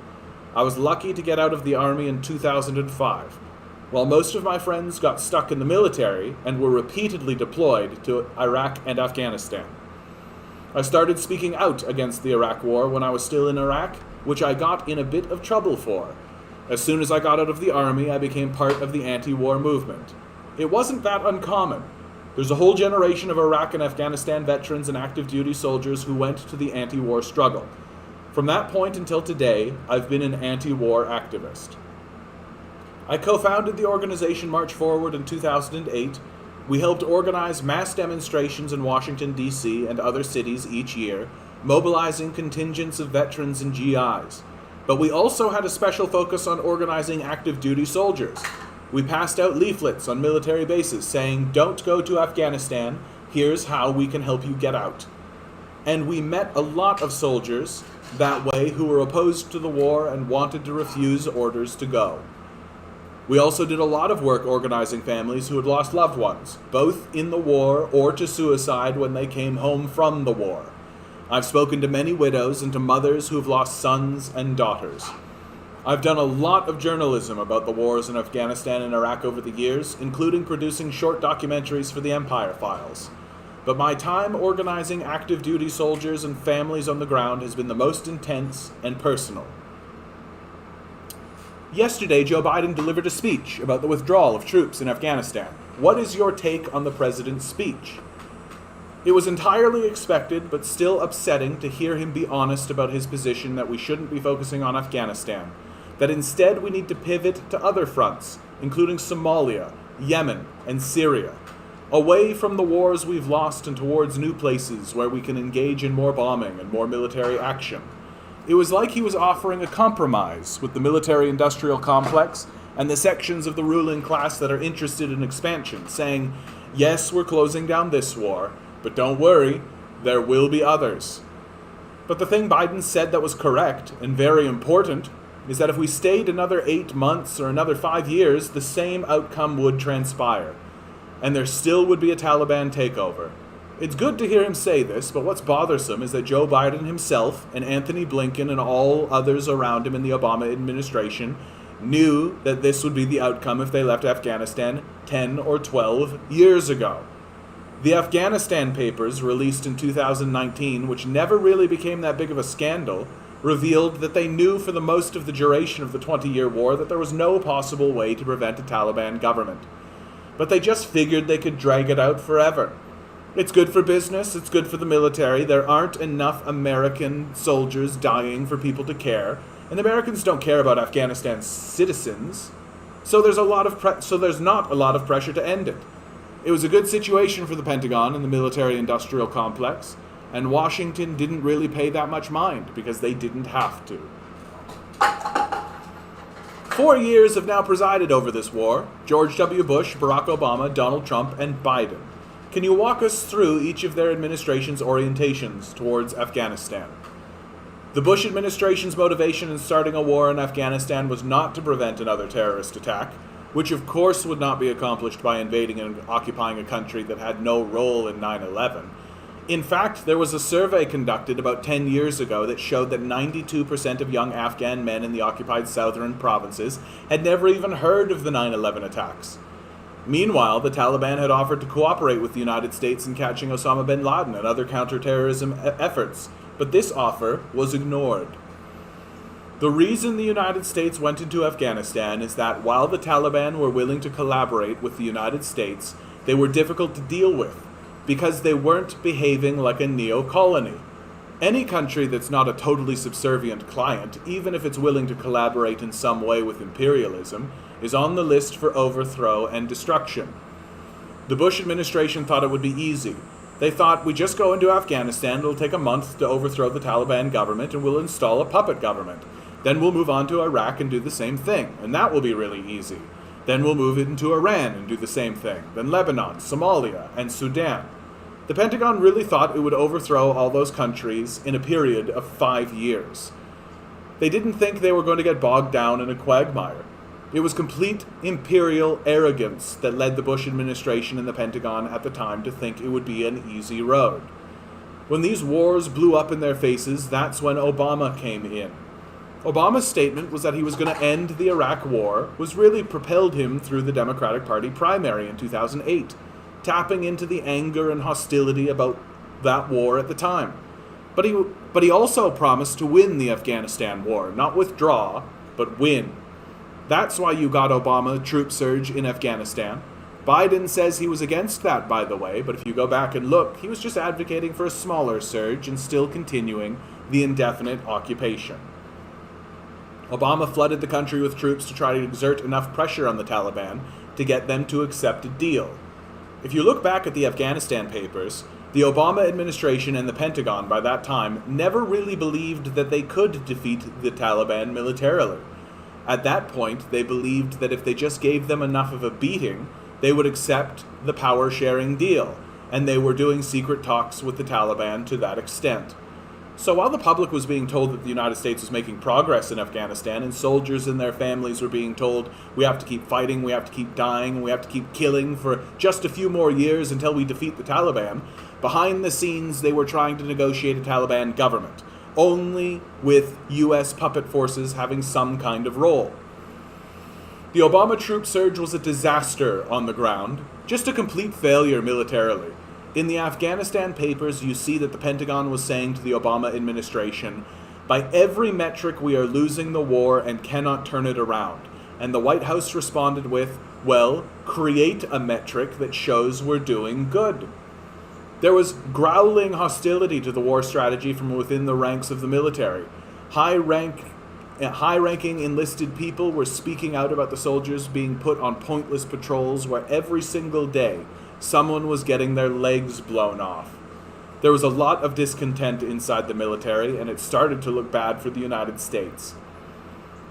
I was lucky to get out of the Army in 2005. While most of my friends got stuck in the military and were repeatedly deployed to Iraq and Afghanistan. I started speaking out against the Iraq War when I was still in Iraq, which I got in a bit of trouble for. As soon as I got out of the Army, I became part of the anti-war movement. It wasn't that uncommon. There's a whole generation of Iraq and Afghanistan veterans and active duty soldiers who went to the anti-war struggle. From that point until today, I've been an anti-war activist. I co-founded the organization March Forward in 2008. We helped organize mass demonstrations in Washington, D.C. and other cities each year, mobilizing contingents of veterans and GIs. But we also had a special focus on organizing active duty soldiers. We passed out leaflets on military bases saying, "Don't go to Afghanistan, here's how we can help you get out." And we met a lot of soldiers that way who were opposed to the war and wanted to refuse orders to go. We also did a lot of work organizing families who had lost loved ones, both in the war or to suicide when they came home from the war. I've spoken to many widows and to mothers who've lost sons and daughters. I've done a lot of journalism about the wars in Afghanistan and Iraq over the years, including producing short documentaries for the Empire Files. But my time organizing active duty soldiers and families on the ground has been the most intense and personal. Yesterday, Joe Biden delivered a speech about the withdrawal of troops in Afghanistan. What is your take on the president's speech? It was entirely expected, but still upsetting to hear him be honest about his position that we shouldn't be focusing on Afghanistan, that instead we need to pivot to other fronts, including Somalia, Yemen, and Syria, away from the wars we've lost and towards new places where we can engage in more bombing and more military action. It was like he was offering a compromise with the military-industrial complex and the sections of the ruling class that are interested in expansion, saying, yes, we're closing down this war, but don't worry, there will be others. But the thing Biden said that was correct and very important is that if we stayed another 8 months or another 5 years, the same outcome would transpire, and there still would be a Taliban takeover. It's good to hear him say this, but what's bothersome is that Joe Biden himself and Anthony Blinken and all others around him in the Obama administration knew that this would be the outcome if they left Afghanistan 10 or 12 years ago. The Afghanistan papers, released in 2019, which never really became that big of a scandal, revealed that they knew for the most of the duration of the 20-year war that there was no possible way to prevent a Taliban government. But they just figured they could drag it out forever. It's good for business, it's good for the military. There aren't enough American soldiers dying for people to care, and Americans don't care about Afghanistan's citizens, so there's not a lot of pressure to end it. It was a good situation for the Pentagon and the military-industrial complex, and Washington didn't really pay that much mind because they didn't have to. 4 years have now presided over this war: George W. Bush, Barack Obama, Donald Trump, and Biden. Can you walk us through each of their administration's orientations towards Afghanistan? The Bush administration's motivation in starting a war in Afghanistan was not to prevent another terrorist attack, which of course would not be accomplished by invading and occupying a country that had no role in 9/11. In fact, there was a survey conducted about 10 years ago that showed that 92% of young Afghan men in the occupied southern provinces had never even heard of the 9/11 attacks. Meanwhile, the Taliban had offered to cooperate with the United States in catching Osama bin Laden and other counterterrorism efforts, but this offer was ignored. The reason the United States went into Afghanistan is that while the Taliban were willing to collaborate with the United States, they were difficult to deal with, because they weren't behaving like a neo-colony. Any country that's not a totally subservient client, even if it's willing to collaborate in some way with imperialism, is on the list for overthrow and destruction. The Bush administration thought it would be easy. They thought, we just go into Afghanistan, it'll take a month to overthrow the Taliban government, and we'll install a puppet government. Then we'll move on to Iraq and do the same thing, and that will be really easy. Then we'll move into Iran and do the same thing. Then Lebanon, Somalia, and Sudan. The Pentagon really thought it would overthrow all those countries in a period of 5 years. They didn't think they were going to get bogged down in a quagmire. It was complete imperial arrogance that led the Bush administration and the Pentagon at the time to think it would be an easy road. When these wars blew up in their faces, that's when Obama came in. Obama's statement was that he was going to end the Iraq War was really propelled him through the Democratic Party primary in 2008. Tapping into the anger and hostility about that war at the time. But he also promised to win the Afghanistan war, not withdraw, but win. That's why you got Obama troop surge in Afghanistan. Biden says he was against that, by the way, but if you go back and look, he was just advocating for a smaller surge and still continuing the indefinite occupation. Obama flooded the country with troops to try to exert enough pressure on the Taliban to get them to accept a deal. If you look back at the Afghanistan papers, the Obama administration and the Pentagon by that time never really believed that they could defeat the Taliban militarily. At that point, they believed that if they just gave them enough of a beating, they would accept the power-sharing deal, and they were doing secret talks with the Taliban to that extent. So while the public was being told that the United States was making progress in Afghanistan, and soldiers and their families were being told, we have to keep fighting, we have to keep dying, we have to keep killing for just a few more years until we defeat the Taliban, behind the scenes they were trying to negotiate a Taliban government, only with US puppet forces having some kind of role. The Obama troop surge was a disaster on the ground, just a complete failure militarily. In the Afghanistan papers, you see that the Pentagon was saying to the Obama administration, by every metric we are losing the war and cannot turn it around. And the White House responded with, well, create a metric that shows we're doing good. There was growling hostility to the war strategy from within the ranks of the military. High-ranking enlisted people were speaking out about the soldiers being put on pointless patrols where every single day someone was getting their legs blown off. There was a lot of discontent inside the military, and it started to look bad for the United States.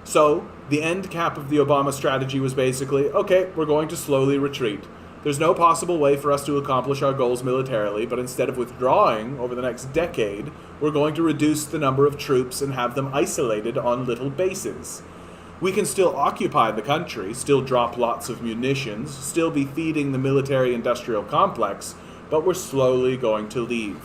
So, the end cap of the Obama strategy was basically, okay, we're going to slowly retreat. There's no possible way for us to accomplish our goals militarily, but instead of withdrawing over the next decade, we're going to reduce the number of troops and have them isolated on little bases. We can still occupy the country, still drop lots of munitions, still be feeding the military-industrial complex, but we're slowly going to leave.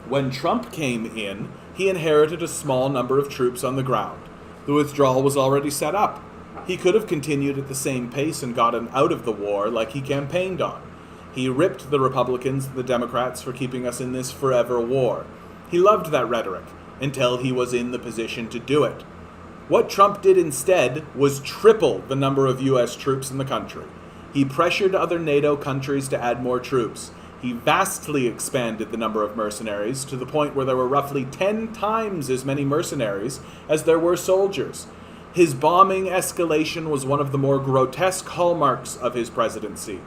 When Trump came in, he inherited a small number of troops on the ground. The withdrawal was already set up. He could have continued at the same pace and gotten out of the war like he campaigned on. He ripped the Republicans and the Democrats for keeping us in this forever war. He loved that rhetoric, until he was in the position to do it. What Trump did instead was triple the number of U.S. troops in the country. He pressured other NATO countries to add more troops. He vastly expanded the number of mercenaries to the point where there were roughly 10 times as many mercenaries as there were soldiers. His bombing escalation was one of the more grotesque hallmarks of his presidency.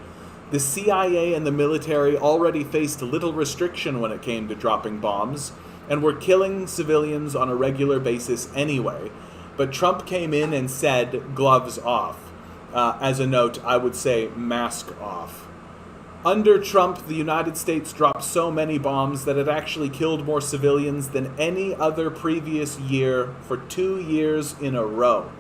The CIA and the military already faced little restriction when it came to dropping bombs, and were killing civilians on a regular basis anyway. But Trump came in and said, gloves off. As a note, I would say mask off. Under Trump, the United States dropped so many bombs that it actually killed more civilians than any other previous year for 2 years in a row.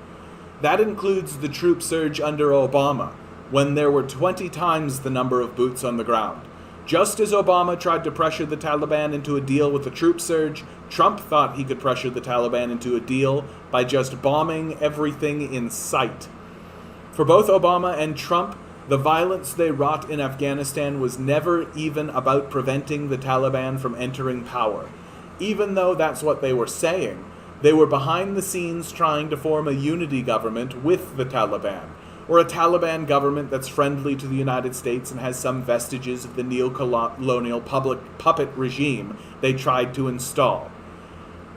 That includes the troop surge under Obama, when there were 20 times the number of boots on the ground. Just as Obama tried to pressure the Taliban into a deal with the troop surge, Trump thought he could pressure the Taliban into a deal by just bombing everything in sight. For both Obama and Trump, the violence they wrought in Afghanistan was never even about preventing the Taliban from entering power. Even though that's what they were saying, they were behind the scenes trying to form a unity government with the Taliban, or a Taliban government that's friendly to the United States and has some vestiges of the neo-colonial puppet regime they tried to install.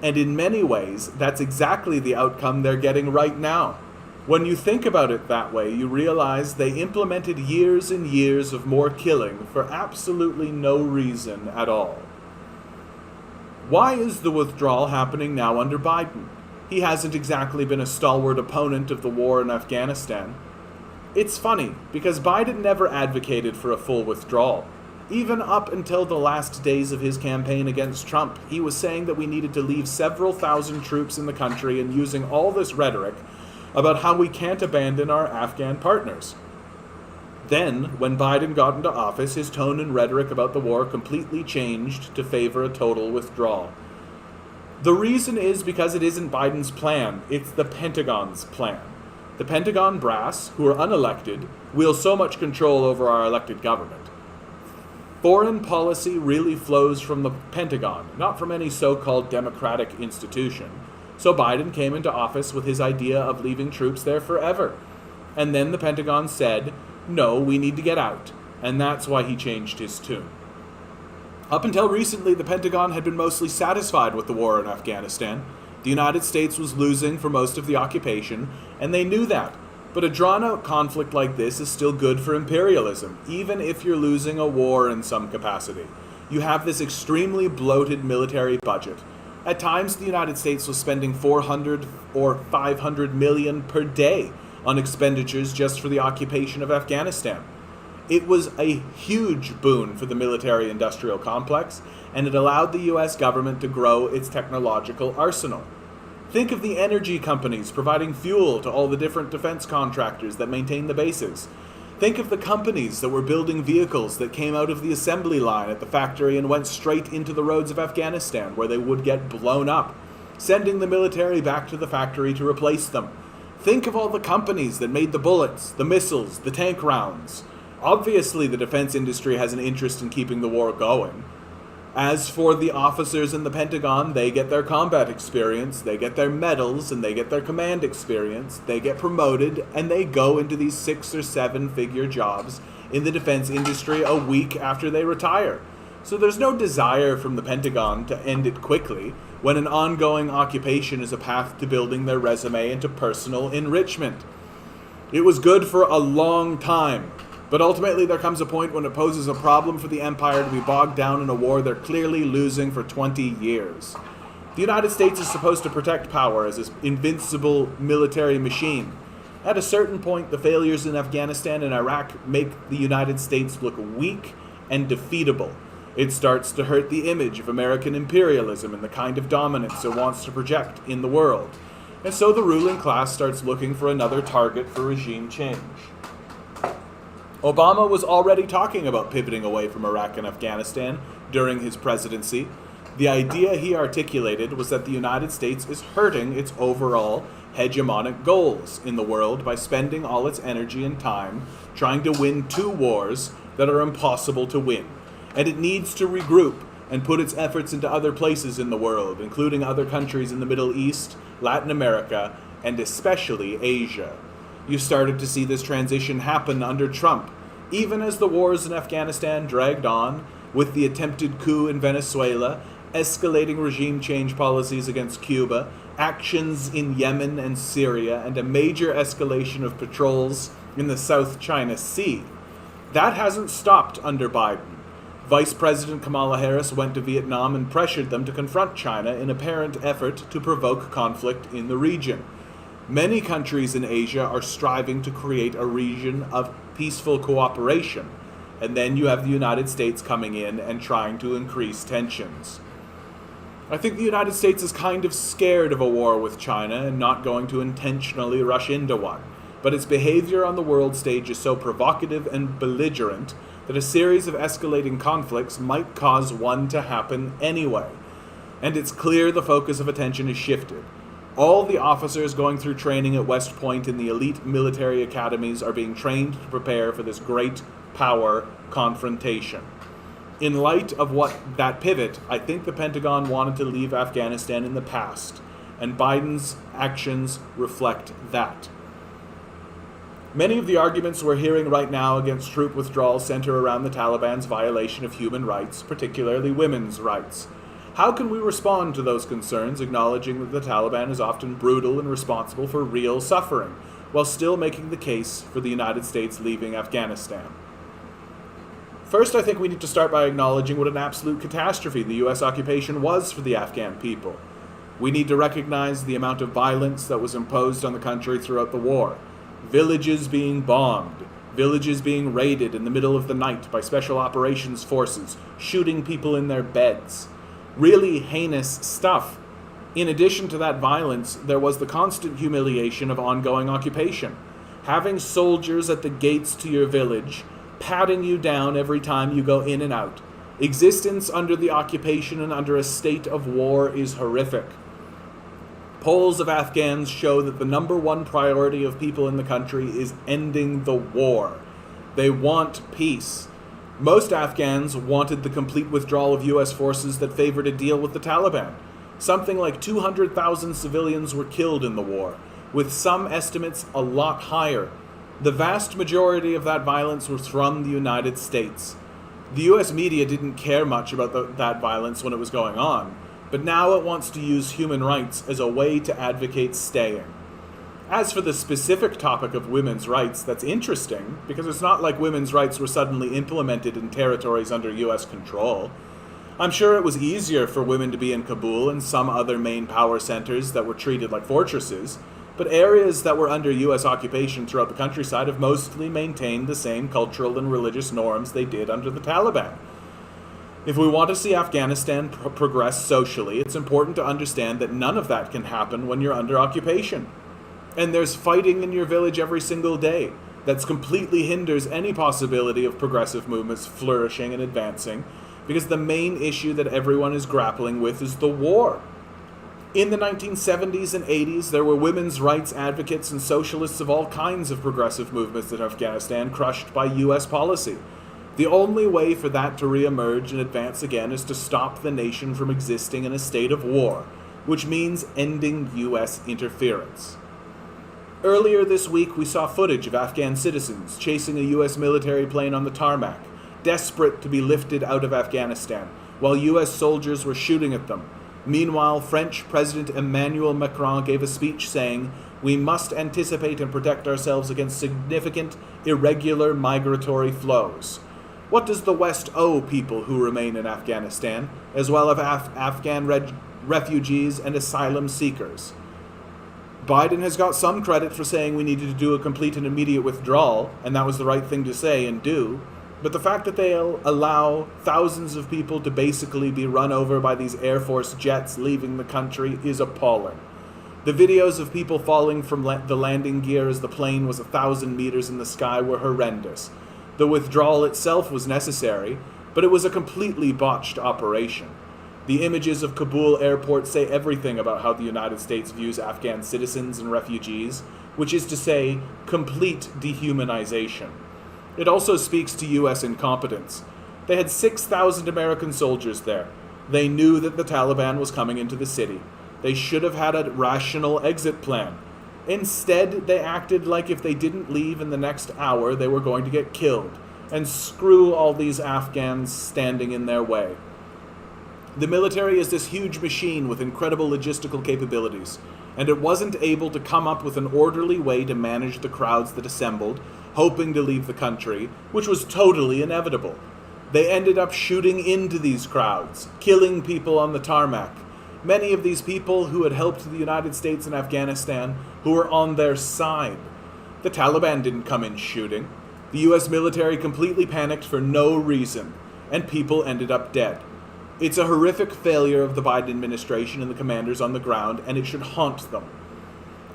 And in many ways, that's exactly the outcome they're getting right now. When you think about it that way, you realize they implemented years and years of more killing for absolutely no reason at all. Why is the withdrawal happening now under Biden? He hasn't exactly been a stalwart opponent of the war in Afghanistan. It's funny, because Biden never advocated for a full withdrawal. Even up until the last days of his campaign against Trump, he was saying that we needed to leave several thousand troops in the country and using all this rhetoric about how we can't abandon our Afghan partners. Then, when Biden got into office, his tone and rhetoric about the war completely changed to favor a total withdrawal. The reason is because it isn't Biden's plan, it's the Pentagon's plan. The Pentagon brass, who are unelected, wield so much control over our elected government. Foreign policy really flows from the Pentagon, not from any so-called democratic institution. So Biden came into office with his idea of leaving troops there forever. And then the Pentagon said, no, we need to get out. And that's why he changed his tune. Up until recently, the Pentagon had been mostly satisfied with the war in Afghanistan. The United States was losing for most of the occupation, and they knew that. But a drawn-out conflict like this is still good for imperialism, even if you're losing a war in some capacity. You have this extremely bloated military budget. At times, the United States was spending $400 or $500 million per day on expenditures just for the occupation of Afghanistan. It was a huge boon for the military-industrial complex, and it allowed the U.S. government to grow its technological arsenal. Think of the energy companies providing fuel to all the different defense contractors that maintain the bases. Think of the companies that were building vehicles that came out of the assembly line at the factory and went straight into the roads of Afghanistan, where they would get blown up, sending the military back to the factory to replace them. Think of all the companies that made the bullets, the missiles, the tank rounds. Obviously, the defense industry has an interest in keeping the war going. As for the officers in the Pentagon, they get their combat experience, they get their medals, and they get their command experience, they get promoted, and they go into these 6 or 7 figure jobs in the defense industry a week after they retire. So there's no desire from the Pentagon to end it quickly when an ongoing occupation is a path to building their resume and to personal enrichment. It was good for a long time. But ultimately, there comes a point when it poses a problem for the empire to be bogged down in a war they're clearly losing for 20 years. The United States is supposed to protect power as this invincible military machine. At a certain point, the failures in Afghanistan and Iraq make the United States look weak and defeatable. It starts to hurt the image of American imperialism and the kind of dominance it wants to project in the world. And so the ruling class starts looking for another target for regime change. Obama was already talking about pivoting away from Iraq and Afghanistan during his presidency. The idea he articulated was that the United States is hurting its overall hegemonic goals in the world by spending all its energy and time trying to win 2 wars that are impossible to win. And it needs to regroup and put its efforts into other places in the world, including other countries in the Middle East, Latin America, and especially Asia. You started to see this transition happen under Trump, even as the wars in Afghanistan dragged on, with the attempted coup in Venezuela, escalating regime change policies against Cuba, actions in Yemen and Syria, and a major escalation of patrols in the South China Sea. That hasn't stopped under Biden. Vice President Kamala Harris went to Vietnam and pressured them to confront China in apparent effort to provoke conflict in the region. Many countries in Asia are striving to create a region of peaceful cooperation, and then you have the United States coming in and trying to increase tensions. I think the United States is kind of scared of a war with China and not going to intentionally rush into one, but its behavior on the world stage is so provocative and belligerent that a series of escalating conflicts might cause one to happen anyway. And it's clear the focus of attention is shifted. All the officers going through training at West Point in the elite military academies are being trained to prepare for this great power confrontation. In light of that pivot, I think the Pentagon wanted to leave Afghanistan in the past, and Biden's actions reflect that. Many of the arguments we're hearing right now against troop withdrawal center around the Taliban's violation of human rights, particularly women's rights. How can we respond to those concerns, acknowledging that the Taliban is often brutal and responsible for real suffering, while still making the case for the United States leaving Afghanistan? First, I think we need to start by acknowledging what an absolute catastrophe the U.S. occupation was for the Afghan people. We need to recognize the amount of violence that was imposed on the country throughout the war. Villages being bombed, villages being raided in the middle of the night by special operations forces, shooting people in their beds. Really heinous stuff. In addition to that violence, there was the constant humiliation of ongoing occupation. Having soldiers at the gates to your village, patting you down every time you go in and out. Existence under the occupation and under a state of war is horrific. Polls of Afghans show that the number one priority of people in the country is ending the war. They want peace. Most Afghans wanted the complete withdrawal of U.S. forces that favored a deal with the Taliban. Something like 200,000 civilians were killed in the war, with some estimates a lot higher. The vast majority of that violence was from the United States. The U.S. media didn't care much about that violence when it was going on, but now it wants to use human rights as a way to advocate staying. As for the specific topic of women's rights, that's interesting, because it's not like women's rights were suddenly implemented in territories under U.S. control. I'm sure it was easier for women to be in Kabul and some other main power centers that were treated like fortresses, but areas that were under U.S. occupation throughout the countryside have mostly maintained the same cultural and religious norms they did under the Taliban. If we want to see Afghanistan progress socially, it's important to understand that none of that can happen when you're under occupation. And there's fighting in your village every single day that completely hinders any possibility of progressive movements flourishing and advancing, because the main issue that everyone is grappling with is the war. In the 1970s and 80s, there were women's rights advocates and socialists of all kinds of progressive movements in Afghanistan crushed by U.S. policy. The only way for that to reemerge and advance again is to stop the nation from existing in a state of war, which means ending U.S. interference. Earlier this week, we saw footage of Afghan citizens chasing a U.S. military plane on the tarmac, desperate to be lifted out of Afghanistan, while U.S. soldiers were shooting at them. Meanwhile, French President Emmanuel Macron gave a speech saying, "We must anticipate and protect ourselves against significant, irregular migratory flows." What does the West owe people who remain in Afghanistan, as well as Afghan refugees and asylum seekers? Biden has got some credit for saying we needed to do a complete and immediate withdrawal, and that was the right thing to say and do. But the fact that they'll allow thousands of people to basically be run over by these Air Force jets leaving the country is appalling. The videos of people falling from the landing gear as the plane was 1,000 meters in the sky were horrendous. The withdrawal itself was necessary, but it was a completely botched operation. The images of Kabul airport say everything about how the United States views Afghan citizens and refugees, which is to say, complete dehumanization. It also speaks to U.S. incompetence. They had 6,000 American soldiers there. They knew that the Taliban was coming into the city. They should have had a rational exit plan. Instead, they acted like if they didn't leave in the next hour, they were going to get killed, and screw all these Afghans standing in their way. The military is this huge machine with incredible logistical capabilities, and it wasn't able to come up with an orderly way to manage the crowds that assembled, hoping to leave the country, which was totally inevitable. They ended up shooting into these crowds, killing people on the tarmac. Many of these people who had helped the United States in Afghanistan, who were on their side. The Taliban didn't come in shooting. The U.S. military completely panicked for no reason, and people ended up dead. It's a horrific failure of the Biden administration and the commanders on the ground, and it should haunt them.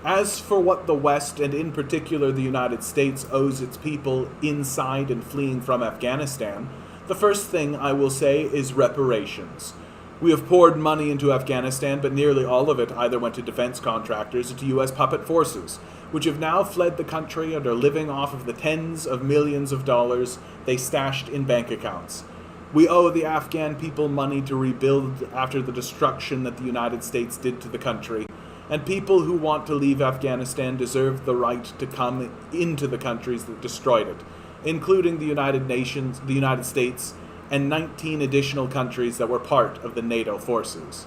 As for what the West, and in particular the United States, owes its people inside and fleeing from Afghanistan, the first thing I will say is reparations. We have poured money into Afghanistan, but nearly all of it either went to defense contractors or to U.S. puppet forces, which have now fled the country and are living off of the tens of millions of dollars they stashed in bank accounts. We owe the Afghan people money to rebuild after the destruction that the United States did to the country, and people who want to leave Afghanistan deserve the right to come into the countries that destroyed it, including the United Nations, the United States, and 19 additional countries that were part of the NATO forces.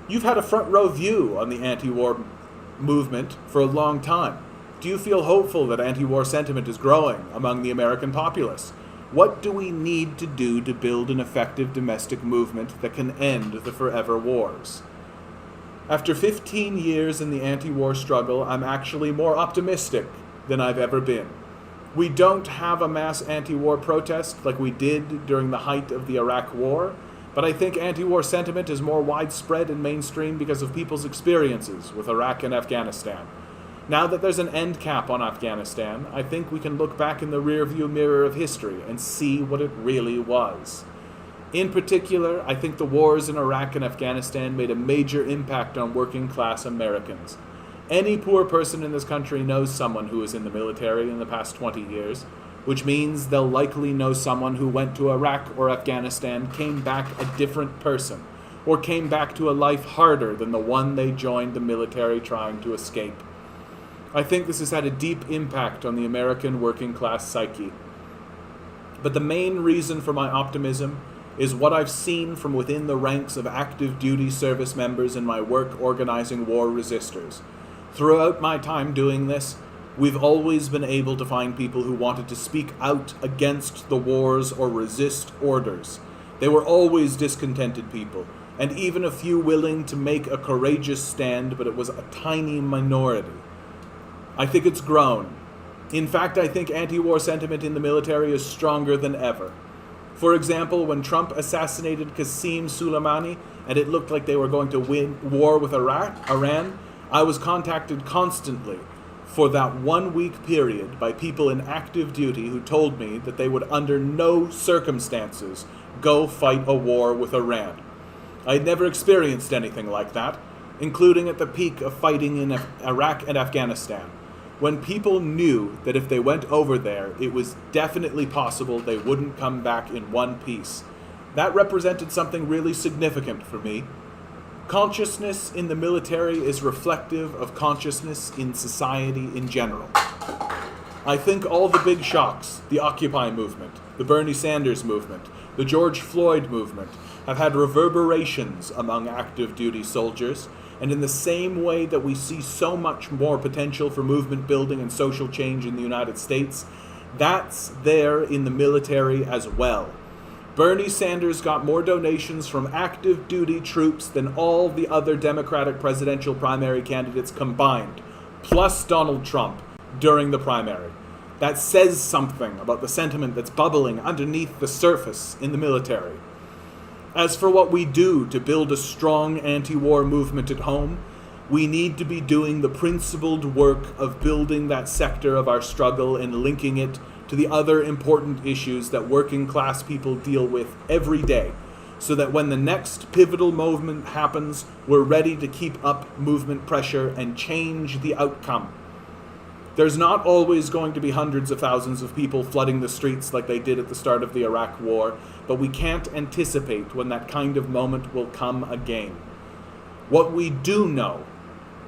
You've had a front row view on the anti-war movement for a long time. Do you feel hopeful that anti-war sentiment is growing among the American populace? What do we need to do to build an effective domestic movement that can end the forever wars? After 15 years in the anti-war struggle, I'm actually more optimistic than I've ever been. We don't have a mass anti-war protest like we did during the height of the Iraq War, but I think anti-war sentiment is more widespread and mainstream because of people's experiences with Iraq and Afghanistan. Now that there's an end cap on Afghanistan, I think we can look back in the rearview mirror of history and see what it really was. In particular, I think the wars in Iraq and Afghanistan made a major impact on working-class Americans. Any poor person in this country knows someone who was in the military in the past 20 years, which means they'll likely know someone who went to Iraq or Afghanistan, came back a different person, or came back to a life harder than the one they joined the military trying to escape. I think this has had a deep impact on the American working-class psyche. But the main reason for my optimism is what I've seen from within the ranks of active duty service members in my work organizing war resistors. Throughout my time doing this, we've always been able to find people who wanted to speak out against the wars or resist orders. They were always discontented people, and even a few willing to make a courageous stand, but it was a tiny minority. I think it's grown. In fact, I think anti-war sentiment in the military is stronger than ever. For example, when Trump assassinated Qasem Soleimani and it looked like they were going to win war with Iran, I was contacted constantly for that 1 week period by people in active duty who told me that they would under no circumstances go fight a war with Iran. I had never experienced anything like that, including at the peak of fighting in Iraq and Afghanistan, when people knew that if they went over there, it was definitely possible they wouldn't come back in one piece. That represented something really significant for me. Consciousness in the military is reflective of consciousness in society in general. I think all the big shocks, the Occupy movement, the Bernie Sanders movement, the George Floyd movement, have had reverberations among active duty soldiers, and in the same way that we see so much more potential for movement building and social change in the United States, that's there in the military as well. Bernie Sanders got more donations from active duty troops than all the other Democratic presidential primary candidates combined, plus Donald Trump, during the primary. That says something about the sentiment that's bubbling underneath the surface in the military. As for what we do to build a strong anti-war movement at home, we need to be doing the principled work of building that sector of our struggle and linking it to the other important issues that working class people deal with every day, so that when the next pivotal movement happens, we're ready to keep up movement pressure and change the outcome. There's not always going to be hundreds of thousands of people flooding the streets like they did at the start of the Iraq War, but we can't anticipate when that kind of moment will come again. What we do know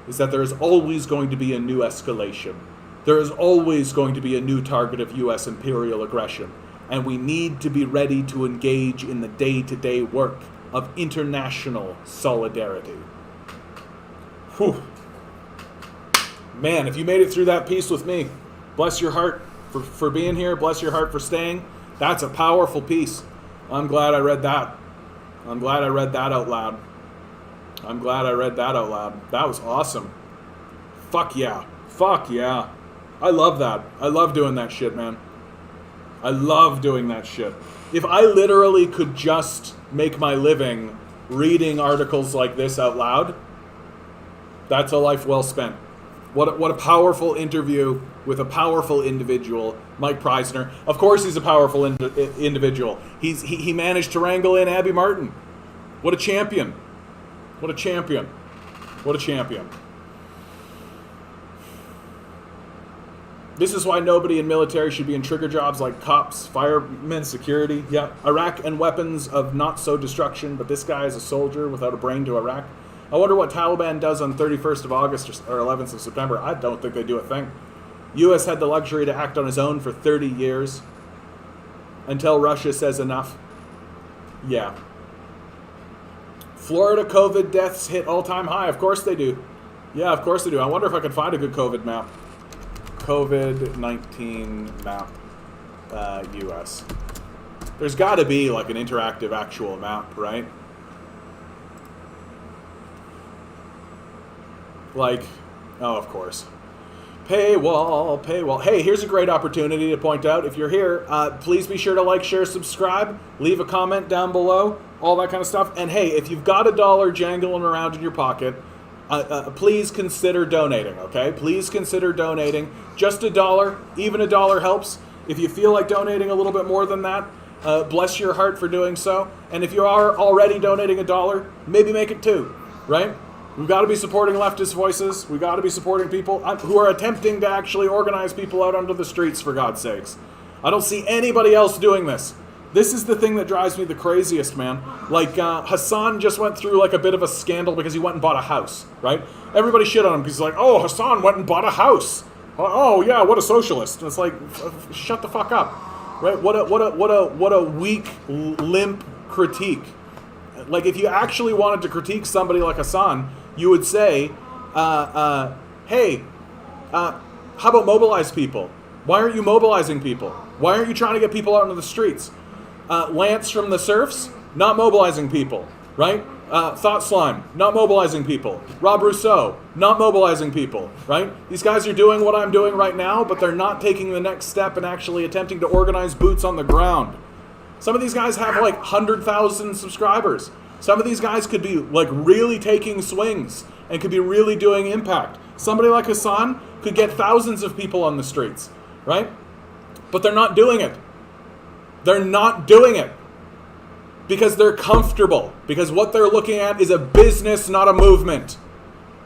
is that there is always going to be a new escalation. There is always going to be a new target of U.S. imperial aggression, and we need to be ready to engage in the day-to-day work of international solidarity. Whew. Man, if you made it through that piece with me, bless your heart for being here, bless your heart for staying. That's a powerful piece. I'm glad I read that. I'm glad I read that out loud. I'm glad I read that out loud. That was awesome. Fuck yeah. Fuck yeah. I love that. I love doing that shit, man. I love doing that shit. If I literally could just make my living reading articles like this out loud, That's a life well spent. What a powerful interview with a powerful individual, Mike Preisner. Of course he's a powerful individual. He managed to wrangle in Abby Martin. What a champion. What a champion. What a champion. This is why nobody in military should be in trigger jobs like cops, firemen, security. Yeah, Iraq and weapons of not so destruction, but this guy is a soldier without a brain to Iraq. I wonder what Taliban does on 31st of August or 11th of September. I don't think they do a thing. U.S. had the luxury to act on its own for 30 years until Russia says enough. Yeah. Florida COVID deaths hit all-time high. Of course they do. Yeah, of course they do. I wonder if I could find a good COVID map. COVID-19 map, U.S. There's got to be like an interactive actual map, right? Like, oh, of course. Paywall, paywall. Hey, here's a great opportunity to point out, if you're here, please be sure to like, share, subscribe, leave a comment down below, all that kind of stuff. And hey, if you've got $1 jangling around in your pocket, please consider donating, okay? Please consider donating. Just $1, even $1 helps. If you feel like donating a little bit more than that, bless your heart for doing so. And if you are already donating $1, maybe make it 2, right? We've got to be supporting leftist voices. We've got to be supporting people who are attempting to actually organize people out onto the streets, for God's sakes. I don't see anybody else doing this. This is the thing that drives me the craziest, man. Like, Hassan just went through like a bit of a scandal because he went and bought a house, right? Everybody shit on him because he's like, oh, Hassan went and bought a house. Oh, yeah, what a socialist. And it's like, shut the fuck up, right? What a weak, limp critique. Like, if you actually wanted to critique somebody like Hassan, you would say, hey, how about mobilize people? Why aren't you mobilizing people? Why aren't you trying to get people out into the streets? Lance from the Surfs, not mobilizing people, right? Thought Slime, not mobilizing people. Rob Rousseau, not mobilizing people, right? These guys are doing what I'm doing right now, but they're not taking the next step and actually attempting to organize boots on the ground. Some of these guys have like 100,000 subscribers. Some of these guys could be like really taking swings and could be really doing impact. Somebody like Hassan could get thousands of people on the streets, right? But they're not doing it. They're not doing it because they're comfortable, because what they're looking at is a business, not a movement.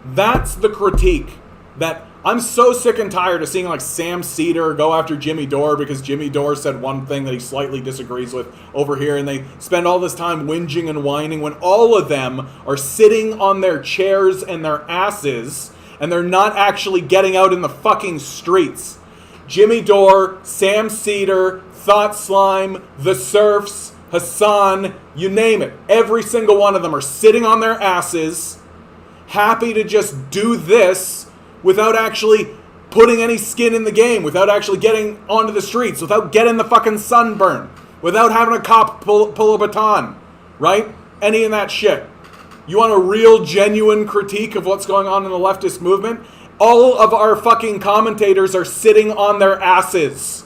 That's the critique that I'm so sick and tired of seeing, like Sam Cedar go after Jimmy Dore because Jimmy Dore said one thing that he slightly disagrees with over here, and they spend all this time whinging and whining when all of them are sitting on their chairs and their asses and they're not actually getting out in the fucking streets. Jimmy Dore, Sam Cedar, Thought Slime, The Surfs, Hassan, you name it. Every single one of them are sitting on their asses, happy to just do this without actually putting any skin in the game, without actually getting onto the streets, without getting the fucking sunburn, without having a cop pull a baton, right? Any of that shit. You want a real, genuine critique of what's going on in the leftist movement? All of our fucking commentators are sitting on their asses.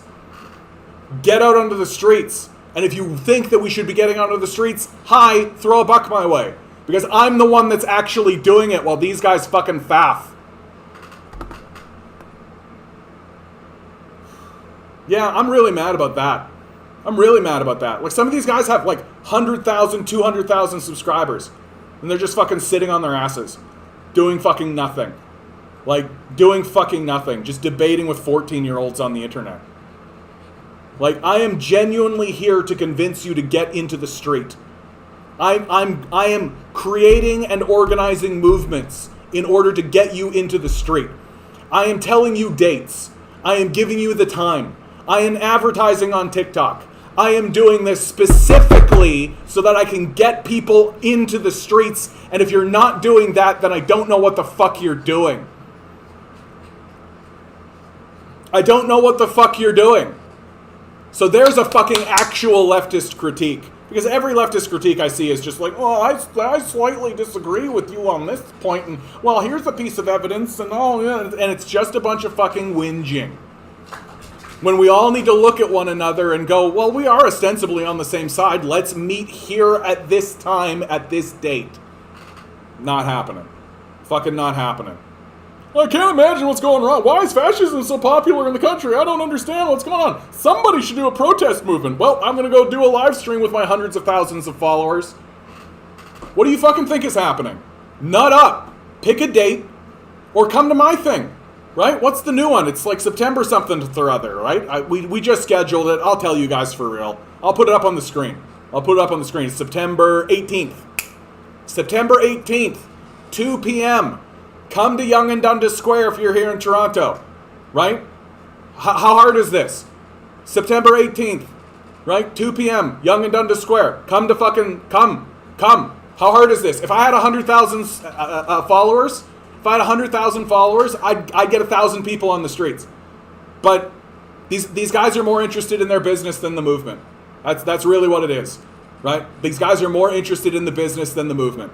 Get out onto the streets. And if you think that we should be getting onto the streets, hi, throw a buck my way. Because I'm the one that's actually doing it while these guys fucking faff. Yeah, I'm really mad about that. I'm really mad about that. Like, some of these guys have like 100,000, 200,000 subscribers. And they're just fucking sitting on their asses. Doing fucking nothing. Like, doing fucking nothing. Just debating with 14-year-olds on the internet. Like, I am genuinely here to convince you to get into the street. I am creating and organizing movements in order to get you into the street. I am telling you dates. I am giving you the time. I am advertising on TikTok. I am doing this specifically so that I can get people into the streets. And if you're not doing that, then I don't know what the fuck you're doing. I don't know what the fuck you're doing. So there's a fucking actual leftist critique. Because every leftist critique I see is just like, oh, I slightly disagree with you on this point, and well, here's a piece of evidence, and oh, yeah, and it's just a bunch of fucking whinging. When we all need to look at one another and go, well, we are ostensibly on the same side, let's meet here at this time, at this date. Not happening. Fucking not happening. I can't imagine what's going on. Why is fascism so popular in the country? I don't understand what's going on. Somebody should do a protest movement. Well, I'm going to go do a live stream with my hundreds of thousands of followers. What do you fucking think is happening? Nut up. Pick a date or come to my thing, right? What's the new one? It's like September something or other, right? We just scheduled it. I'll tell you guys for real. I'll put it up on the screen. It's September 18th. September 18th, 2 p.m. Come to Yonge and Dundas Square if you're here in Toronto, right? How hard is this? September 18th, right? 2 p.m. Yonge and Dundas Square. Come. How hard is this? If I had 100,000 followers, I'd get 1,000 people on the streets. But these guys are more interested in their business than the movement. That's really what it is, right? These guys are more interested in the business than the movement.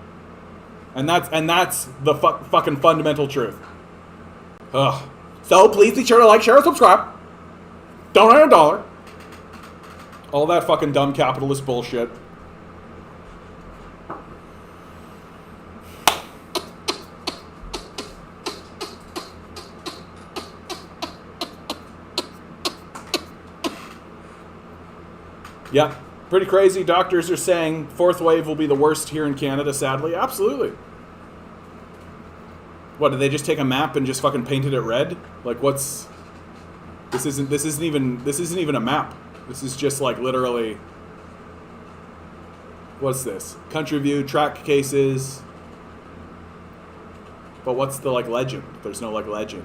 And that's the fucking fundamental truth. Ugh. So please be sure to like, share, and subscribe. Donate $1. All that fucking dumb capitalist bullshit. Yeah, pretty crazy. Doctors are saying fourth wave will be the worst here in Canada, sadly. Absolutely. What, did they just take a map and just fucking painted it red? Like, what's... This isn't even a map. This is just like literally... What's this? Country view, track cases. But what's the like legend? There's no like legend.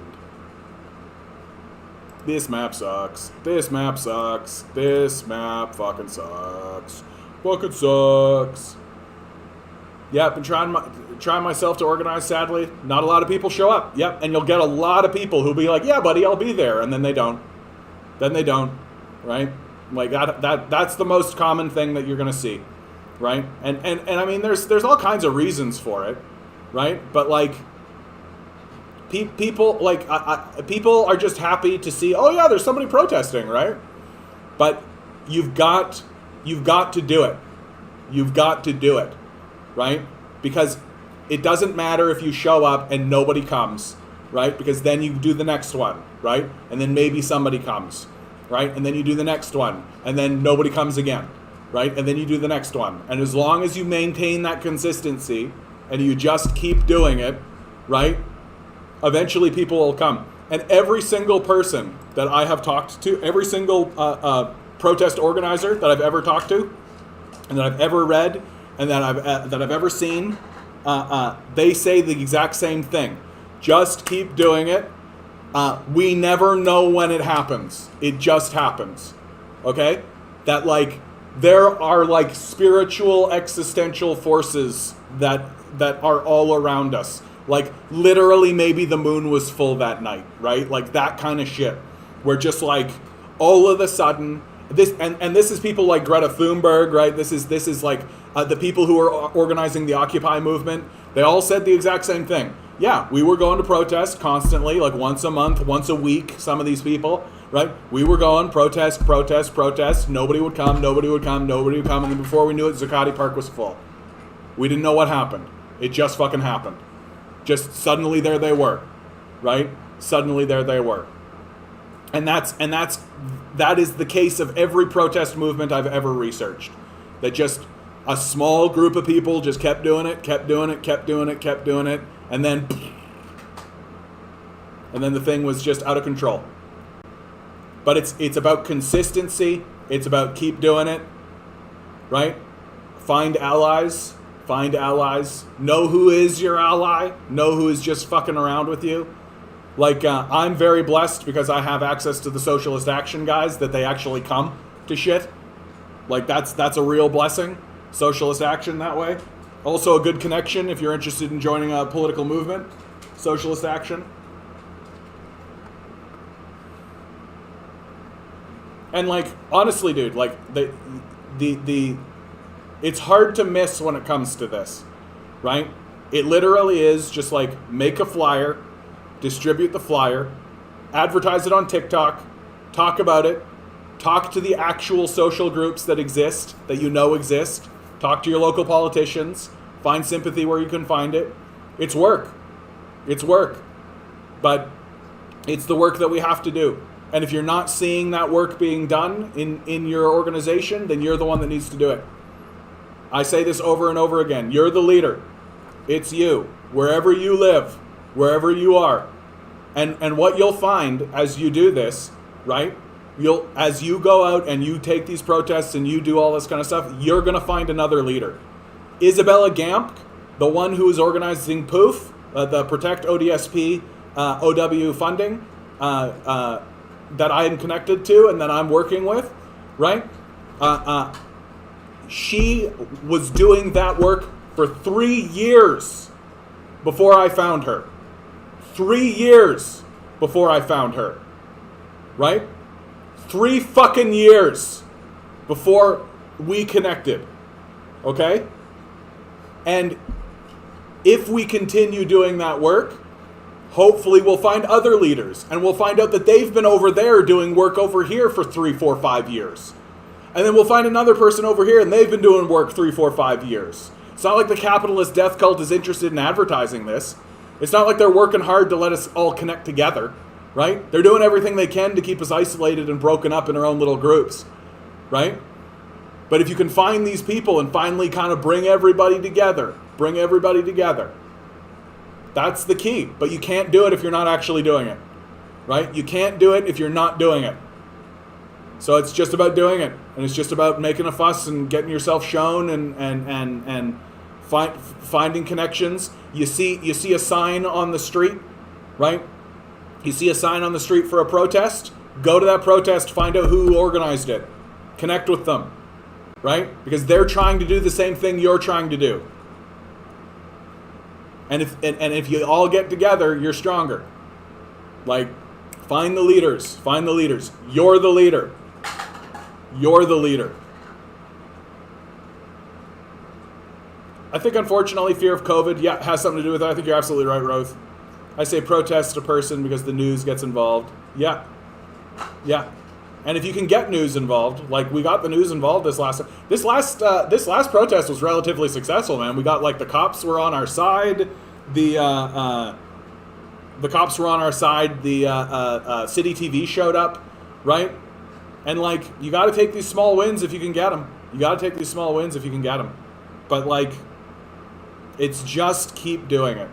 This map sucks. This map sucks. This map fucking sucks. Fucking sucks. Yeah, I've been trying myself to organize, sadly. Not a lot of people show up. Yep, and you'll get a lot of people who'll be like, yeah, buddy, I'll be there. And then they don't. Right? Like, that's the most common thing that you're going to see. Right? And I mean, there's all kinds of reasons for it. Right? But, like... People people are just happy to see, oh yeah, there's somebody protesting, right? But you've got to do it. You've got to do it, right? Because it doesn't matter if you show up and nobody comes, right? Because then you do the next one, right? And then maybe somebody comes, right? And then you do the next one, and then nobody comes again, right? And then you do the next one. And as long as you maintain that consistency and you just keep doing it, right? Eventually people will come. And every single person that I have talked to, every single protest organizer that I've ever talked to, and that I've ever read, and that I've ever seen, they say the exact same thing. Just keep doing it. We never know when it happens. It just happens. Okay? That like there are like spiritual existential forces that are all around us. Like, literally, maybe the moon was full that night, right? Like, that kind of shit. Where just, like, all of a sudden, this is people like Greta Thunberg, right? This is like, the people who are organizing the Occupy movement. They all said the exact same thing. Yeah, we were going to protest constantly, like, once a month, once a week, some of these people, right? We were going, protest. Nobody would come. And then before we knew it, Zuccotti Park was full. We didn't know what happened. It just fucking happened. Just suddenly there they were, right? Suddenly there they were. And that is the case of every protest movement I've ever researched. That just a small group of people just kept doing it, and then the thing was just out of control. But it's about consistency, it's about keep doing it, right? Find allies. Know who is your ally. Know who is just fucking around with you. Like, I'm very blessed because I have access to the Socialist Action guys, that they actually come to shit. Like, that's a real blessing. Socialist Action that way. Also a good connection if you're interested in joining a political movement. Socialist Action. And, like, honestly, dude, like, the it's hard to miss when it comes to this, right? It literally is just like, make a flyer, distribute the flyer, advertise it on TikTok, talk about it, talk to the actual social groups that exist, that you know exist, talk to your local politicians, find sympathy where you can find it. It's work. It's work. But it's the work that we have to do. And if you're not seeing that work being done in your organization, then you're the one that needs to do it. I say this over and over again. You're the leader. It's you. Wherever you live, wherever you are. And what you'll find as you do this, right? As you go out and you take these protests and you do all this kind of stuff, you're going to find another leader. Isabella Gamp, the one who is organizing POOF, the Protect ODSP OW funding, that I am connected to and that I'm working with, right? She was doing that work for 3 years before I found her. 3 years before I found her, right? 3 fucking years before we connected, okay? And if we continue doing that work, hopefully we'll find other leaders, and we'll find out that they've been over there doing work over here for 3, 4, 5 years. And then we'll find another person over here, and they've been doing work 3, 4, 5 years. It's not like the capitalist death cult is interested in advertising this. It's not like they're working hard to let us all connect together, right? They're doing everything they can to keep us isolated and broken up in our own little groups, right? But if you can find these people and finally kind of bring everybody together, that's the key. But you can't do it if you're not actually doing it, right? You can't do it if you're not doing it. So it's just about doing it, and it's just about making a fuss and getting yourself shown and finding connections. You see a sign on the street, right? You see a sign on the street for a protest. Go to that protest, find out who organized it, connect with them, right? Because they're trying to do the same thing you're trying to do. And if you all get together, you're stronger. Like, find the leaders. Find the leaders. You're the leader. You're the leader. I think, unfortunately, fear of COVID, has something to do with it. I think you're absolutely right, Rose. I say protest a person because the news gets involved. Yeah. And if you can get news involved, like we got the news involved this last protest was relatively successful, man. We got, like, the cops were on our side. The cops were on our side. The City TV showed up, right? And, like, you got to take these small wins if you can get them. But, like, it's just keep doing it.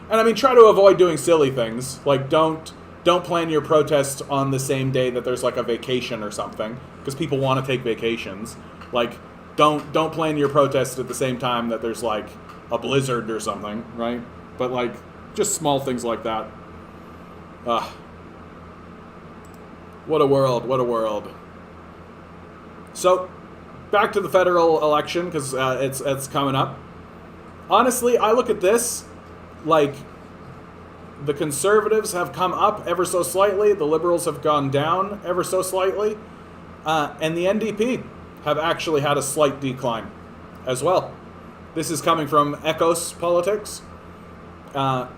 And I mean, try to avoid doing silly things. Like, don't plan your protest on the same day that there's, like, a vacation or something, because people want to take vacations. Like, don't plan your protest at the same time that there's, like, a blizzard or something, right? But, like, just small things like that. What a world. So, back to the federal election, because it's coming up. Honestly, I look at this like the Conservatives have come up ever so slightly, the Liberals have gone down ever so slightly, and the NDP have actually had a slight decline as well. This is coming from Ecos Politics. I'm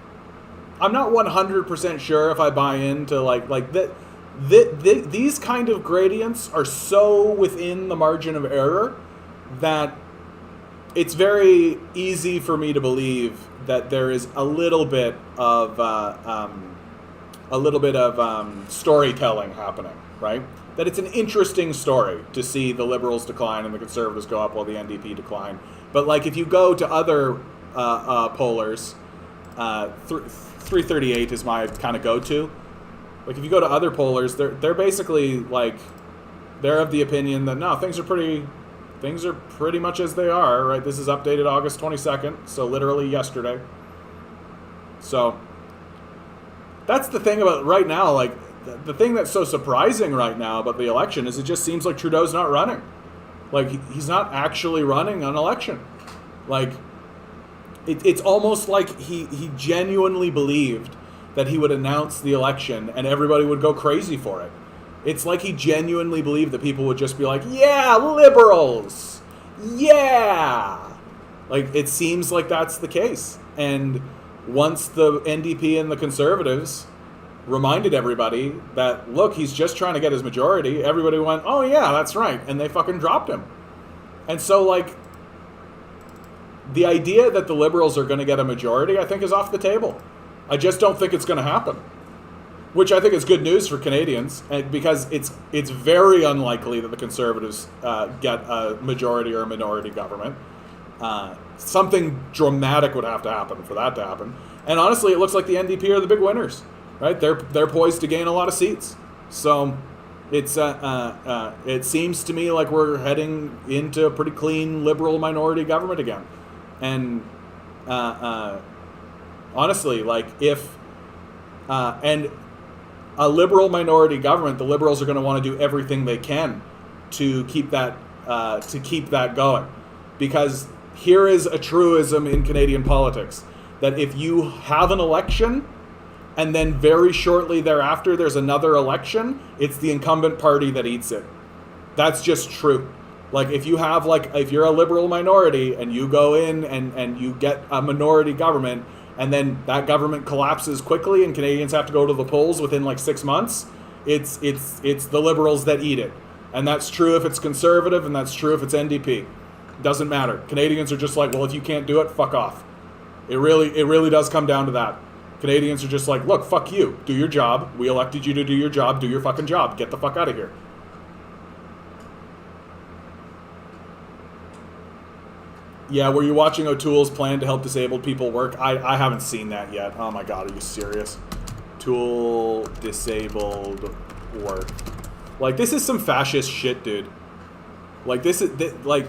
not 100% sure if I buy into like that. These kind of gradients are so within the margin of error that it's very easy for me to believe that there is a little bit of storytelling happening, right? That it's an interesting story to see the Liberals decline and the Conservatives go up while the NDP decline. But, like, if you go to other pollers, 338 is my kind of go-to. Like, if you go to other pollers, they're basically, like, they're of the opinion that, no, things are pretty much as they are, right? This is updated August 22nd, so literally yesterday. So, that's the thing about right now, like, the thing that's so surprising right now about the election is it just seems like Trudeau's not running. Like, he's not actually running an election. Like, it's almost like he genuinely believed that he would announce the election and everybody would go crazy for it. It's like he genuinely believed that people would just be like, yeah, Liberals! Yeah! Like, it seems like that's the case. And once the NDP and the Conservatives reminded everybody that, look, he's just trying to get his majority, everybody went, oh yeah, that's right. And they fucking dropped him. And so, like, the idea that the Liberals are going to get a majority, I think, is off the table. I just don't think it's going to happen, which I think is good news for Canadians, because it's very unlikely that the Conservatives get a majority or a minority government. Something dramatic would have to happen for that to happen. And honestly, it looks like the NDP are the big winners, right? They're poised to gain a lot of seats. So it's it seems to me like we're heading into a pretty clean Liberal minority government again. And honestly, like if and a Liberal minority government, the Liberals are going to want to do everything they can to keep that going, because here is a truism in Canadian politics that if you have an election and then very shortly thereafter there's another election, it's the incumbent party that eats it. That's just true. Like if you're a Liberal minority and you go in and you get a minority government, and then that government collapses quickly and Canadians have to go to the polls within like 6 months, it's the Liberals that eat it. And that's true if it's Conservative, and that's true if it's NDP. Doesn't matter. Canadians are just like, well, if you can't do it, fuck off. It really does come down to that. Canadians are just like, look, fuck you. Do your job. We elected you to do your job. Do your fucking job. Get the fuck out of here. Yeah, were you watching O'Toole's plan to help disabled people work? I haven't seen that yet. Oh my god, are you serious? Tool disabled work. Like, this is some fascist shit, dude. Like, this is like.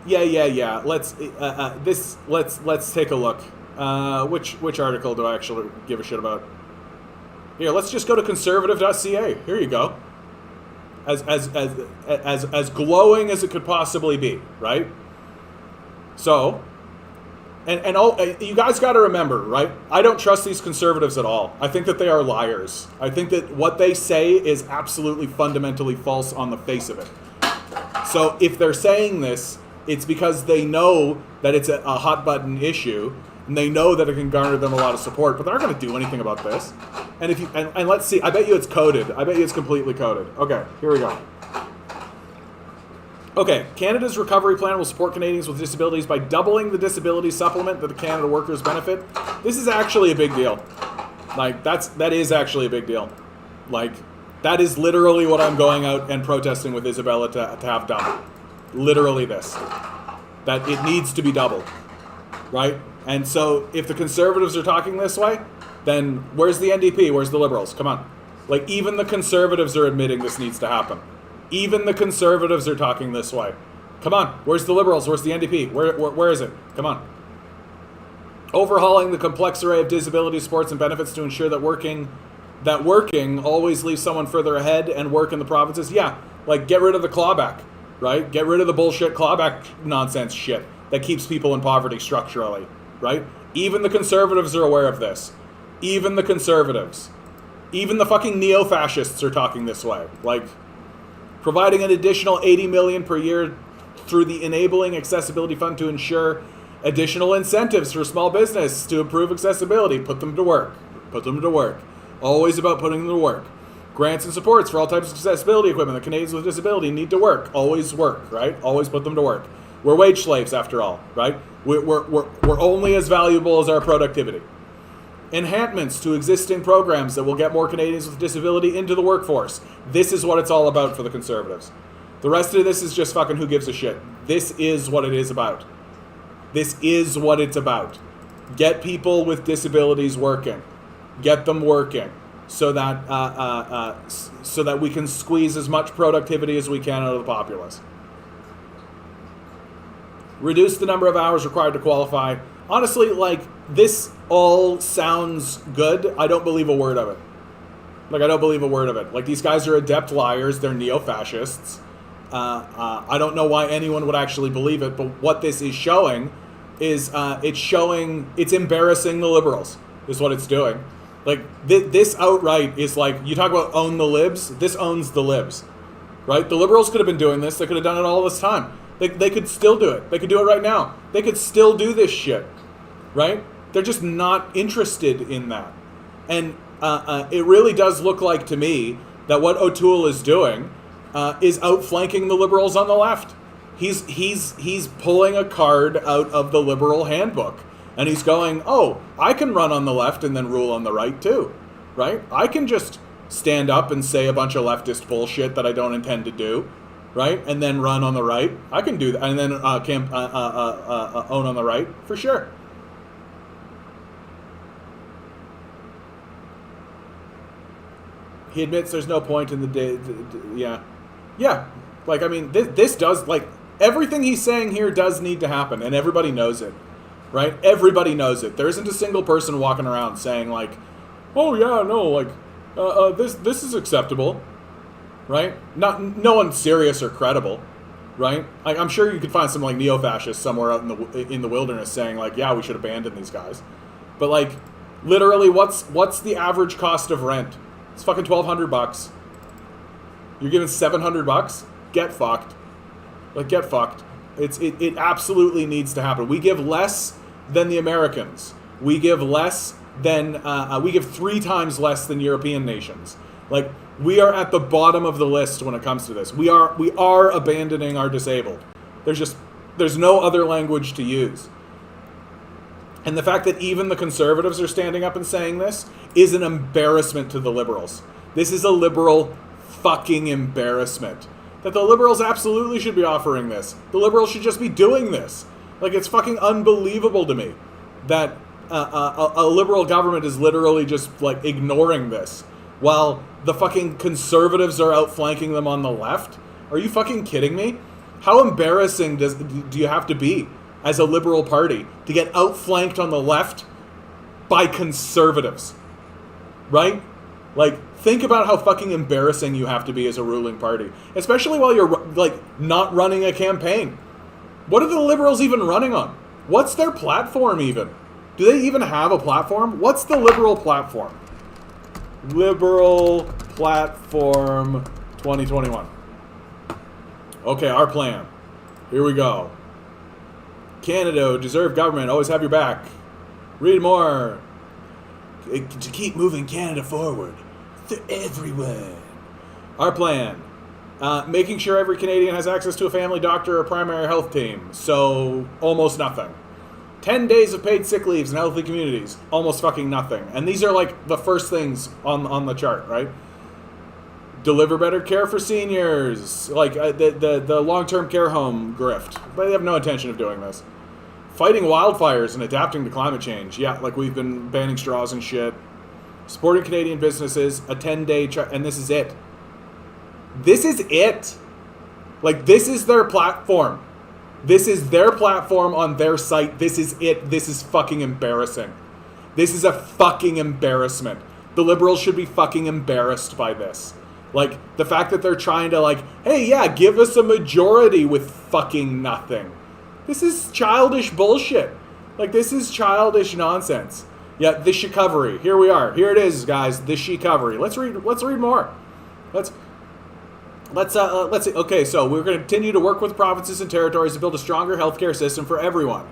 Yeah. Let's take a look. Which article do I actually give a shit about? Here, let's just go to conservative.ca. Here you go. As glowing as it could possibly be, right? So, and you guys got to remember, right? I don't trust these Conservatives at all. I think that they are liars. I think that what they say is absolutely fundamentally false on the face of it. So if they're saying this, it's because they know that it's a hot button issue, and they know that it can garner them a lot of support, but they're not going to do anything about this. And if you and let's see, I bet you it's coded. I bet you it's completely coded. Okay, here we go. Okay, Canada's recovery plan will support Canadians with disabilities by doubling the disability supplement that the Canada workers benefit. This is actually a big deal. Like, that is actually a big deal. Like, that is literally what I'm going out and protesting with Isabella to have done. Literally this. That it needs to be doubled. Right? And so, if the Conservatives are talking this way, then where's the NDP? Where's the Liberals? Come on. Like, even the Conservatives are admitting this needs to happen. Even the Conservatives are talking this way. Come on. Where's the Liberals? Where's the NDP? Where is it? Come on. Overhauling the complex array of disability supports and benefits to ensure that working always leaves someone further ahead and work in the provinces. Yeah, like get rid of the clawback, right? Get rid of the bullshit clawback nonsense shit that keeps people in poverty structurally, right? Even the Conservatives are aware of this. Even the Conservatives. Even the fucking neo-fascists are talking this way. Like, providing an additional $80 million per year through the Enabling Accessibility Fund to ensure additional incentives for small business to improve accessibility. Put them to work. Put them to work. Always about putting them to work. Grants and supports for all types of accessibility equipment that Canadians with disability need to work. Always work, right? Always put them to work. We're wage slaves, after all, right? We're only as valuable as our productivity. Enhancements to existing programs that will get more Canadians with disability into the workforce. This is what it's all about for the Conservatives. The rest of this is just fucking who gives a shit. This is what it is about. This is what it's about. Get people with disabilities working. Get them working so that we can squeeze as much productivity as we can out of the populace. Reduce the number of hours required to qualify. Honestly, like, this all sounds good. I don't believe a word of it. Like, I don't believe a word of it. Like, these guys are adept liars. They're neo-fascists. I don't know why anyone would actually believe it, but what this is showing is it's embarrassing the Liberals, is what it's doing. Like, this outright is like, you talk about own the libs, this owns the libs, right? The Liberals could have been doing this. They could have done it all this time. They could still do it. They could do it right now. They could still do this shit, right? They're just not interested in that. And it really does look like to me that what O'Toole is doing is outflanking the Liberals on the left. He's pulling a card out of the liberal handbook, and he's going, oh, I can run on the left and then rule on the right too, right? I can just stand up and say a bunch of leftist bullshit that I don't intend to do, right? And then run on the right. I can do that, and then own on the right for sure. He admits there's no point in the day. Yeah. Like, I mean, this does, like, everything he's saying here does need to happen, and everybody knows it, right? Everybody knows it. There isn't a single person walking around saying, like, oh, yeah, no, like, this is acceptable, right? No one serious or credible, right? Like, I'm sure you could find some, like, neo-fascists somewhere out in the wilderness saying, like, yeah, we should abandon these guys. But, like, literally, what's the average cost of rent? It's fucking $1,200. You're giving $700? Get fucked. Like, get fucked. It absolutely needs to happen. We give less than the Americans. We give less than we give 3 times less than European nations. Like, we are at the bottom of the list when it comes to this. We are abandoning our disabled. There's no other language to use. And the fact that even the conservatives are standing up and saying this is an embarrassment to the liberals. This is a liberal fucking embarrassment. That the liberals absolutely should be offering this. The liberals should just be doing this. Like, it's fucking unbelievable to me that a liberal government is literally just, like, ignoring this while the fucking conservatives are outflanking them on the left. Are you fucking kidding me? How embarrassing do you have to be as a liberal party to get outflanked on the left by conservatives, right? Like, think about how fucking embarrassing you have to be as a ruling party, especially while you're, like, not running a campaign. What are the liberals even running on? What's their platform even? Do they even have a platform? What's the liberal platform? Liberal platform 2021. Okay, our plan. Here we go. Canada, deserved government, always have your back. Read more. To keep moving Canada forward. For everyone. Our plan. Making sure every Canadian has access to a family doctor or primary health team. So, almost nothing. 10 days of paid sick leaves in healthy communities. Almost fucking nothing. And these are, like, the first things on the chart, right? Deliver better care for seniors. Like, the long-term care home grift. But they have no intention of doing this. Fighting wildfires and adapting to climate change. Yeah, like, we've been banning straws and shit. Supporting Canadian businesses. A 10-day... and this is it. This is it. Like, this is their platform. This is their platform on their site. This is it. This is fucking embarrassing. This is a fucking embarrassment. The liberals should be fucking embarrassed by this. Like, the fact that they're trying to, like, hey, yeah, give us a majority with fucking nothing. This is childish bullshit. Like, this is childish nonsense. Yeah, the shikovery. Here we are. Here it is, guys. The shikovery. Let's read more. Let's see. Okay, so we're going to continue to work with provinces and territories to build a stronger healthcare system for everyone.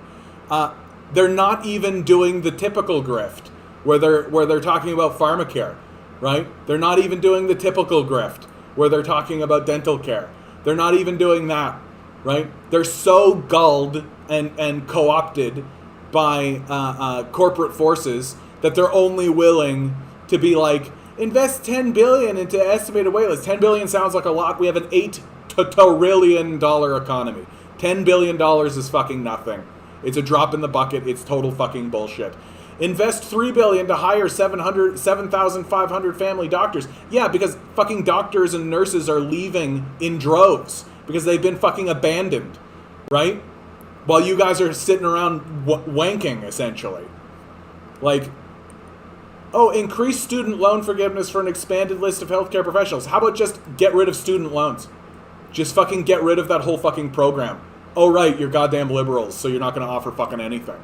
They're not even doing the typical grift where they're talking about pharmacare, right? They're not even doing the typical grift where they're talking about dental care. They're not even doing that, right? They're so gulled and co-opted by corporate forces that they're only willing to be like, invest $10 billion into estimated waitlist. $10 billion sounds like a lot. We have an $8 trillion economy. $10 billion is fucking nothing. It's a drop in the bucket. It's total fucking bullshit. Invest $3 billion to hire 7,500 family doctors. Yeah, because fucking doctors and nurses are leaving in droves because they've been fucking abandoned, right? While you guys are sitting around wanking, essentially. Like, oh, increase student loan forgiveness for an expanded list of healthcare professionals. How about just get rid of student loans? Just fucking get rid of that whole fucking program. Oh, right, you're goddamn liberals, so you're not going to offer fucking anything.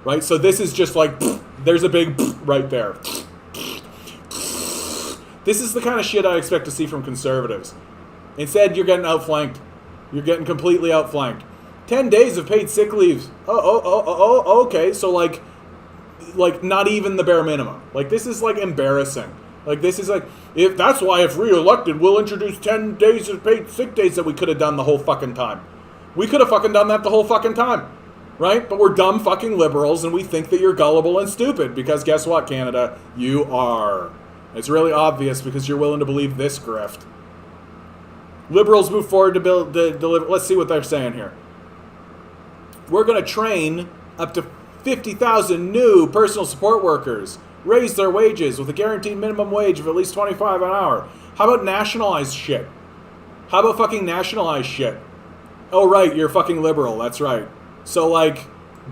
Right? So this is just like, there's a big right there. This is the kind of shit I expect to see from conservatives. Instead, you're getting outflanked. You're getting completely outflanked. 10 days of paid sick leaves. Oh, okay, so like not even the bare minimum. Like, this is like embarrassing. Like, this is like, if reelected, we'll introduce 10 days of paid sick days that we could have done the whole fucking time. We could have fucking done that the whole fucking time, right? But we're dumb fucking liberals, and we think that you're gullible and stupid, because guess what, Canada? You are. It's really obvious because you're willing to believe this grift. Liberals move forward to deliver. Let's see what they're saying here. We're going to train up to 50,000 new personal support workers, raise their wages with a guaranteed minimum wage of at least $25 an hour. How about nationalize shit? How about fucking nationalize shit? Oh, right, you're fucking liberal. That's right. So, like,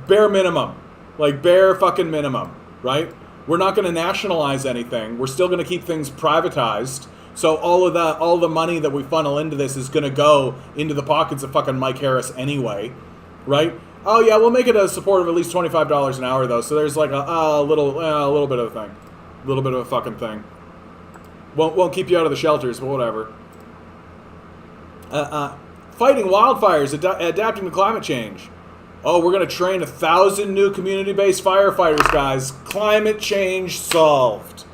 bare minimum. Like, bare fucking minimum, right? We're not going to nationalize anything. We're still going to keep things privatized. So all the money that we funnel into this is going to go into the pockets of fucking Mike Harris anyway, right? Oh yeah, we'll make it a support of at least $25 an hour though. So there's like a little bit of a thing, a little bit of a fucking thing. Won't keep you out of the shelters, but whatever. Fighting wildfires, adapting to climate change. Oh, we're going to train 1,000 new community-based firefighters, guys. Climate change solved.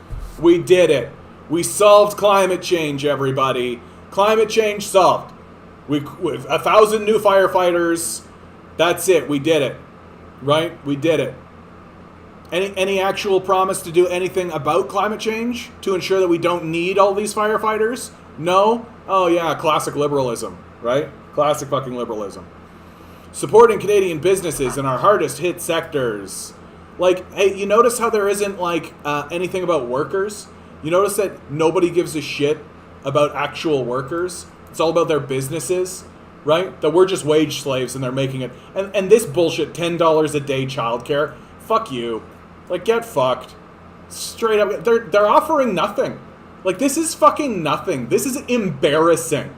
We did it. We solved climate change, everybody. Climate change solved. With 1,000 new firefighters. That's it. We did it. Right? We did it. Any actual promise to do anything about climate change to ensure that we don't need all these firefighters? No? Oh yeah, classic liberalism, right? Classic fucking liberalism. Supporting Canadian businesses in our hardest hit sectors. Like, hey, you notice how there isn't like anything about workers? You notice that nobody gives a shit about actual workers? It's all about their businesses, right? That we're just wage slaves and they're making it. And this bullshit, $10 a day childcare, fuck you. Like, get fucked. Straight up, they're offering nothing. Like, this is fucking nothing. This is embarrassing.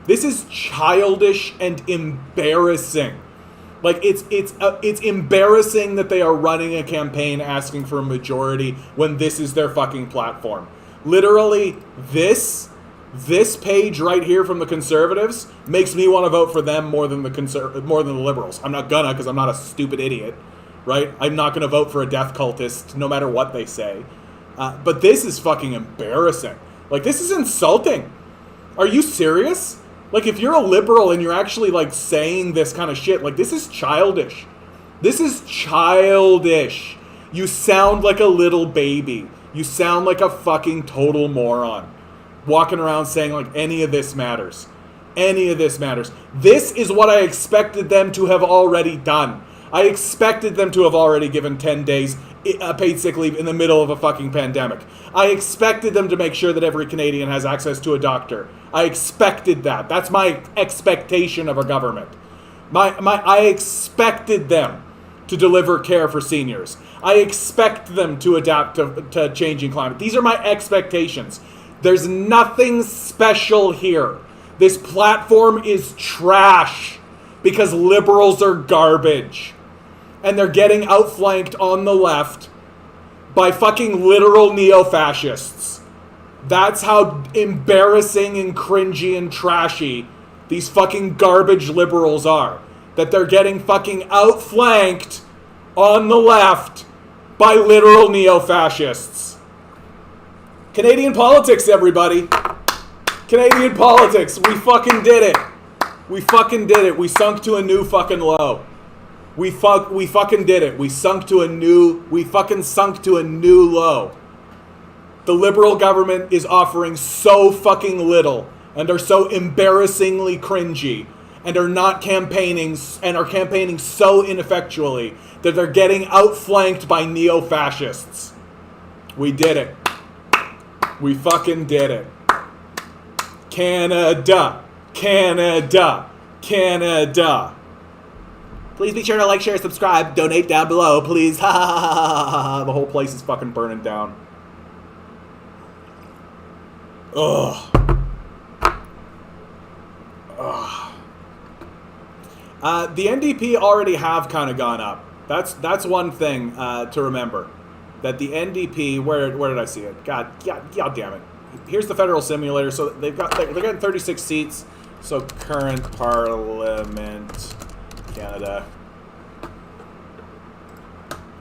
This is childish and embarrassing. Like, it's embarrassing that they are running a campaign asking for a majority when this is their fucking platform. Literally, this page right here from the Conservatives makes me want to vote for them more than the Liberals. I'm not gonna, because I'm not a stupid idiot, right? I'm not gonna vote for a death cultist no matter what they say. But this is fucking embarrassing. Like, this is insulting. Are you serious? Like, if you're a liberal and you're actually, like, saying this kind of shit, like, this is childish. This is childish. You sound like a little baby. You sound like a fucking total moron. Walking around saying, like, any of this matters. Any of this matters. This is what I expected them to have already done. I expected them to have already given 10 days paid sick leave in the middle of a fucking pandemic. I expected them to make sure that every Canadian has access to a doctor. I expected that. That's my expectation of a government. I expected them to deliver care for seniors. I expect them to adapt to changing climate. These are my expectations. There's nothing special here. This platform is trash because liberals are garbage. And they're getting outflanked on the left by fucking literal neo-fascists. That's how embarrassing and cringy and trashy these fucking garbage liberals are. That they're getting fucking outflanked on the left by literal neo-fascists. Canadian politics, everybody. Canadian politics. We fucking did it. We fucking did it. We sunk to a new fucking low. We fucking did it. We fucking sunk to a new low. The Liberal government is offering so fucking little and are so embarrassingly cringy and are not campaigning and are campaigning so ineffectually that they're getting outflanked by neo-fascists. We did it. We fucking did it. Canada. Canada. Canada. Please be sure to like, share, subscribe, donate down below, please. The whole place is fucking burning down. Ugh. Ugh. The NDP already have kind of gone up. That's one thing to remember. That the NDP, where did I see it? God damn it. Here's the federal simulator. So they're getting 36 seats. So current parliament. Canada.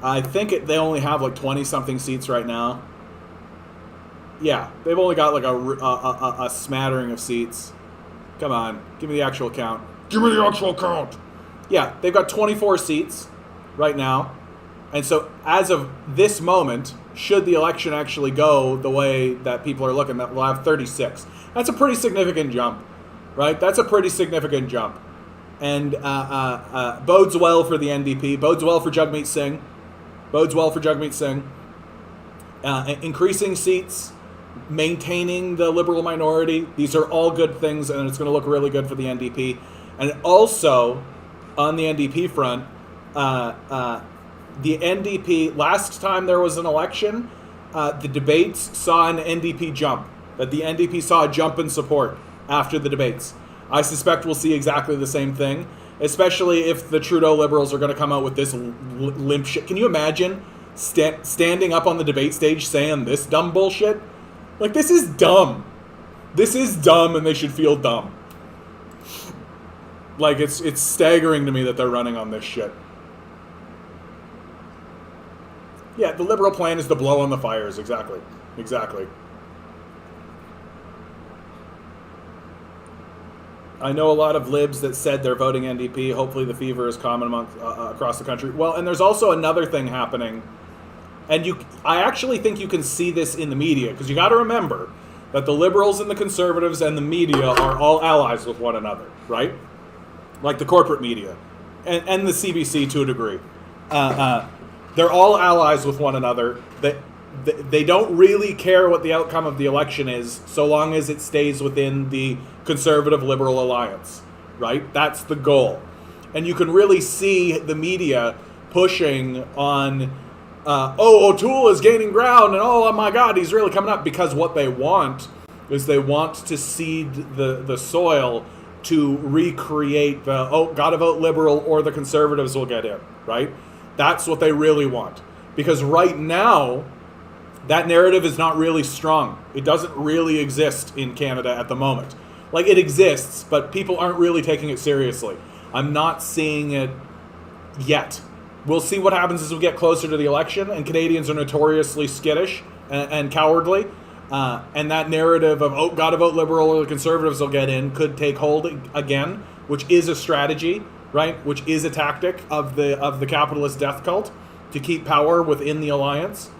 I think they only have like 20-something seats right now. Yeah, they've only got like a smattering of seats. Come on, give me the actual count. Give me the actual count. Yeah, they've got 24 seats right now. And so as of this moment, should the election actually go the way that people are looking, that we'll have 36. That's a pretty significant jump, right? That's a pretty significant jump. And bodes well for the NDP, bodes well for Jagmeet Singh, bodes well for Jagmeet Singh. Increasing seats, maintaining the Liberal minority, these are all good things, and it's going to look really good for the NDP. And also, on the NDP front, the NDP, last time there was an election, the debates saw an NDP jump, that the NDP saw a jump in support after the debates. I suspect we'll see exactly the same thing, especially if the Trudeau Liberals are going to come out with this limp shit. Can you imagine standing up on the debate stage saying this dumb bullshit? Like, this is dumb. This is dumb, and they should feel dumb. Like, it's staggering to me that they're running on this shit. Yeah, the Liberal plan is to blow on the fires. Exactly. Exactly. I know a lot of libs that said they're voting NDP. Hopefully the fever is common across the country. Well, and there's also another thing happening. And I actually think you can see this in the media, because you got to remember that the Liberals and the Conservatives and the media are all allies with one another, right? Like the corporate media and the CBC to a degree. They're all allies with one another. They don't really care what the outcome of the election is, so long as it stays within the Conservative-Liberal alliance, right? That's the goal. And you can really see the media pushing on, O'Toole is gaining ground, and oh my God, he's really coming up, because what they want is they want to seed the soil to recreate gotta vote Liberal or the Conservatives will get in, right? That's what they really want. Because right now, that narrative is not really strong. It doesn't really exist in Canada at the moment. Like, it exists, but people aren't really taking it seriously. I'm not seeing it yet. We'll see what happens as we get closer to the election, and Canadians are notoriously skittish and cowardly. And that narrative of, gotta vote Liberal or the Conservatives will get in could take hold again, which is a strategy, right? Which is a tactic of the capitalist death cult to keep power within the alliance.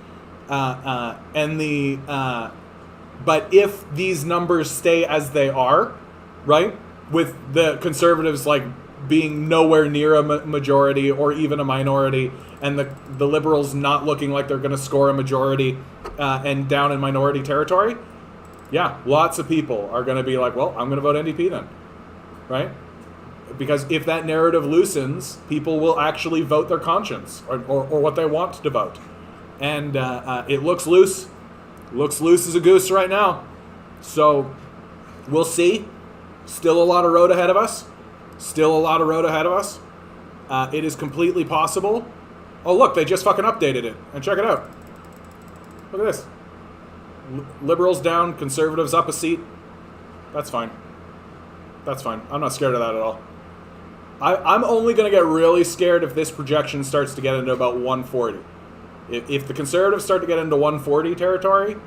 But if these numbers stay as they are, right, with the Conservatives like being nowhere near a majority or even a minority, and the Liberals not looking like they're going to score a majority and down in minority territory, yeah, lots of people are going to be like, well, I'm going to vote NDP then, right? Because if that narrative loosens, people will actually vote their conscience or what they want to vote. And it looks loose. Looks loose as a goose right now. So we'll see. Still a lot of road ahead of us. It is completely possible. Oh, look, they just fucking updated it. And check it out. Look at this. Liberals down, Conservatives up a seat. That's fine. I'm not scared of that at all. I'm only going to get really scared if this projection starts to get into about 140. If the Conservatives start to get into 140 territory,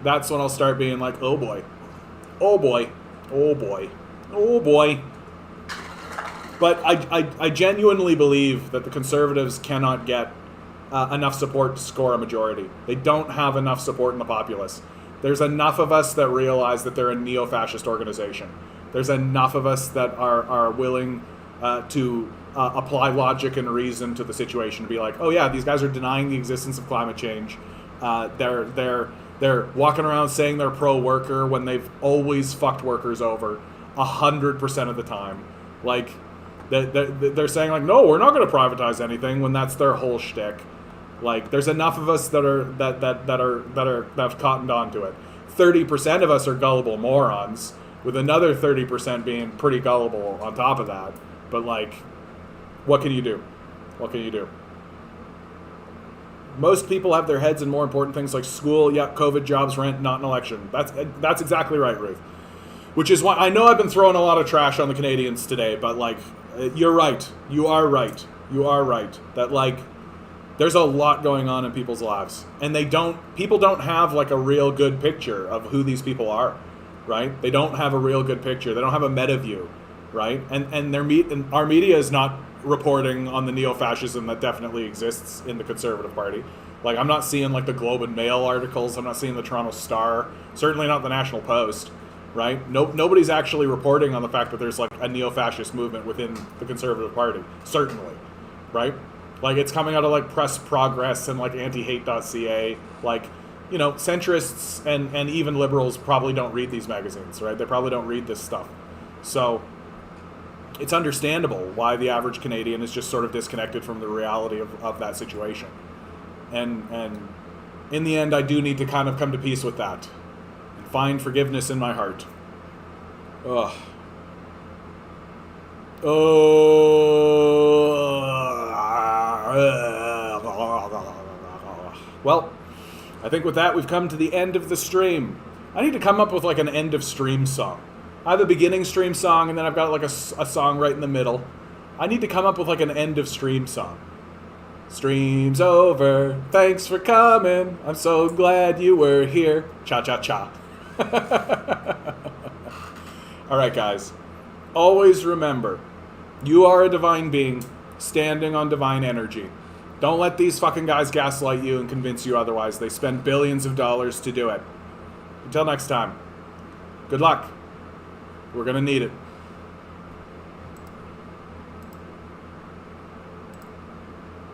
that's when I'll start being like, oh boy. But I genuinely believe that the Conservatives cannot get enough support to score a majority. They don't have enough support in the populace. There's enough of us that realize that they're a neo-fascist organization. There's enough of us that are willing to apply logic and reason to the situation, to be like, oh yeah, these guys are denying the existence of climate change. They're walking around saying they're pro-worker when they've always fucked workers over 100% of the time. Like, they're saying like, no, we're not going to privatize anything, when that's their whole shtick. Like, there's enough of us that have cottoned onto it. 30% of us are gullible morons, with another 30% being pretty gullible on top of that. But like, what can you do? Most people have their heads in more important things like school, COVID, jobs, rent, not an election. That's exactly right, Ruth. Which is why I know I've been throwing a lot of trash on the Canadians today, but like, you're right. You are right. That like, there's a lot going on in people's lives, and people don't have like a real good picture of who these people are, right? They don't have a real good picture. They don't have a meta view. right? And our media is not reporting on the neo-fascism that definitely exists in the Conservative Party. Like, I'm not seeing like the Globe and Mail articles. I'm not seeing the Toronto Star. Certainly not the National Post, right? Nobody's actually reporting on the fact that there's like a neo-fascist movement within the Conservative Party. Certainly, right? Like, it's coming out of like Press Progress and like antihate.ca. Like, you know, centrists and even liberals probably don't read these magazines, right? They probably don't read this stuff. So it's understandable why the average Canadian is just sort of disconnected from the reality of that situation. And in the end, I do need to kind of come to peace with that and find forgiveness in my heart. Ugh. Well, I think with that, we've come to the end of the stream. I need to come up with like an end of stream song. I have a beginning stream song, and then I've got like a song right in the middle. I need to come up with like an end of stream song. Stream's over. Thanks for coming. I'm so glad you were here. Cha-cha-cha. All right, guys. Always remember, you are a divine being standing on divine energy. Don't let these fucking guys gaslight you and convince you otherwise. They spend billions of dollars to do it. Until next time, good luck. We're going to need it.